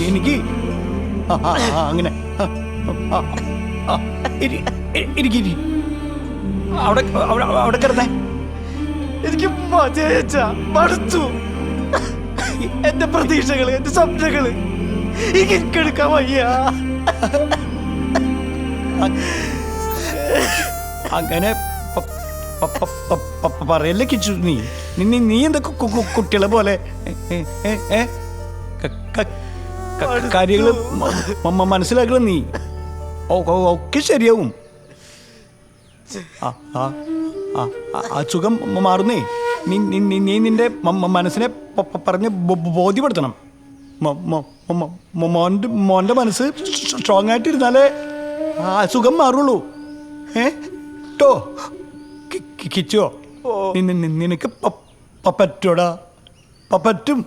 [SPEAKER 10] എനിക്ക് അങ്ങനെ ഇരിക്കി അവിടെ അവിടെ കിടന്നേ. എനിക്ക് മടുത്തു. എന്റെ പ്രതീക്ഷകള്, എന്റെ സ്വപ്നങ്ങള് എനിക്കെടുക്കാൻ വയ്യ. അങ്ങനെ പറയല്ലേ കിച്ചു. നീ നീ എന്താ കുട്ടികളെ പോലെ കാര്യങ്ങള് മനസ്സിലാക്കണം. നീ ഒക്കെ ശരിയാവും. ആ സുഖം മാറുന്നേ. നീ നിന്റെ മനസ്സിനെ പറഞ്ഞ് ബോധ്യപ്പെടുത്തണം. മോന്റെ മനസ്സ് സ്ട്രോങ് ആയിട്ടിരുന്നാലേ ആ സുഖം മാറുള്ളൂ. ട്ടോ കിച്ചോ, നിനക്ക് പറ്റോടാ, പറ്റും.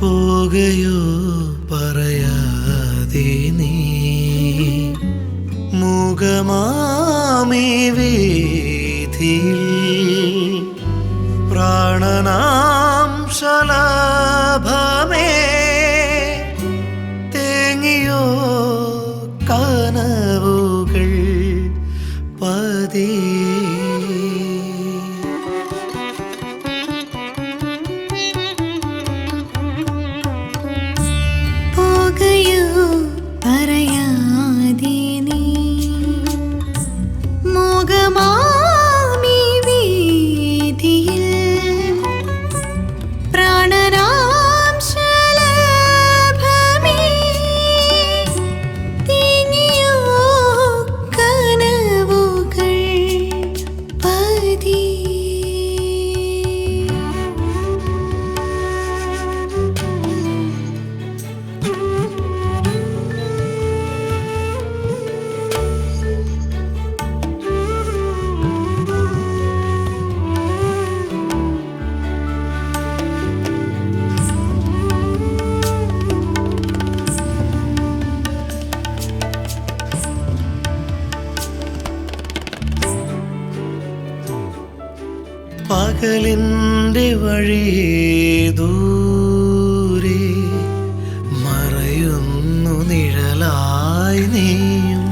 [SPEAKER 11] പോകയോ പറയാതെ നീ മുഖമാമി വീഥിയിൽ പ്രാണനാം ശലഭമേ തേങ്ങിയോ കനവുകൾ പതി
[SPEAKER 17] പറയാതെ നീ മോഹമാമി വീഥിയിൽ പ്രാണനാം ശലഭമേ തേങ്ങിയോ കനവുകൾ പതി.
[SPEAKER 11] പകലിൻ്റെ വഴി ദൂരെ മറയുന്നു നിഴലായി നീയും.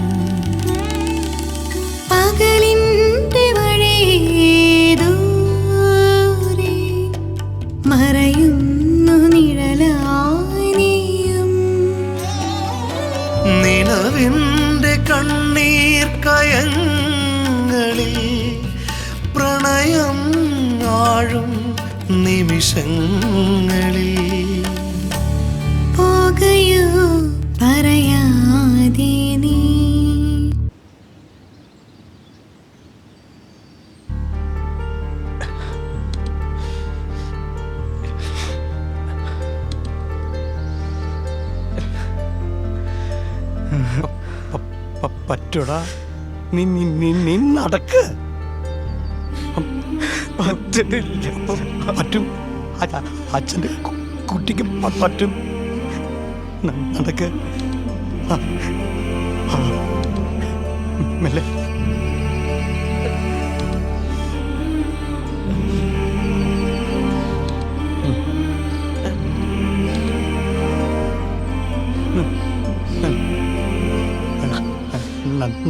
[SPEAKER 17] പകലിൻ്റെ വഴി ദൂരെ മറയുന്നു നിഴലായി നീയും.
[SPEAKER 11] നിലവിൻ്റെ കണ്ണീർ കയങ്ങളിൽ പ്രണയം ആഴും നിമിഷങ്ങളിൽ
[SPEAKER 17] പോകയോ പറയാതെ നീ.
[SPEAKER 10] പറ്റൂടാ, നീ നടക്ക്. പറ്റും, അച്ഛൻ്റെ കുട്ടിക്ക് പറ്റും. നടക്ക്. മെല്ലെ.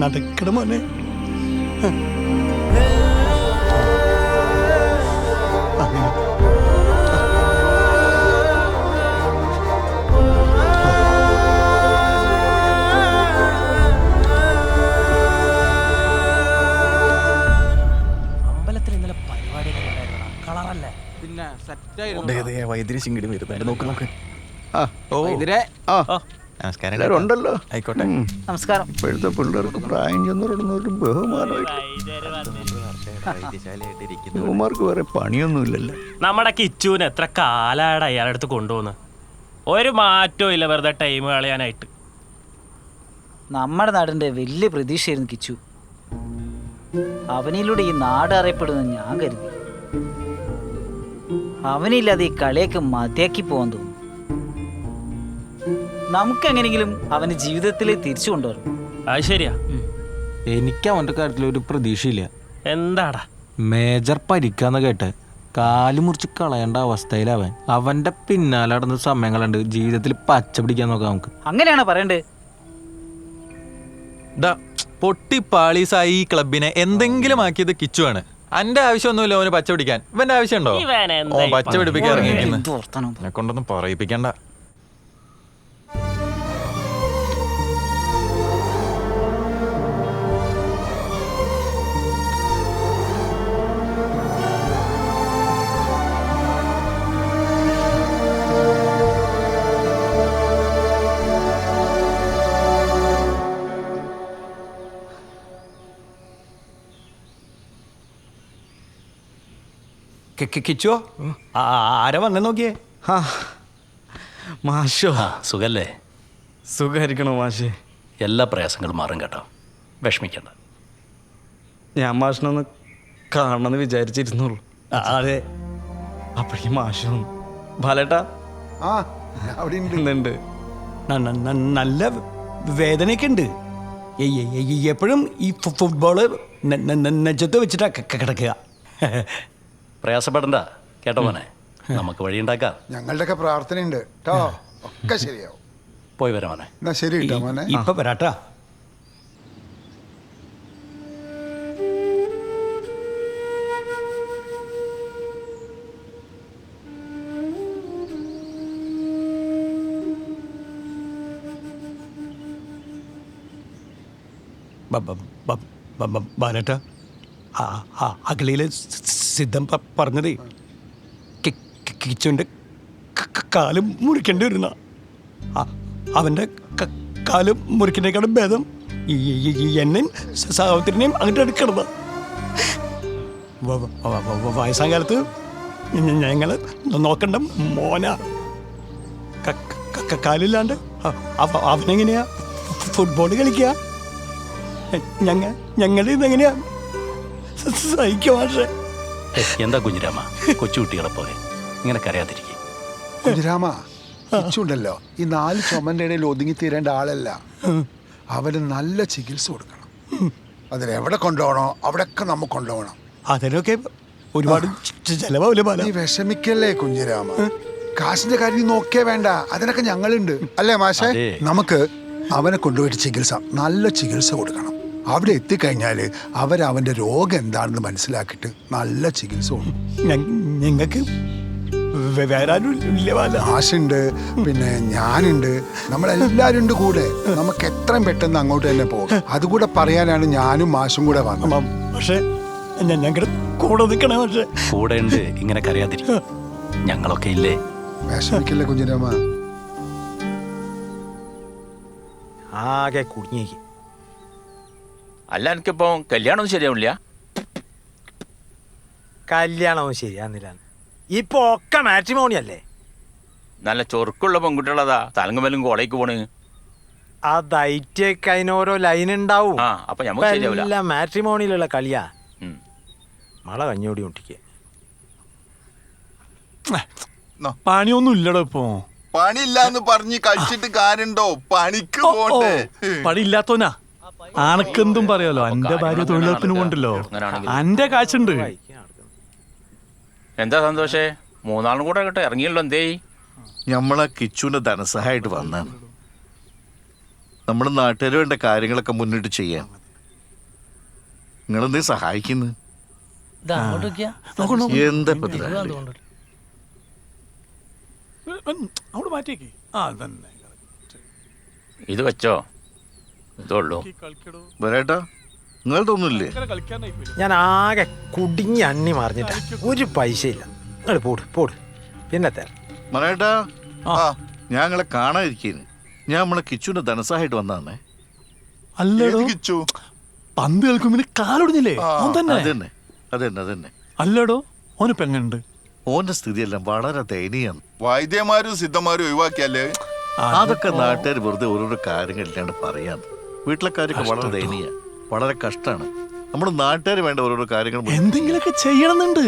[SPEAKER 10] നടക്കണ മോനെ.
[SPEAKER 14] അമ്പലത്തിൽ ഇന്നലെ പരിപാടിയൊക്കെ ഉണ്ടായിരുന്നു. കളറല്ലേ?
[SPEAKER 22] പിന്നെ സെറ്റായിരുന്നു.
[SPEAKER 5] വൈദ്യുതി ചിങ്കിടി വരുന്നുണ്ട്. നോക്ക് നോക്ക്.
[SPEAKER 12] നമസ്കാരം.
[SPEAKER 5] എല്ലാവരും ഉണ്ടല്ലോ.
[SPEAKER 12] ആയിക്കോട്ടെ.
[SPEAKER 13] നമസ്കാരം.
[SPEAKER 5] ഇപ്പോഴത്തെ പിള്ളേർക്ക് പ്രായം ചെന്നൊരു ബഹുമാനമായിട്ട് ബഹുമാർക്ക് വേറെ പണിയൊന്നുമില്ലല്ലോ.
[SPEAKER 14] നമ്മുടെ കിച്ചുവിന് എത്ര കാലായിട്ട് അയാളുടെ അടുത്ത് കൊണ്ടുപോകുന്നു. ഒരു മാറ്റവും ഇല്ല, വെറുതെ ടൈം കളയാനായിട്ട്.
[SPEAKER 13] നമ്മുടെ നാടിന്റെ വലിയ പ്രതീക്ഷയായിരുന്നു കിച്ചു. അവനിലൂടെ ഈ നാട് അറിയപ്പെടുമെന്ന് ഞാൻ കരുതി. അവനില്ലാതെ ഈ കളിയൊക്കെ മതിയാക്കി പോകാൻ തോന്നുന്നു. നമുക്കെങ്ങനെങ്കിലും അവന് ജീവിതത്തിൽ തിരിച്ചു കൊണ്ടുവരും.
[SPEAKER 14] അത് ശരിയാ.
[SPEAKER 21] എനിക്ക് അവന്റെ കാര്യത്തിൽ ഒരു പ്രതീക്ഷയില്ല.
[SPEAKER 14] എന്താടാ?
[SPEAKER 21] മേജർ പരിക്കാന്ന് കേട്ട് കാല് മുറിച്ച് കളയേണ്ട അവസ്ഥയിലവൻ. അവന്റെ പിന്നാലെ നടന്ന സമയങ്ങളുണ്ട്. ജീവിതത്തിൽ പച്ച പിടിക്കാൻ നോക്കാം നമുക്ക്.
[SPEAKER 13] അങ്ങനെയാണോ പറയണ്ടേ?
[SPEAKER 12] പൊട്ടിപ്പാളീസായി ഈ ക്ലബിനെ എന്തെങ്കിലും ആക്കിയത് കിച്ചുവാണ്. അന്റെ ആവശ്യമൊന്നുമില്ല അവന് പച്ച പിടിക്കാൻ. ഇവന്റെ ആവശ്യമുണ്ടോ? പച്ച പിടിപ്പിക്കാൻ ഇറങ്ങിയിരിക്കുന്നു. എന്നെ കൊണ്ടൊന്നും പറയിപ്പിക്കണ്ട.
[SPEAKER 10] കിച്ചോ, ആരാ വന്നെ നോക്കിയേ?
[SPEAKER 15] മാഷോ,
[SPEAKER 14] സുഖല്ലേ?
[SPEAKER 15] സുഖമായിരിക്കണോ മാഷേ?
[SPEAKER 14] എല്ലാ പ്രയാസങ്ങളും മാറും കേട്ടോ, വിഷമിക്കണ്ട.
[SPEAKER 15] ഞാൻ മാഷിനൊന്ന് കാണണമെന്ന് വിചാരിച്ചിരുന്നുള്ളൂ.
[SPEAKER 10] അതെ.
[SPEAKER 15] അപ്പോഴേക്കും മാഷ് വന്നു. ബാലേട്ടാ എന്തുണ്ട്?
[SPEAKER 10] നല്ല വേദനയൊക്കെ ഉണ്ട്. എപ്പോഴും ഈ ഫുട്ബോള് നെഞ്ചത്ത് വെച്ചിട്ടാ കിടക്കുക.
[SPEAKER 14] പ്രയാസപ്പെടണ്ട കേട്ടോ മോനെ, നമുക്ക് വഴിയുണ്ടാക്കാം.
[SPEAKER 18] ഞങ്ങളുടെയൊക്കെ പ്രാർത്ഥനയുണ്ട് കേട്ടോ, ഒക്കെ ശരിയാവും.
[SPEAKER 14] പോയി വരാം മോനെ.
[SPEAKER 18] എന്നാ ശരി കേട്ടോ മോനെ.
[SPEAKER 10] ഇപ്പൊ വരാട്ടാ. ബാലേട്ട, അഗളിയിലെ സിദ്ധം പറഞ്ഞതേ കിച്ചുവിൻ്റെ കാലും മുറിക്കേണ്ടി വരുന്ന. അവൻ്റെ കാലും മുറിക്കുന്നതിനേക്കാളും ഭേദം എന്നെയും സാഹോദരനെയും അങ്ങോട്ട് എടുക്കണത്. വയസ്സാം കാലത്ത് ഞങ്ങൾ നോക്കണ്ട മോന. കാലില്ലാണ്ട് അവനെങ്ങനെയാ ഫുട്ബോൾ കളിക്കുക? ഞങ്ങളുടെ ഇതെങ്ങനെയാ സഹിക്കുക മാഷേ?
[SPEAKER 14] എന്താ കുഞ്ഞിരാമ, കൊച്ചുകുട്ടികളെ പോലെ ഇങ്ങനെ കരയാതിരിക്കും.
[SPEAKER 18] കുഞ്ഞിരാമ, കിച്ചുണ്ടല്ലോ ഈ 4 ചുമന്റെ ഇടയിൽ ഒതുങ്ങി തീരേണ്ട ആളല്ല. അവന് നല്ല ചികിത്സ കൊടുക്കണം. അതിലെവിടെ കൊണ്ടുപോകണോ അവിടെയൊക്കെ നമുക്ക് കൊണ്ടുപോകണം.
[SPEAKER 10] അതിനൊക്കെ ഒരുപാട് ചെലവാവില്ല.
[SPEAKER 18] നീ വിഷമിക്കല്ലേ കുഞ്ഞിരാമ, കാശിന്റെ കാര്യം നോക്കേ വേണ്ട, അതിനൊക്കെ ഞങ്ങളുണ്ട് അല്ലേ മാഷേ? നമുക്ക് അവനെ കൊണ്ടുപോയിട്ട് ചികിത്സ, നല്ല ചികിത്സ കൊടുക്കണം. അവിടെ എത്തിക്കഴിഞ്ഞാൽ അവൻ്റെ രോഗം എന്താണെന്ന് മനസ്സിലാക്കിയിട്ട് നല്ല ചികിത്സ കൊടുക്കും.
[SPEAKER 10] നിങ്ങൾക്ക് വേറെ ആരും
[SPEAKER 18] ആശുണ്ട്, പിന്നെ ഞാനുണ്ട്, നമ്മളെല്ലാവരും ഉണ്ട് കൂടെ. നമുക്ക് എത്രയും പെട്ടെന്ന് അങ്ങോട്ട് തന്നെ പോകും. അതുകൂടെ പറയാനാണ് ഞാനും മാഷും കൂടെ വന്നത്.
[SPEAKER 10] പക്ഷേ ഞങ്ങളുടെ കൂടെ നിൽക്കണേ പക്ഷേ.
[SPEAKER 14] കൂടെ ഉണ്ട്, ഇങ്ങനെ കരയാതിരിക്കും. ഞങ്ങളൊക്കെ ഇല്ലേ?
[SPEAKER 18] വിഷമിക്കില്ലേ കുഞ്ഞിരാമ?
[SPEAKER 21] ആകെ കുടുങ്ങിയേക്ക്.
[SPEAKER 1] അല്ല, എനിക്കിപ്പോ കല്യാണമൊന്നും ശരിയാവില്ല.
[SPEAKER 21] കല്യാണവും ശരിയാന്നില്ല. ഇപ്പൊ ഒക്കെ മാട്രിമോണി അല്ലേ?
[SPEAKER 1] നല്ല ചൊറുക്കുള്ള പെൺകുട്ടികളതാ തലങ്ങുമലും കോളേക്ക് പോണ്.
[SPEAKER 21] അത് ഐറ്റൊക്കെ അതിനോരോ ലൈൻ ഉണ്ടാവും.
[SPEAKER 3] അപ്പൊ ഞമ്മക്ക് ശരിയാവില്ല.
[SPEAKER 21] എല്ലാം മാട്രിമോണിയിലുള്ള കളിയാ. മള കഞ്ഞോടി മുട്ടിക്ക്.
[SPEAKER 6] പണിയൊന്നും ഇല്ലടോ ഇപ്പൊ.
[SPEAKER 19] പണിയില്ലാന്ന് പറഞ്ഞ് കഴിച്ചിട്ട് കാര്യണ്ടോ? പണിക്ക് പോട്ടെ.
[SPEAKER 6] പണി ഇല്ലാത്തോനാ ആനക്കെന്തും പറയാലോ. എന്റെ ഭാര്യ തൊഴിലുറപ്പിന് കൊണ്ടല്ലോ, എന്റെ കാശുണ്ട്.
[SPEAKER 3] എന്താ സന്തോഷേ, മൂന്നാളും കൂടെ കേട്ടോ ഇറങ്ങിയല്ലോ. എന്തേ
[SPEAKER 5] നമ്മളെ കിച്ചുവിന്റെ ധനസഹായിട്ട് വന്നാണ്. നമ്മുടെ നാട്ടുകാർ വേണ്ട കാര്യങ്ങളൊക്കെ മുന്നിട്ട് ചെയ്യാൻ നിങ്ങളെന്തേ സഹായിക്കുന്നു? എന്താ
[SPEAKER 6] അവിടെ മാറ്റിയേക്ക്.
[SPEAKER 3] ഇത് വെച്ചോ, ഇതുള്ളൂ.
[SPEAKER 5] വരേട്ടാ, നിങ്ങളതൊന്നുമില്ലേ?
[SPEAKER 21] ഞാൻ ആകെ കുടുങ്ങി അണ്ണി മറിഞ്ഞിട്ടാ, ഒരു പൈസ ഇല്ല. നിങ്ങൾ പോട് പോട്. പിന്നെ തരാം.
[SPEAKER 5] മറേട്ടാ, ഞാൻ നിങ്ങളെ കാണാതിരിക്കുന്നു. ഞാൻ നമ്മളെ കിച്ചുവിന്റെ ധനസഹായിട്ട് വന്നതാണേ.
[SPEAKER 6] അല്ലടോ, പന്ത് കളിക്കുമ്പോ കാലൊടിഞ്ഞില്ലേ?
[SPEAKER 5] അതന്നെ.
[SPEAKER 6] അല്ലടോ, ഓനിപ്പോ എങ്ങനുണ്ട്?
[SPEAKER 5] ഓന്റെ സ്ഥിതിയെല്ലാം വളരെ ദയനീയാണ്.
[SPEAKER 19] വൈദ്യന്മാരും സിദ്ധന്മാരും ഒഴിവാക്കിയല്ലേ?
[SPEAKER 5] അതൊക്കെ നാട്ടുകാർ വെറുതെ ഓരോരോ കാര്യങ്ങൾ ഇല്ലാണ്ട് പറയാന്ന്. വീട്ടിലെ കാര്യമൊക്കെ വളരെ ദയനീയ, വളരെ കഷ്ടമാണ്. നമ്മുടെ നാട്ടുകാർ വേണ്ട ഓരോരോ കാര്യങ്ങൾ
[SPEAKER 6] എന്തെങ്കിലുമൊക്കെ ചെയ്യണമെന്നുണ്ട്.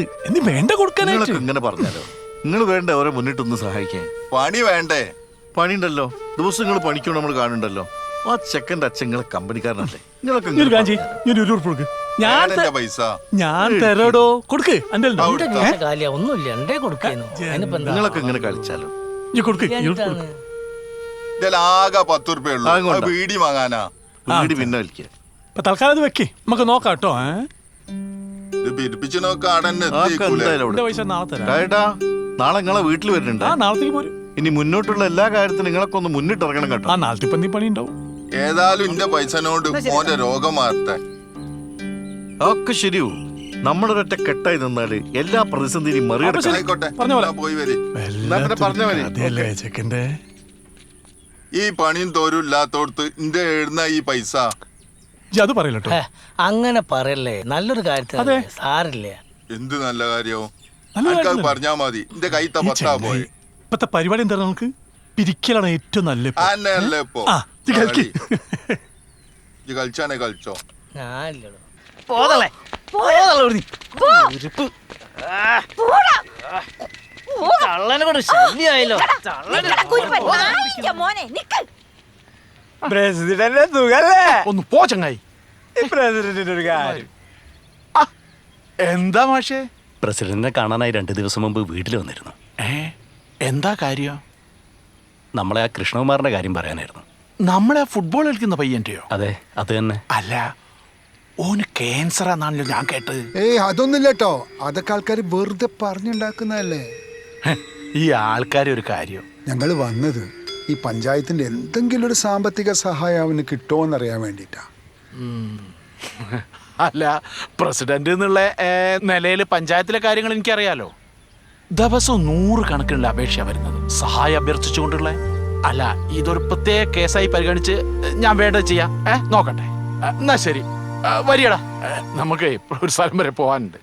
[SPEAKER 6] വേണ്ട കൊടുക്കാനായിട്ട്
[SPEAKER 5] ഇങ്ങനെ പറഞ്ഞാലോ? നിങ്ങൾ വേണ്ട അവരെ മുന്നിട്ടൊന്ന് സഹായിക്കാൻ.
[SPEAKER 19] പണി വേണ്ടേ?
[SPEAKER 5] പണി ഉണ്ടല്ലോ, ദിവസങ്ങൾ പണിക്കോ നമ്മൾ കാണുന്നുണ്ടല്ലോ. ആ ചെക്കൻ്റെ അച്ഛങ്ങളെ കമ്പനിക്കാരനല്ലേ?
[SPEAKER 6] ഞാൻ തരാടോ, കൊടുക്ക്.
[SPEAKER 5] നിങ്ങളൊക്കെ ഇങ്ങനെ കളിച്ചാലോ?
[SPEAKER 19] ആകെ 10 രൂപ ഉള്ളൂ. ബീഡി വാങ്ങാനാ.
[SPEAKER 5] ബീഡി പിന്നെ വലിക്കുക.
[SPEAKER 6] തൽക്കാലം അത് വെക്കേ, നമുക്ക് നോക്കാം കേട്ടോ.
[SPEAKER 19] പിരിപ്പിച്ച് നോക്കാൻ
[SPEAKER 5] നാളെ നിങ്ങളെ വീട്ടിൽ വരുന്നുണ്ട്.
[SPEAKER 6] നാളത്തേക്ക് പോരും.
[SPEAKER 5] ഇനി മുന്നോട്ടുള്ള എല്ലാ കാര്യത്തിനും നിങ്ങളൊക്കെ ഒന്ന് മുന്നിട്ട് ഇറങ്ങണം കേട്ടോ.
[SPEAKER 6] നാളത്തെ പന്നി പണി ഉണ്ടാവും.
[SPEAKER 19] ഏതായാലും ഇന്റെ പൈസനോട് മോന്റെ രോഗം മാറട്ടെ.
[SPEAKER 5] ഒക്കെ ശരിയാവും. നമ്മളൊരൊറ്റ കെട്ടായി നിന്നാല് എല്ലാ പ്രതിസന്ധിയും മറികടക്കാം.
[SPEAKER 19] പോയി വരി. ഈ പണിയും തോരും ഇല്ലാത്തോടത്ത് ഇന്റെ എഴുന്ന ഈ പൈസ
[SPEAKER 6] അത് പറയല്ലോ.
[SPEAKER 14] അങ്ങനെ പറയല്ലേ, നല്ലൊരു കാര്യത്തിൽ സാറില്ല.
[SPEAKER 19] എന്ത് നല്ല കാര്യവും പറഞ്ഞാ മതി. എന്റെ കൈ പത്താ പോയി.
[SPEAKER 6] ഇപ്പത്തെ പരിപാടി എന്താ? നമുക്ക് പിരിക്കലാണ് ഏറ്റവും നല്ല.
[SPEAKER 19] കളിച്ചാണേ കളിച്ചോ.
[SPEAKER 14] ശല്യായല്ലോ.
[SPEAKER 21] പ്രസിഡന്റ് സുഖല്ലേ? ഒന്ന് പോ ചങ്ങായി. പ്രസിഡന്റിന്റെ ഒരു കാര്യം. എന്താ മാഷേ?
[SPEAKER 20] പ്രസിഡന്റിനെ കാണാനായി 2 ദിവസം മുമ്പ് വീട്ടിൽ വന്നിരുന്നു.
[SPEAKER 21] എന്താ കാര്യം?
[SPEAKER 20] നമ്മളെ ആ കൃഷ്ണകുമാറിന്റെ കാര്യം പറയാനായിരുന്നു.
[SPEAKER 21] നമ്മളെ ഫുട്ബോൾ കളിക്കുന്ന പയ്യന്റെയോ?
[SPEAKER 20] അതെ, അത് തന്നെ.
[SPEAKER 21] അല്ല, ഓന് ക്യാൻസർ ആണെന്നാണല്ലോ ഞാൻ കേട്ടത്.
[SPEAKER 18] അതൊന്നുമില്ല കേട്ടോ, അതൊക്കെ ആൾക്കാർ വെറുതെ പറഞ്ഞുണ്ടാക്കുന്നതല്ലേ.
[SPEAKER 21] ഈ ആൾക്കാർ ഒരു കാര്യം,
[SPEAKER 18] ഞങ്ങൾ വന്നത് ഈ പഞ്ചായത്തിന്റെ എന്തെങ്കിലും ഒരു സാമ്പത്തിക സഹായം അവന് കിട്ടുമോന്നറിയാൻ വേണ്ടിട്ടാ.
[SPEAKER 21] അല്ല, പ്രസിഡന്റ് എന്നുള്ള നിലയിൽ പഞ്ചായത്തിലെ കാര്യങ്ങൾ എനിക്കറിയാലോ. ദിവസവും 100 കണക്കിനുള്ള അപേക്ഷ വരുന്നത്, സഹായം അഭ്യർത്ഥിച്ചുകൊണ്ടുള്ള. അല്ല, ഇതൊരു പ്രത്യേക കേസായി പരിഗണിച്ച് ഞാൻ വേണ്ടത് ചെയ്യാം. നോക്കട്ടെ. എന്നാ ശരി, വരിയടാ, നമുക്ക് ഒരു സ്ഥലം വരെ പോവാനുണ്ട്.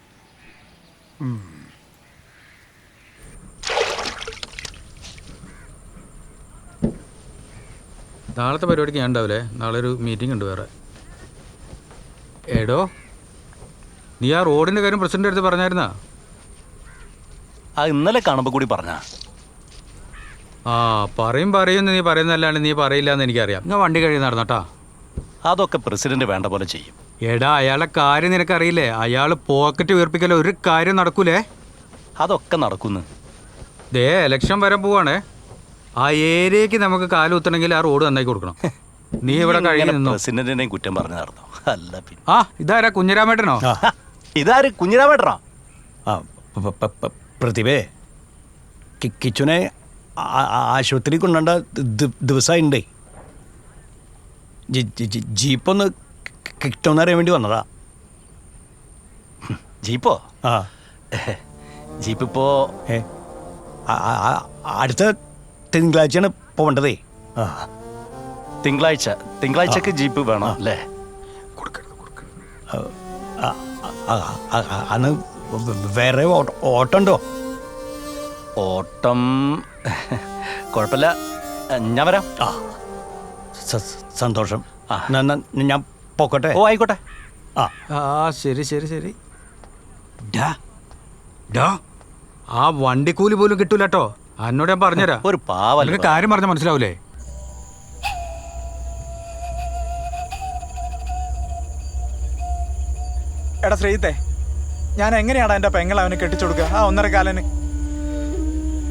[SPEAKER 22] നാളത്തെ പരിപാടിക്ക് ഞാൻ ഉണ്ടാവില്ലേ? നാളെ ഒരു മീറ്റിംഗ് ഉണ്ട് വേറെ. എടോ, നീ ആ റോഡിന്റെ കാര്യം പ്രസിഡന്റ് അടുത്ത് പറഞ്ഞായിരുന്നാ?
[SPEAKER 20] ഇന്നലെ കാണുമ്പോൾ കൂടി പറഞ്ഞ.
[SPEAKER 22] പറയുമെന്ന് നീ പറയുന്നതല്ലാണ്ട് നീ പറയില്ല എന്ന് എനിക്കറിയാം. ഞാൻ വണ്ടി കഴിയും നടന്നട്ടാ.
[SPEAKER 20] അതൊക്കെ പ്രസിഡന്റ് വേണ്ട പോലെ ചെയ്യും.
[SPEAKER 22] എടാ, അയാളുടെ കാര്യം നിനക്കറിയില്ലേ? അയാൾ പോക്കറ്റ് വീർപ്പിക്കലോ ഒരു കാര്യം നടക്കൂലേ?
[SPEAKER 20] അതൊക്കെ നടക്കുന്നു.
[SPEAKER 22] ദേ ഇലക്ഷൻ വരെ പോവാണേ. ആ ഏരിയക്ക് നമുക്ക് കാലുത്തണമെങ്കിൽ ആ റോഡ് നന്നായി കൊടുക്കണം. നീ ഇവിടെ കഴിയുന്നു.
[SPEAKER 20] പ്രസിഡന്റിനെയും കുറ്റം പറഞ്ഞു നടന്നു. അല്ല പിന്നെ
[SPEAKER 22] ഇതാരാ? കുഞ്ഞിരാമേട്ടനോ?
[SPEAKER 20] ഇതാര്? കുഞ്ഞിരാമേട്ടനോ?
[SPEAKER 10] പ്രതിഭേ, കിച്ചുനെ ആശുപത്രി കൊണ്ടുണ്ട ദിവസമുണ്ടേ. ജീപ്പൊന്ന് കിട്ടുമെന്നറിയാൻ വേണ്ടി വന്നതാ.
[SPEAKER 20] ജീപ്പോ? ജീപ്പിപ്പോ
[SPEAKER 10] അടുത്ത തിങ്കളാഴ്ചയാണ് പോകേണ്ടതേ.
[SPEAKER 20] തിങ്കളാഴ്ചക്ക് ജീപ്പ് വേണം അല്ലേ?
[SPEAKER 10] അന്ന് വേറെ ഓട്ടം ഉണ്ടോ?
[SPEAKER 20] ഓട്ടം കുഴപ്പമില്ല, ഞാൻ വരാം. സന്തോഷം ഞാൻ പോക്കട്ടെ. ഓ ആയിക്കോട്ടെ.
[SPEAKER 21] ആ ശരി ശരി ശരി. ആ വണ്ടിക്കൂലി പോലും കിട്ടൂല കേട്ടോ. എന്നോട് ഞാൻ പറഞ്ഞുതരാം.
[SPEAKER 20] ഒരു പാവല്ല
[SPEAKER 21] കാര്യം പറഞ്ഞാൽ മനസ്സിലാവൂലേ?
[SPEAKER 6] എടാ ശ്രീത്തെ, ഞാൻ എങ്ങനെയാണ് എൻ്റെ പെങ്ങളെ അവന് കെട്ടിച്ചു കൊടുക്കുക? ആ 1.5 കാലന്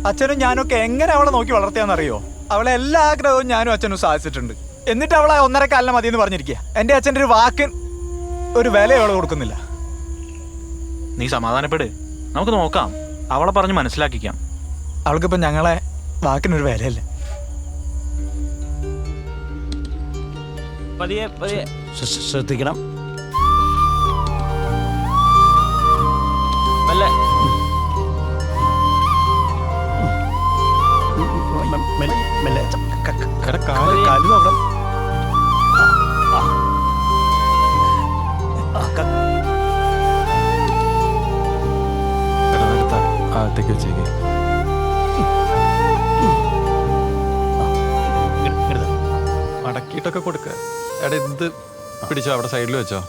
[SPEAKER 6] അച്ഛനും ഞാനൊക്കെ എങ്ങനെ അവളെ നോക്കി വളർത്തിയാന്നറിയോ? അവളെ എല്ലാ ആഗ്രഹവും ഞാനും അച്ഛനും സാധിച്ചിട്ടുണ്ട്. എന്നിട്ട് അവളെ 1.5 കാലിന് മതി എന്ന് പറഞ്ഞിരിക്കുക. എൻ്റെ അച്ഛൻ്റെ ഒരു വാക്കിന് ഒരു വില അവളെ കൊടുക്കുന്നില്ല.
[SPEAKER 4] നീ സമാധാനപ്പെട്, നമുക്ക് നോക്കാം. അവളെ പറഞ്ഞ് മനസ്സിലാക്കിക്കാം.
[SPEAKER 6] അവൾക്കിപ്പം ഞങ്ങളെ വാക്കിനൊരു വിലയല്ല.
[SPEAKER 20] ശ്രദ്ധിക്കണം.
[SPEAKER 12] അകത്തേക്ക് വെച്ചേക്ക്. മടക്കിയിട്ടൊക്കെ കൊടുക്ക. എടാ ഇത് പിടിച്ചോ, അവിടെ സൈഡിൽ വെച്ചോ.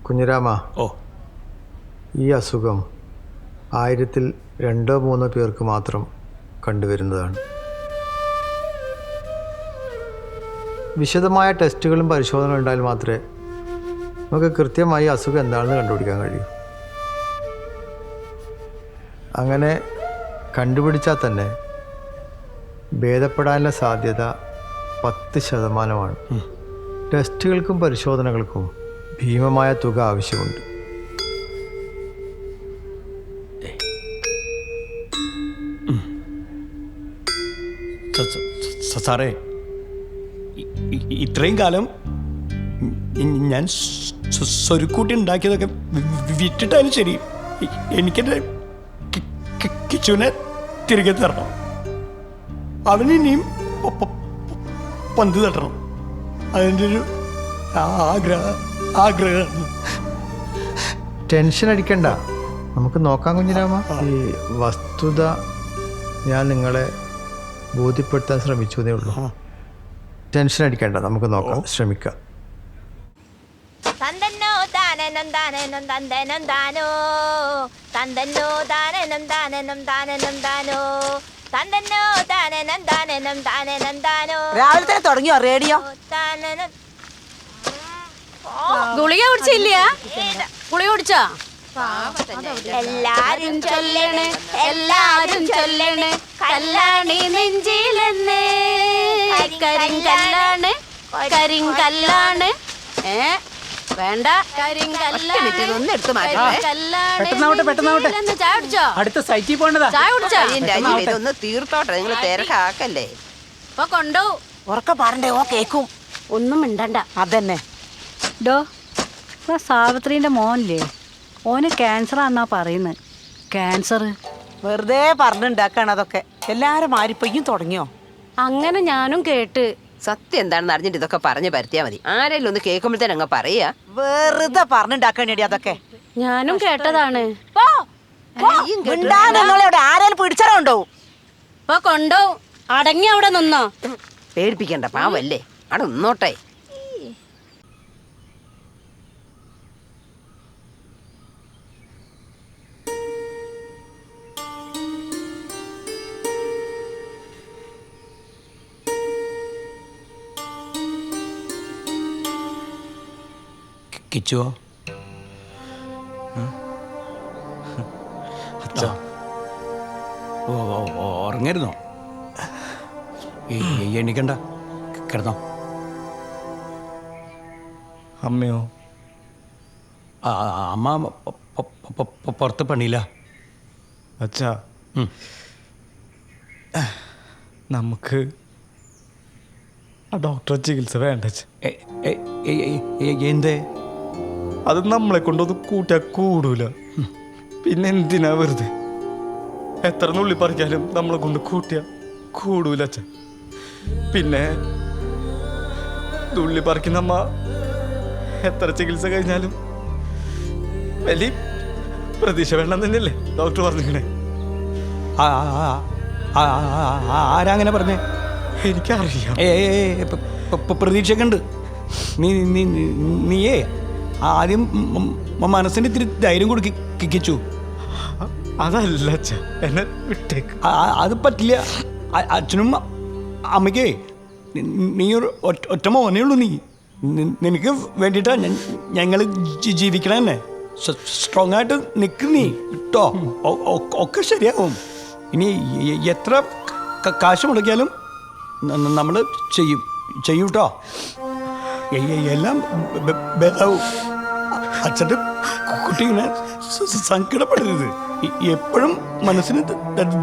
[SPEAKER 21] കുഞ്ഞിരാമ, ഈ അസുഖം 1000-ൽ 2-3 പേർക്ക് മാത്രം കണ്ടുവരുന്നതാണ്. വിശദമായ ടെസ്റ്റുകളും പരിശോധനകളും ഉണ്ടായാൽ മാത്രമേ നമുക്ക് കൃത്യമായി അസുഖം എന്താണെന്ന് കണ്ടുപിടിക്കാൻ കഴിയൂ. അങ്ങനെ കണ്ടുപിടിച്ചാൽ തന്നെ ഭേദപ്പെടാനുള്ള സാധ്യത 10%. ടെസ്റ്റുകൾക്കും പരിശോധനകൾക്കും ഭീമമായ തുക ആവശ്യമുണ്ട്.
[SPEAKER 20] സാറേ, ഇത്രയും കാലം ഞാൻ സ്വരുക്കൂട്ടി ഉണ്ടാക്കിയതൊക്കെ വിറ്റിട്ടാലും ശരി, എനിക്കെൻ്റെ കിച്ചുവിനെ തിരികെ തരണം. അവനിനിയും പന്ത് തട്ടണം. അതിൻ്റെ ഒരു ആഗ്രഹം.
[SPEAKER 21] ടെൻഷൻ അടിക്കണ്ട, നമുക്ക് നോക്കാം കുഞ്ഞിരാമ. ഈ വസ്തുത ഞാൻ നിങ്ങളെ ബോധ്യപ്പെടുത്താൻ ശ്രമിച്ചു എന്നേ ഉള്ളൂ. ടെൻഷൻ അടിക്കണ്ട, നമുക്ക് നോക്കാം, ശ്രമിക്കാം.
[SPEAKER 8] രാവിലെ തന്നെ തുടങ്ങിയോ റേഡിയോ?
[SPEAKER 2] ഗുളിക കുടിച്ചില്ല? ഗുളിക കുടിച്ചോ? എല്ലാരും ചൊല്ലണേ, എല്ലാരും ചൊല്ലണേ, കല്ലാണി നെഞ്ചിലെന്ന്, കരിങ്കല്ലാണ്, കരിങ്കല്ലാണ്. വേണ്ട,
[SPEAKER 8] ഒന്ന് എടുത്ത് മാറ്റേ.
[SPEAKER 2] ചായ കുടിച്ചോ?
[SPEAKER 21] അടുത്ത സൈറ്റിൽ പോകേണ്ടതാ.
[SPEAKER 2] ചായ കുടിച്ചോ?
[SPEAKER 8] ഇതൊന്ന് തീർത്തോട്ടെ, നിങ്ങൾ തിരക്കാക്കല്ലേ.
[SPEAKER 2] ഇപ്പൊ കൊണ്ടോ
[SPEAKER 8] ഉറക്കെ പറഞ്ഞേ, ഓ കേക്കും.
[SPEAKER 2] ഒന്നും മിണ്ടണ്ട.
[SPEAKER 8] അതന്നെ.
[SPEAKER 9] ഡോ, സാവിത്രീൻ്റെ മോനില്ലേ, ഓന് ക്യാൻസറാന്നാ പറയുന്നത്. ക്യാൻസർ
[SPEAKER 8] വെറുതെ പറഞ്ഞുണ്ടാക്കാണ് അതൊക്കെ. എല്ലാരും മാരിപ്പയ്യും തുടങ്ങിയോ?
[SPEAKER 2] അങ്ങനെ ഞാനും കേട്ട്.
[SPEAKER 8] സത്യം എന്താണെന്ന് അറിഞ്ഞിട്ട് ഇതൊക്കെ പറഞ്ഞു പരത്തിയാ മതി. ആരെങ്കിലും ഒന്ന് കേൾക്കുമ്പോഴത്തേനും അങ്ങ് പറയാ. വെറുതെ പറഞ്ഞുണ്ടാക്കാണേടി അതൊക്കെ.
[SPEAKER 2] ഞാനും കേട്ടതാണ്.
[SPEAKER 8] നിങ്ങളെവിടെ ആരെങ്കിലും പിടിച്ചറുണ്ടോ?
[SPEAKER 2] ഇപ്പൊ കൊണ്ടോ, അടങ്ങി അവിടെ നിന്നോ.
[SPEAKER 8] പേടിപ്പിക്കണ്ട, പാവല്ലേ, അവിടെ നിന്നോട്ടെ.
[SPEAKER 20] കിച്ചുവോ? ഉറങ്ങരുന്നോ? എണീക്കണ്ട, കിടന്നോ.
[SPEAKER 15] അമ്മയോ?
[SPEAKER 20] അമ്മ പുറത്ത് പണിയില്ല.
[SPEAKER 15] അച്ഛാ, നമുക്ക് ആ ഡോക്ടറെ ചികിത്സ വേണ്ട.
[SPEAKER 20] എന്തേ?
[SPEAKER 15] അത് നമ്മളെ കൊണ്ടൊന്നും കൂട്ടിയാ കൂടൂല. പിന്നെ എന്തിനാ വെറുതെ? എത്ര നുള്ളി പറിക്കാനും നമ്മളെ കൊണ്ട് കൂട്ടിയാ കൂടൂല അച്ഛ. പിന്നെ നുള്ളി പറിക്കുന്ന അമ്മ എത്ര ചികിത്സ കഴിഞ്ഞാലും വലിയ പ്രതീക്ഷ വേണ്ടെന്ന് തന്നെയല്ലേ ഡോക്ടർ പറഞ്ഞിരിക്കണേ?
[SPEAKER 20] ആരാ അങ്ങനെ പറഞ്ഞേ?
[SPEAKER 15] എനിക്കറിയാം.
[SPEAKER 20] പ്രതീക്ഷയൊക്കെ ഉണ്ട്. നീയേ ആദ്യം മനസ്സിന് ഇത്തിരി ധൈര്യം കൊടുക്കിച്ചു.
[SPEAKER 15] അതല്ല അച്ഛ, എന്നെ വിട്ടേക്ക്.
[SPEAKER 20] അത് പറ്റില്ല. അച്ഛനും അമ്മയ്ക്കേ നീ ഒരു ഒറ്റ മോനേ ഉള്ളൂ. നിനക്ക് വേണ്ടിയിട്ടാ ഞങ്ങൾ ജീവിക്കണ തന്നെ. സ്ട്രോങ് ആയിട്ട് നിൽക്ക് നീ കേട്ടോ. ഒക്കെ ശരിയാവും. ഇനി എത്ര കാശ് മുടക്കിയാലും നമ്മൾ ചെയ്യും കേട്ടോ. എല്ലാം ഭേദാവും. അച്ഛൻ്റെ കുട്ടി ഇങ്ങനെ സങ്കടപ്പെടരുത്. എപ്പോഴും മനസ്സിന്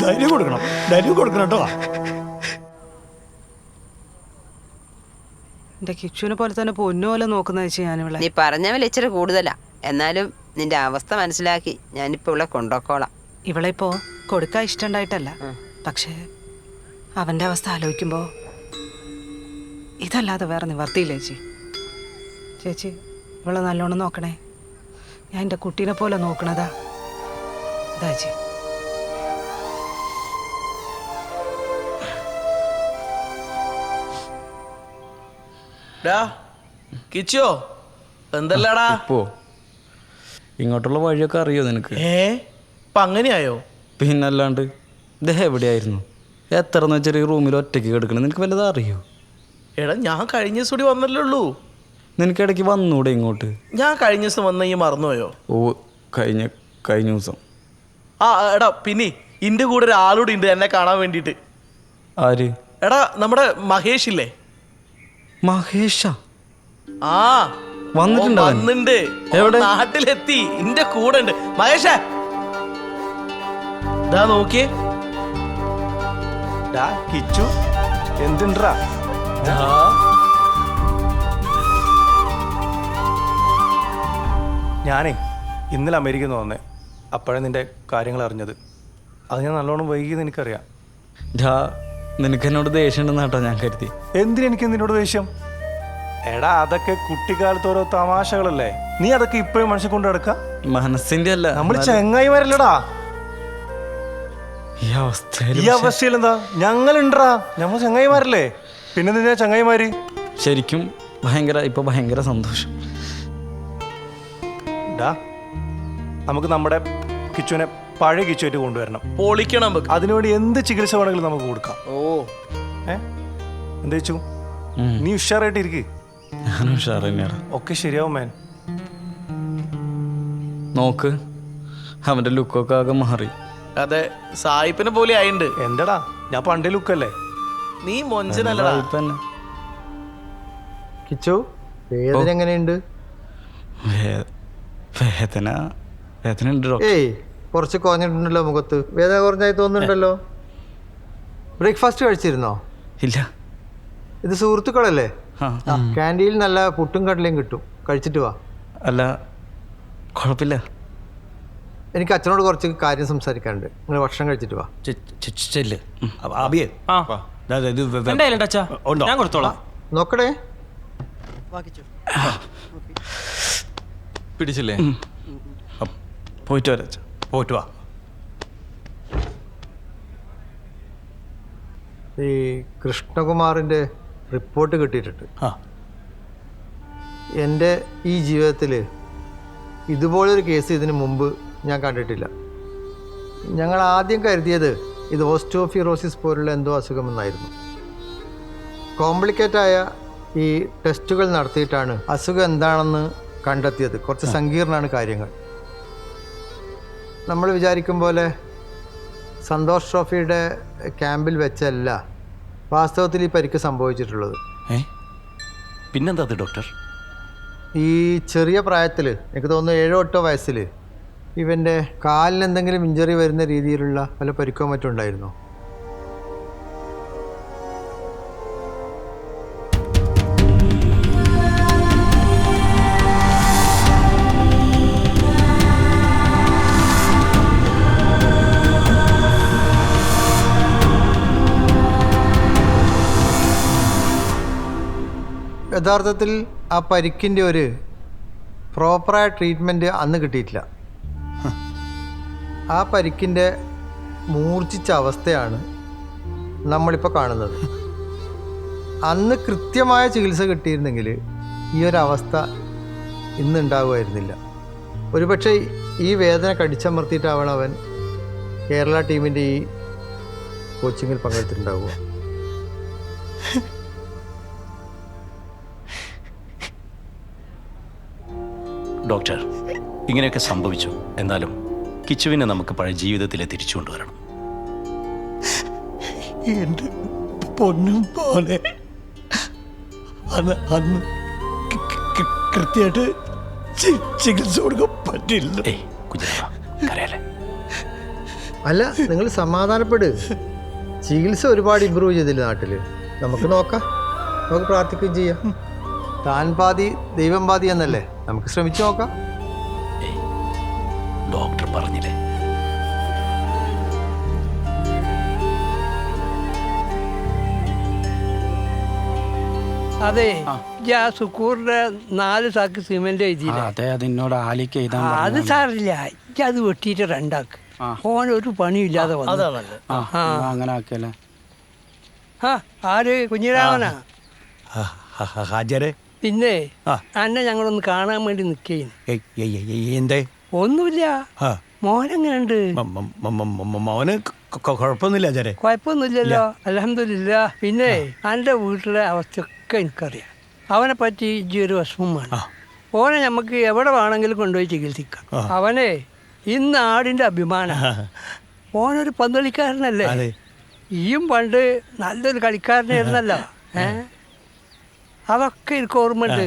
[SPEAKER 20] ധൈര്യം കൊടുക്കണം കേട്ടോ.
[SPEAKER 8] എന്റെ കിച്ചുവിനെ പോലെ തന്നെ പൊന്നുപോലെ നോക്കുന്ന വെച്ച് ഞാനിവിടെ. നീ പറഞ്ഞവൽ ഇച്ചിരി കൂടുതലാ. എന്നാലും നിന്റെ അവസ്ഥ മനസ്സിലാക്കി ഞാനിപ്പോ ഇവിടെ കൊണ്ടുപോക്കോളാം.
[SPEAKER 7] ഇവളെ ഇപ്പോ കൊടുക്കാൻ ഇഷ്ടണ്ടായിട്ടല്ല, പക്ഷേ അവന്റെ അവസ്ഥ ആലോചിക്കുമ്പോ ഇതല്ലാതെ വേറെ നിവർത്തിയില്ല ചേച്ചി. ചേച്ചി ഇവളെ നല്ലോണം നോക്കണേ. ഞാൻ എൻ്റെ കുട്ടീനെ പോലെ നോക്കണതാ. ഇതാ ചേച്ചി.
[SPEAKER 15] കിച്ചോ, എന്തല്ലടാ ഇപ്പോ? ഇങ്ങോട്ടുള്ള വഴിയൊക്കെ അറിയോ നിനക്ക്? ഇപ്പൊ അങ്ങനെയായോ? പിന്നല്ലാണ്ട്. ഇത് എവിടെയായിരുന്നു? എത്രന്ന് വെച്ചാൽ ഈ റൂമിൽ ഒറ്റയ്ക്ക് കിടക്കണം. നിനക്ക് വല്ലതും അറിയോ?
[SPEAKER 16] എടാ, ഞാൻ കഴിഞ്ഞ ദിവസം വന്നല്ലേ ഉള്ളൂ.
[SPEAKER 15] നിനക്ക് ഇടയ്ക്ക് വന്നൂടെ ഇങ്ങോട്ട്?
[SPEAKER 16] ഞാൻ കഴിഞ്ഞ ദിവസം വന്ന ഈ മറന്നുപോയോ?
[SPEAKER 15] ഓ, കഴിഞ്ഞ ദിവസം.
[SPEAKER 16] എടാ, പിന്നെ ഇന്റെ കൂടെ ഒരാളൂടെ ഉണ്ട് എന്നെ കാണാൻ വേണ്ടിട്ട്.
[SPEAKER 15] ആര്?
[SPEAKER 16] എടാ, നമ്മുടെ മഹേഷ് ഇല്ലേ?
[SPEAKER 15] മഹേഷ?
[SPEAKER 16] വന്നിട്ടുണ്ട്.
[SPEAKER 15] എവിടെ?
[SPEAKER 16] നാട്ടിലെത്തി. ഇന്റെ കൂടെ ഉണ്ട് മഹേഷേ. ഇതാ നോക്കിയേ.
[SPEAKER 15] കിച്ചു എന്തുണ്ടാ? ഞാനേ ഇന്നലെ അമേരിക്കയിൽ നിന്ന് വന്നേ. അപ്പോഴേ നിന്റെ കാര്യങ്ങൾ അറിഞ്ഞത്. അത് ഞാൻ നല്ലോണം വൈകിയെന്ന് എനിക്കറിയാം. നിനക്ക് എന്നോട് ദേഷ്യം ഉണ്ടെന്ന് കേട്ടോ ഞാൻ കരുതി. എന്തിനെനിക്ക് നിന്നോട് ദേഷ്യം? എടാ, അതൊക്കെ കുട്ടിക്കാലത്ത് ഓരോ തമാശകളല്ലേ. നീ അതൊക്കെ ഇപ്പോഴും മനുഷ്യൻ കൊണ്ട് നടക്ക? മനസ്സിന്റെ അല്ല, നമ്മൾ ചങ്ങായിമാരല്ലടാ. ഈ അവസ്ഥയിൽ എന്താ? ഞങ്ങളുണ്ടാ, നമ്മൾ ചങ്ങായിമാരല്ലേ. പിന്നെ നിന്നെ ചങ്ങായിമാര്. ശരിക്കും ഇപ്പൊ ഭയങ്കര സന്തോഷം. നമുക്ക് നമ്മുടെ കിച്ചുവിനെ പഴയ കിച്ചുവായിട്ട് കൊണ്ടുവരണം.
[SPEAKER 16] പൊളിക്കണം.
[SPEAKER 15] അതിനുവേണ്ടി എന്ത് ചികിത്സ വേണമെങ്കിലും നമുക്ക് കൊടുക്കാം. എന്താ വെച്ചു? നീ ഉഷാറായിട്ട് ഇരിക്ക്. ഒക്കെ ശരിയാവും മാൻ. നോക്ക്, അവന്റെ ലുക്കൊക്കെ ആകെ മാറി.
[SPEAKER 16] അതെ, സായിപ്പിനെ പോലെ ആയിണ്ട്.
[SPEAKER 15] എന്താടാ, ഞാൻ പണ്ടേ ലുക്കല്ലേ.
[SPEAKER 16] നീ മൊഞ്ചനല്ലടാ.
[SPEAKER 13] കിച്ചു, വേദന എങ്ങനെയുണ്ട്?
[SPEAKER 15] വേദന ഉണ്ട്.
[SPEAKER 13] ഏയ്, കുറച്ച് കുറഞ്ഞിട്ടുണ്ടല്ലോ മുഖത്ത്. വേദന കുറഞ്ഞായി തോന്നുന്നുണ്ടല്ലോ. ബ്രേക്ക്ഫാസ്റ്റ് കഴിച്ചിരുന്നോ?
[SPEAKER 15] ഇല്ല.
[SPEAKER 13] ഇത് സുഹൃത്തുക്കളല്ലേ? ക്യാൻറ്റീനിൽ നല്ല പുട്ടും കടലയും കിട്ടും, കഴിച്ചിട്ട് വാ.
[SPEAKER 15] അല്ല, കുഴപ്പമില്ല.
[SPEAKER 13] എനിക്ക് അച്ഛനോട് കുറച്ച് കാര്യം സംസാരിക്കാനുണ്ട്. നിങ്ങൾ ഭക്ഷണം കഴിച്ചിട്ട് വാ.
[SPEAKER 14] ഞാൻ കൊടുത്തോളാം.
[SPEAKER 13] നോക്കടേ.
[SPEAKER 12] പിടിച്ചില്ലേ?
[SPEAKER 15] പോയിട്ട് വരാ. പോയിട്ട് വാ.
[SPEAKER 13] ഈ കൃഷ്ണകുമാറിൻ്റെ റിപ്പോർട്ട് കിട്ടിയിട്ടുണ്ട്. എൻ്റെ ഈ ജീവിതത്തിൽ ഇതുപോലൊരു കേസ് ഇതിനു മുമ്പ് ഞാൻ കണ്ടിട്ടില്ല. ഞങ്ങൾ ആദ്യം കരുതിയത് ഇത് ഓസ്റ്റിയോഫിറോസിസ് പോലുള്ള എന്തോ അസുഖമെന്നായിരുന്നു. കോംപ്ലിക്കേറ്റായ ഈ ടെസ്റ്റുകൾ നടത്തിയിട്ടാണ് അസുഖം എന്താണെന്ന് കണ്ടെത്തിയത്. കുറച്ച് സങ്കീർണമാണ് കാര്യങ്ങൾ. നമ്മൾ വിചാരിക്കും പോലെ സന്തോഷ് ട്രോഫിയുടെ ക്യാമ്പിൽ വെച്ചല്ല വാസ്തവത്തിൽ ഈ പരിക്ക് സംഭവിച്ചിട്ടുള്ളത്.
[SPEAKER 15] പിന്നെന്താ അത് ഡോക്ടർ?
[SPEAKER 13] ഈ ചെറിയ പ്രായത്തിൽ, എനിക്ക് തോന്നുന്നു 7-8 വയസ്സിൽ ഇവൻ്റെ കാലിന് എന്തെങ്കിലും ഇഞ്ചറി വരുന്ന രീതിയിലുള്ള വല്ല പരിക്കോ മറ്റോ ഉണ്ടായിരുന്നോ? യഥാർത്ഥത്തിൽ ആ പരിക്കിൻ്റെ ഒരു പ്രോപ്പറായ ട്രീറ്റ്മെൻറ്റ് അന്ന് കിട്ടിയിട്ടില്ല. ആ പരിക്കിൻ്റെ മൂർച്ഛിച്ച അവസ്ഥയാണ് നമ്മളിപ്പോൾ കാണുന്നത്. അന്ന് കൃത്യമായ ചികിത്സ കിട്ടിയിരുന്നെങ്കിൽ ഈ ഒരു അവസ്ഥ ഇന്ന് ഉണ്ടാകുമായിരുന്നില്ല. ഒരുപക്ഷെ ഈ വേദന കടിച്ചമർത്തിയിട്ടാവണം അവൻ കേരള ടീമിൻ്റെ ഈ കോച്ചിങ്ങിൽ പങ്കെടുത്തിട്ടുണ്ടാവുക.
[SPEAKER 15] ഡോക്ടർ, ഇങ്ങനെയൊക്കെ സംഭവിച്ചു. എന്നാലും കിച്ചുവിനെ നമുക്ക് പഴയ ജീവിതത്തിലെ തിരിച്ചു കൊണ്ടുവരണം.
[SPEAKER 10] എൻ്റെ പൊന്നും പോലെ അന്ന് കൃത്യമായിട്ട് ചികിത്സ കൊടുക്കാൻ പറ്റില്ല.
[SPEAKER 13] അല്ല, നിങ്ങൾ സമാധാനപ്പെട്. ചികിത്സ ഒരുപാട് ഇമ്പ്രൂവ് ചെയ്തില്ല നാട്ടിൽ. നമുക്ക് നോക്കാം, നമുക്ക് പ്രാർത്ഥിക്കുകയും ചെയ്യാം. താൻ പാതി ദൈവം പാതി എന്നല്ലേ, നമുക്ക് ശ്രമിച്ചു നോക്കാം.
[SPEAKER 15] ഡോക്ടർ പറഞ്ഞില്ലേ.
[SPEAKER 11] അതെ, ആ സുക്കൂറിന്റെ 4 സാക്ക് സിമെന്റ് എഴുതിയില്ലേ?
[SPEAKER 22] അതെ, അതിനോട് ആലിക്ക് എഴുതാൻ
[SPEAKER 11] അത് സാറില്ല, അത് വെട്ടിയിട്ട് 2 ആക്ക്. ഓൻ ഒരു പണിയില്ലാതെ വന്നു.
[SPEAKER 22] അങ്ങനെ ആക്കിയല്ലേ.
[SPEAKER 11] ആര്? കുഞ്ഞിരാമനാ?
[SPEAKER 10] ഹാജരെ.
[SPEAKER 11] പിന്നെ അന്നെ ഞങ്ങളൊന്ന് കാണാൻ വേണ്ടി നിൽക്കേന്.
[SPEAKER 10] എന്തേ?
[SPEAKER 11] ഒന്നുമില്ല. മോനെങ്ങനെയുണ്ട്?
[SPEAKER 10] മോന് കുഴപ്പമൊന്നുമില്ല ഹാജരെ.
[SPEAKER 11] കുഴപ്പമൊന്നുമില്ലല്ലോ, അൽഹംദുലില്ലാ. പിന്നെ എൻ്റെ വീട്ടിലെ അവസ്ഥയൊക്കെ എനിക്കറിയാം. അവനെ പറ്റി ഈ ഒരു വിഷമം വേണം. ഓനെ നമുക്ക് എവിടെ വേണമെങ്കിലും കൊണ്ടുപോയി ചികിത്സിക്കാം. അവനെ ഈ നാടിൻ്റെ അഭിമാനം. ഓനൊരു പന്തളിക്കാരനല്ലേ? ഈയും പണ്ട് നല്ലൊരു കളിക്കാരനായിരുന്നല്ലോ. അതൊക്കെ എനിക്ക് ഓർമ്മയുണ്ട്.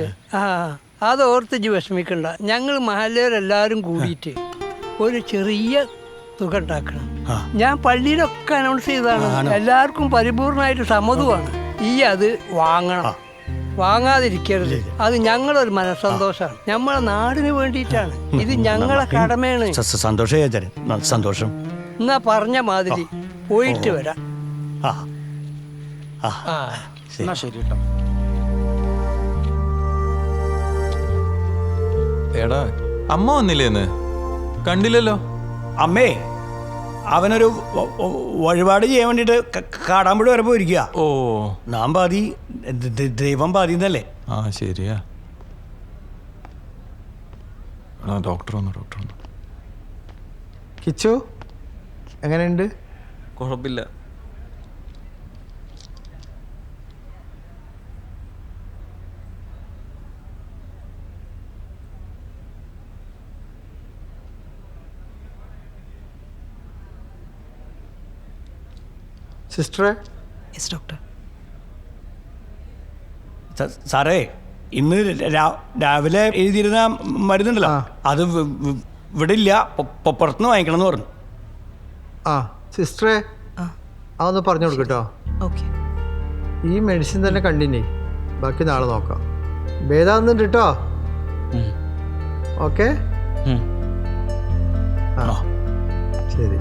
[SPEAKER 11] അതോർത്ത് ഇജ്ജ് വിഷമിക്കണ്ട. ഞങ്ങൾ മഹല്ലവരെല്ലാവരും കൂടിയിട്ട് ഒരു ചെറിയ തുക ഉണ്ടാക്കണം. ഞാൻ പള്ളിയിലൊക്കെ അനൗൺസ് ചെയ്തതാണ്. എല്ലാവർക്കും പരിപൂർണമായിട്ട് സമ്മതമാണ്. അത് വാങ്ങണം, വാങ്ങാതിരിക്കരുത്. അത് ഞങ്ങളൊരു മനസ്സന്തോഷമാണ്, നമ്മളെ നാടിന് വേണ്ടിയിട്ടാണ്. ഇത് ഞങ്ങളെ കടമയാണ്.
[SPEAKER 10] സന്തോഷം.
[SPEAKER 11] എന്നാ പറഞ്ഞ മാതിരി പോയിട്ട് വരാം.
[SPEAKER 22] ശരി കേട്ടോ.
[SPEAKER 12] എടാ, അമ്മ വന്നില്ലേന്ന്? കണ്ടില്ലല്ലോ.
[SPEAKER 10] അമ്മേ, അവനൊരു വഴിപാട് ചെയ്യാൻ വേണ്ടിട്ട് കാടാമ്പുഴ വരെ പോയിരിക്കുക.
[SPEAKER 12] ഓ,
[SPEAKER 10] നാം പാതി ദൈവം പാതി എന്നല്ലേ?
[SPEAKER 12] ആ ശരിയാ. ഡോക്ടർ വന്നു.
[SPEAKER 13] കിച്ചു എങ്ങനെയുണ്ട്?
[SPEAKER 12] കുഴപ്പമില്ല.
[SPEAKER 13] സിസ്റ്ററെ.
[SPEAKER 7] Yes doctor.
[SPEAKER 10] സാറേ, ഇന്ന് രാവിലെ എഴുതിയിരുന്ന മരുന്നുണ്ടല്ലോ, അത് ഇവിടെ ഇല്ല, പുറത്തുനിന്ന് വാങ്ങിക്കണം എന്ന് പറഞ്ഞു.
[SPEAKER 13] സിസ്റ്ററെ, അതൊന്ന് പറഞ്ഞു കൊടുക്കട്ടോ.
[SPEAKER 7] ഓക്കെ.
[SPEAKER 13] ഈ മെഡിസിൻ തന്നെ കണ്ടിന്യൂ, ബാക്കി നാളെ നോക്കാം. ഭേദാവുന്നുണ്ട് കേട്ടോ. ഓക്കെ, ശരി.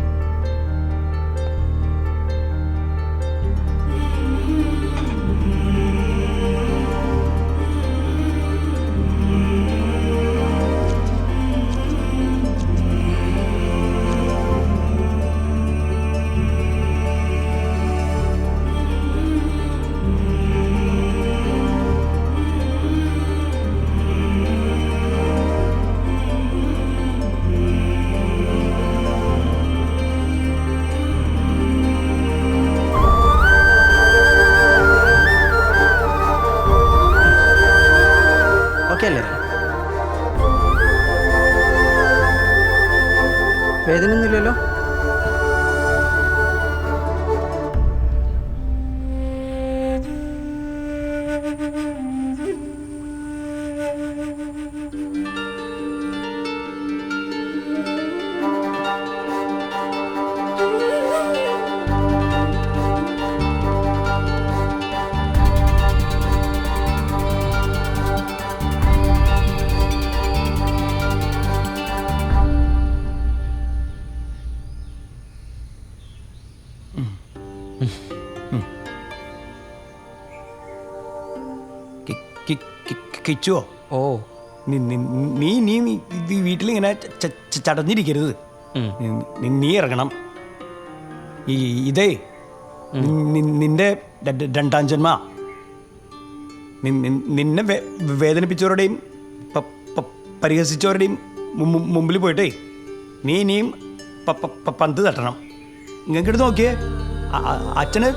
[SPEAKER 10] കിച്ചുവോ ഓ നീ വീട്ടിലിങ്ങനെ ചടഞ്ഞിരിക്കരുത്. നീ ഇറങ്ങണം. ഇതേ നിന്റെ രണ്ടാം ജന്മ. നിന്നെ വേദനിപ്പിച്ചവരുടെയും പരിഹസിച്ചവരുടെയും മുമ്പിൽ പോയിട്ടേ നീ ഇനിയും പന്ത് തട്ടണം. ഇങ്ങോട്ട് നോക്കിയേ, അച്ഛന്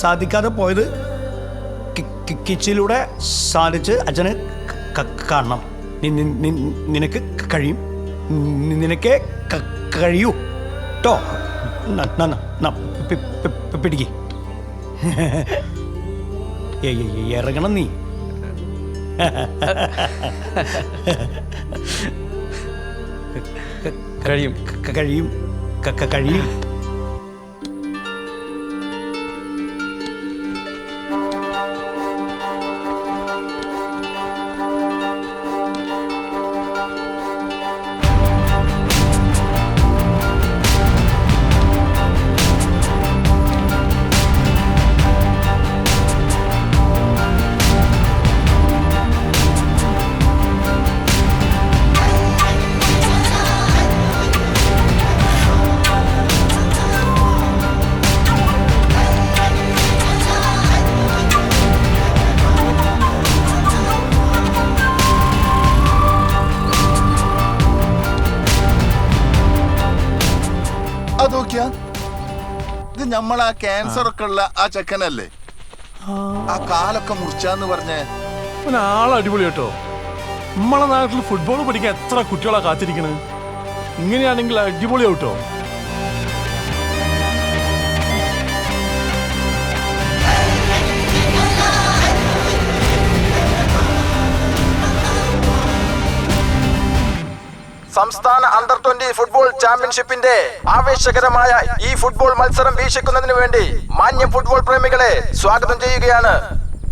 [SPEAKER 10] സാധിക്കാതെ പോയത് കിച്ചിലൂടെ സാധിച്ച് അച്ഛന് കാണണം. നിനക്ക് കഴിയും, നിനക്ക് കഴിയൂ കേട്ടോ. പിടിക്ക്, ഇറങ്ങണം നീ. കഴിയും കഴിയും കഴിയും.
[SPEAKER 19] അതൊക്കെയാ ഇത് നമ്മളാ ക്യാൻസർ ഒക്കെ ഉള്ള ആ ചെക്കനല്ലേ, ആ കാലൊക്കെ മുറിച്ചാന്ന് പറഞ്ഞേ.
[SPEAKER 1] ആള് അടിപൊളി കേട്ടോ. നമ്മളെ നാട്ടിൽ ഫുട്ബോൾ പഠിക്കാൻ എത്ര കുട്ടികളാ കാത്തിരിക്കണ്. ഇങ്ങനെയാണെങ്കിൽ അടിപൊളിയാവും കേട്ടോ.
[SPEAKER 17] സംസ്ഥാന അണ്ടർ 20 ഫുട്ബോൾ ചാമ്പ്യൻഷിപ്പിന്റെ ആവേശകരമായ ഈ ഫുട്ബോൾ മത്സരം വീക്ഷിക്കുന്നതിന് വേണ്ടി മാന്യ ഫുട്ബോൾ പ്രേമികളെ സ്വാഗതം ചെയ്യുകയാണ്.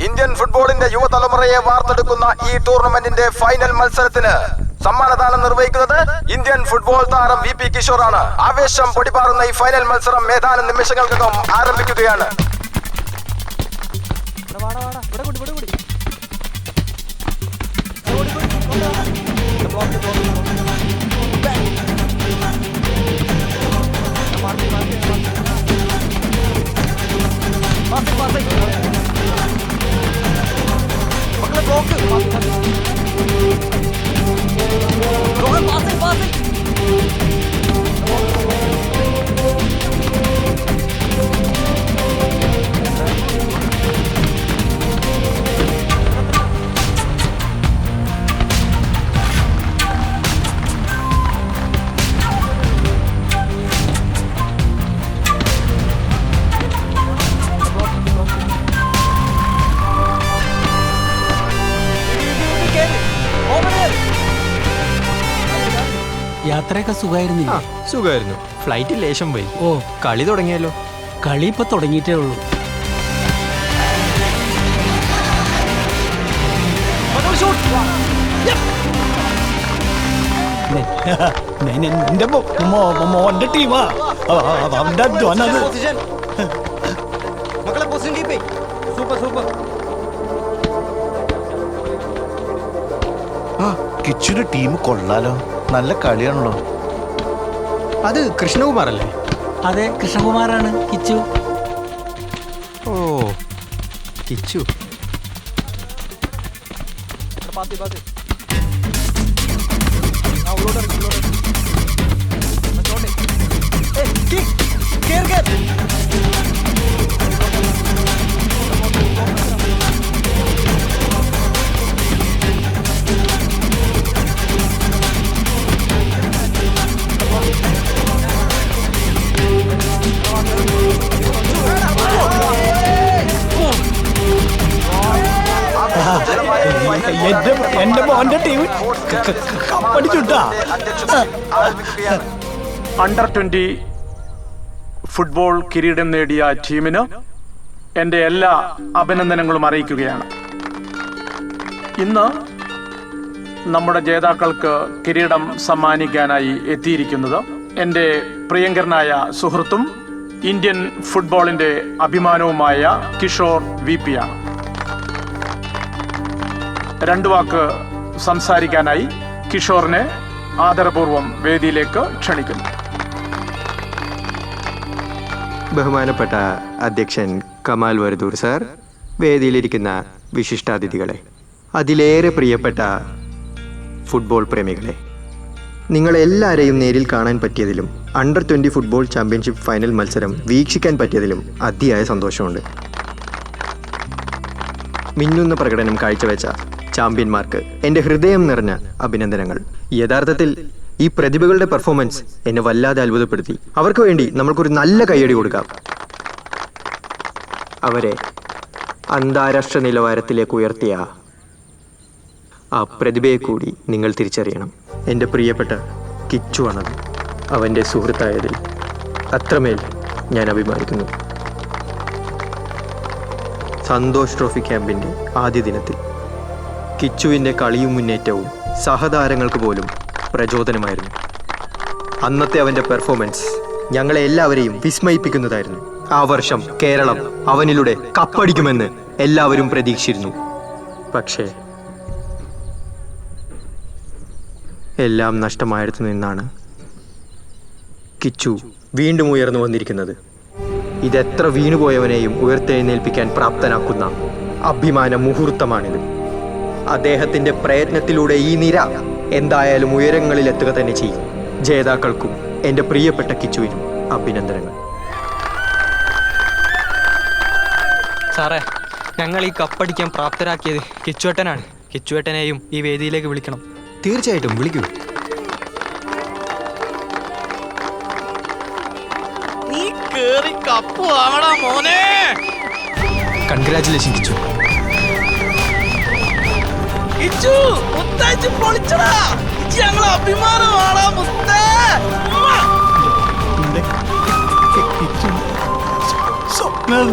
[SPEAKER 17] ഇന്ത്യൻ ഫുട്ബോളിന്റെ യുവതലമുറയെ വാർത്തെടുക്കുന്ന ഈ ടൂർണമെന്റിന്റെ ഫൈനൽ മത്സരത്തിന് സമ്മാനദാനം നിർവഹിക്കുന്നത് ഇന്ത്യൻ ഫുട്ബോൾ താരം VP കിഷോറാണ്. ആവേശം പൊടിപാറുന്ന ഈ ഫൈനൽ മത്സരം ഏതാനും നിമിഷങ്ങൾക്കകം ആരംഭിക്കുകയാണ്.
[SPEAKER 22] യാത്രയൊക്കെ സുഖമായിരുന്നില്ല?
[SPEAKER 12] സുഖമായിരുന്നു. ഫ്ലൈറ്റ് ലേശം പോയി.
[SPEAKER 22] ഓ,
[SPEAKER 12] കളി തുടങ്ങിയല്ലോ.
[SPEAKER 22] കളി ഇപ്പൊ തുടങ്ങിയിട്ടേ ഉള്ളൂ.
[SPEAKER 10] എന്റെ മോന്റെ ടീമാ. അവന്റെ അധ്വാനം.
[SPEAKER 5] കിച്ചുന്റെ ടീം കൊള്ളാലോ, നല്ല കളിയാണല്ലോ.
[SPEAKER 22] അത് കൃഷ്ണകുമാർ അല്ലേ? അതെ, കൃഷ്ണകുമാറാണ് കിച്ചു. ഓ, കിച്ചു.
[SPEAKER 10] എന്റെ മോന്റെ ടീം പഠിച്ചുട്ടാ.
[SPEAKER 1] അണ്ടർ 20 ഫുട്ബോൾ കിരീടം നേടിയ ടീമിന് എൻ്റെ എല്ലാ അഭിനന്ദനങ്ങളും അറിയിക്കുകയാണ്. ഇന്ന് നമ്മുടെ ജേതാക്കൾക്ക് കിരീടം സമ്മാനിക്കാനായി എത്തിയിരിക്കുന്നത് എൻ്റെ പ്രിയങ്കരനായ സുഹൃത്തും
[SPEAKER 3] ഇന്ത്യൻ ഫുട്ബോളിന്റെ അഭിമാനവുമായ കിഷോർ VP ആണ്. 2 വാക്ക് സംസാരിക്കാനായി കിഷോറിനെ ആദരപൂർവ്വം വേദിയിലേക്ക് ക്ഷണിക്കുന്നു.
[SPEAKER 18] ബഹുമാനപ്പെട്ട അധ്യക്ഷൻ കമാൽ വരദൂർ സാർ, വേദിയിലിരിക്കുന്ന വിശിഷ്ടാതിഥികളെ, അതിലേറെ പ്രിയപ്പെട്ട ഫുട്ബോൾ പ്രേമികളെ, നിങ്ങളെല്ലാവരെയും നേരിൽ കാണാൻ പറ്റിയതിലും അണ്ടർ 20 ഫുട്ബോൾ ചാമ്പ്യൻഷിപ്പ് ഫൈനൽ മത്സരം വീക്ഷിക്കാൻ പറ്റിയതിലും അതിയായ സന്തോഷമുണ്ട്. മിന്നുന്ന പ്രകടനം കാഴ്ചവെച്ച ചാമ്പ്യന്മാർക്ക് എൻ്റെ ഹൃദയം നിറഞ്ഞ അഭിനന്ദനങ്ങൾ. യഥാർത്ഥത്തിൽ ഈ പ്രതിഭകളുടെ പെർഫോമൻസ് എന്നെ വല്ലാതെ അത്ഭുതപ്പെടുത്തി. അവർക്ക് വേണ്ടി നമ്മൾക്കൊരു നല്ല കയ്യടി കൊടുക്കാം. അവരെ അന്താരാഷ്ട്ര നിലവാരത്തിലേക്ക് ഉയർത്തിയ ആ പ്രതിഭയെ കൂടി നിങ്ങൾ തിരിച്ചറിയണം. എൻ്റെ പ്രിയപ്പെട്ട കിച്ചുവാണത്. അവൻ്റെ സുഹൃത്തായതിൽ അത്രമേൽ ഞാൻ അഭിമാനിക്കുന്നു. സന്തോഷ് ട്രോഫി ക്യാമ്പിൻ്റെ ആദ്യ ദിനത്തിൽ കിച്ചുവിൻ്റെ കളിയും മുന്നേറ്റവും സഹതാരങ്ങൾക്ക് പോലും പ്രചോദനമായിരുന്നു. അന്നത്തെ അവൻ്റെ പെർഫോമൻസ് ഞങ്ങളെ എല്ലാവരെയും വിസ്മയിപ്പിക്കുന്നതായിരുന്നു. ആ വർഷം കേരളം അവനിലൂടെ കപ്പടിക്കുമെന്ന് എല്ലാവരും പ്രതീക്ഷിച്ചിരുന്നു. പക്ഷേ എല്ലാം നഷ്ടമായിടത്തു നിന്നാണ് കിച്ചു വീണ്ടും ഉയർന്നു വന്നിരിക്കുന്നത്. ഇതെത്ര വീണുപോയവനെയും ഉയർത്തെഴുന്നേൽപ്പിക്കാൻ പ്രാപ്തനാക്കുന്ന അഭിമാന മുഹൂർത്തമാണിത്. അദ്ദേഹത്തിൻ്റെ പ്രയത്നത്തിലൂടെ ഈ നിര എന്തായാലും ഉയരങ്ങളിലെത്തുക തന്നെ ചെയ്യും. ജേതാക്കൾക്കും എൻ്റെ പ്രിയപ്പെട്ട കിച്ചുവിനും അഭിനന്ദനങ്ങൾ.
[SPEAKER 23] സാറേ, ഞങ്ങൾ ഈ കപ്പടിക്കാൻ പ്രാപ്തരാക്കിയത് കിച്ചുവേട്ടനാണ്. കിച്ചുവേട്ടനെയും ഈ വേദിയിലേക്ക് വിളിക്കണം.
[SPEAKER 18] തീർച്ചയായിട്ടും വിളിക്കൂ.
[SPEAKER 16] നീ കേറി കപ്പ് വാങ്ങടാ മോനെ.
[SPEAKER 23] കൺഗ്രാറ്റുലേഷൻ കിച്ചു.
[SPEAKER 16] കിച്ചു മുത്താഴ്ച പൊളിച്ചടാ. കിച്ചു ഞങ്ങളെ അഭിമാനമാടാ മുത്തേ.
[SPEAKER 1] സ്വപ്നം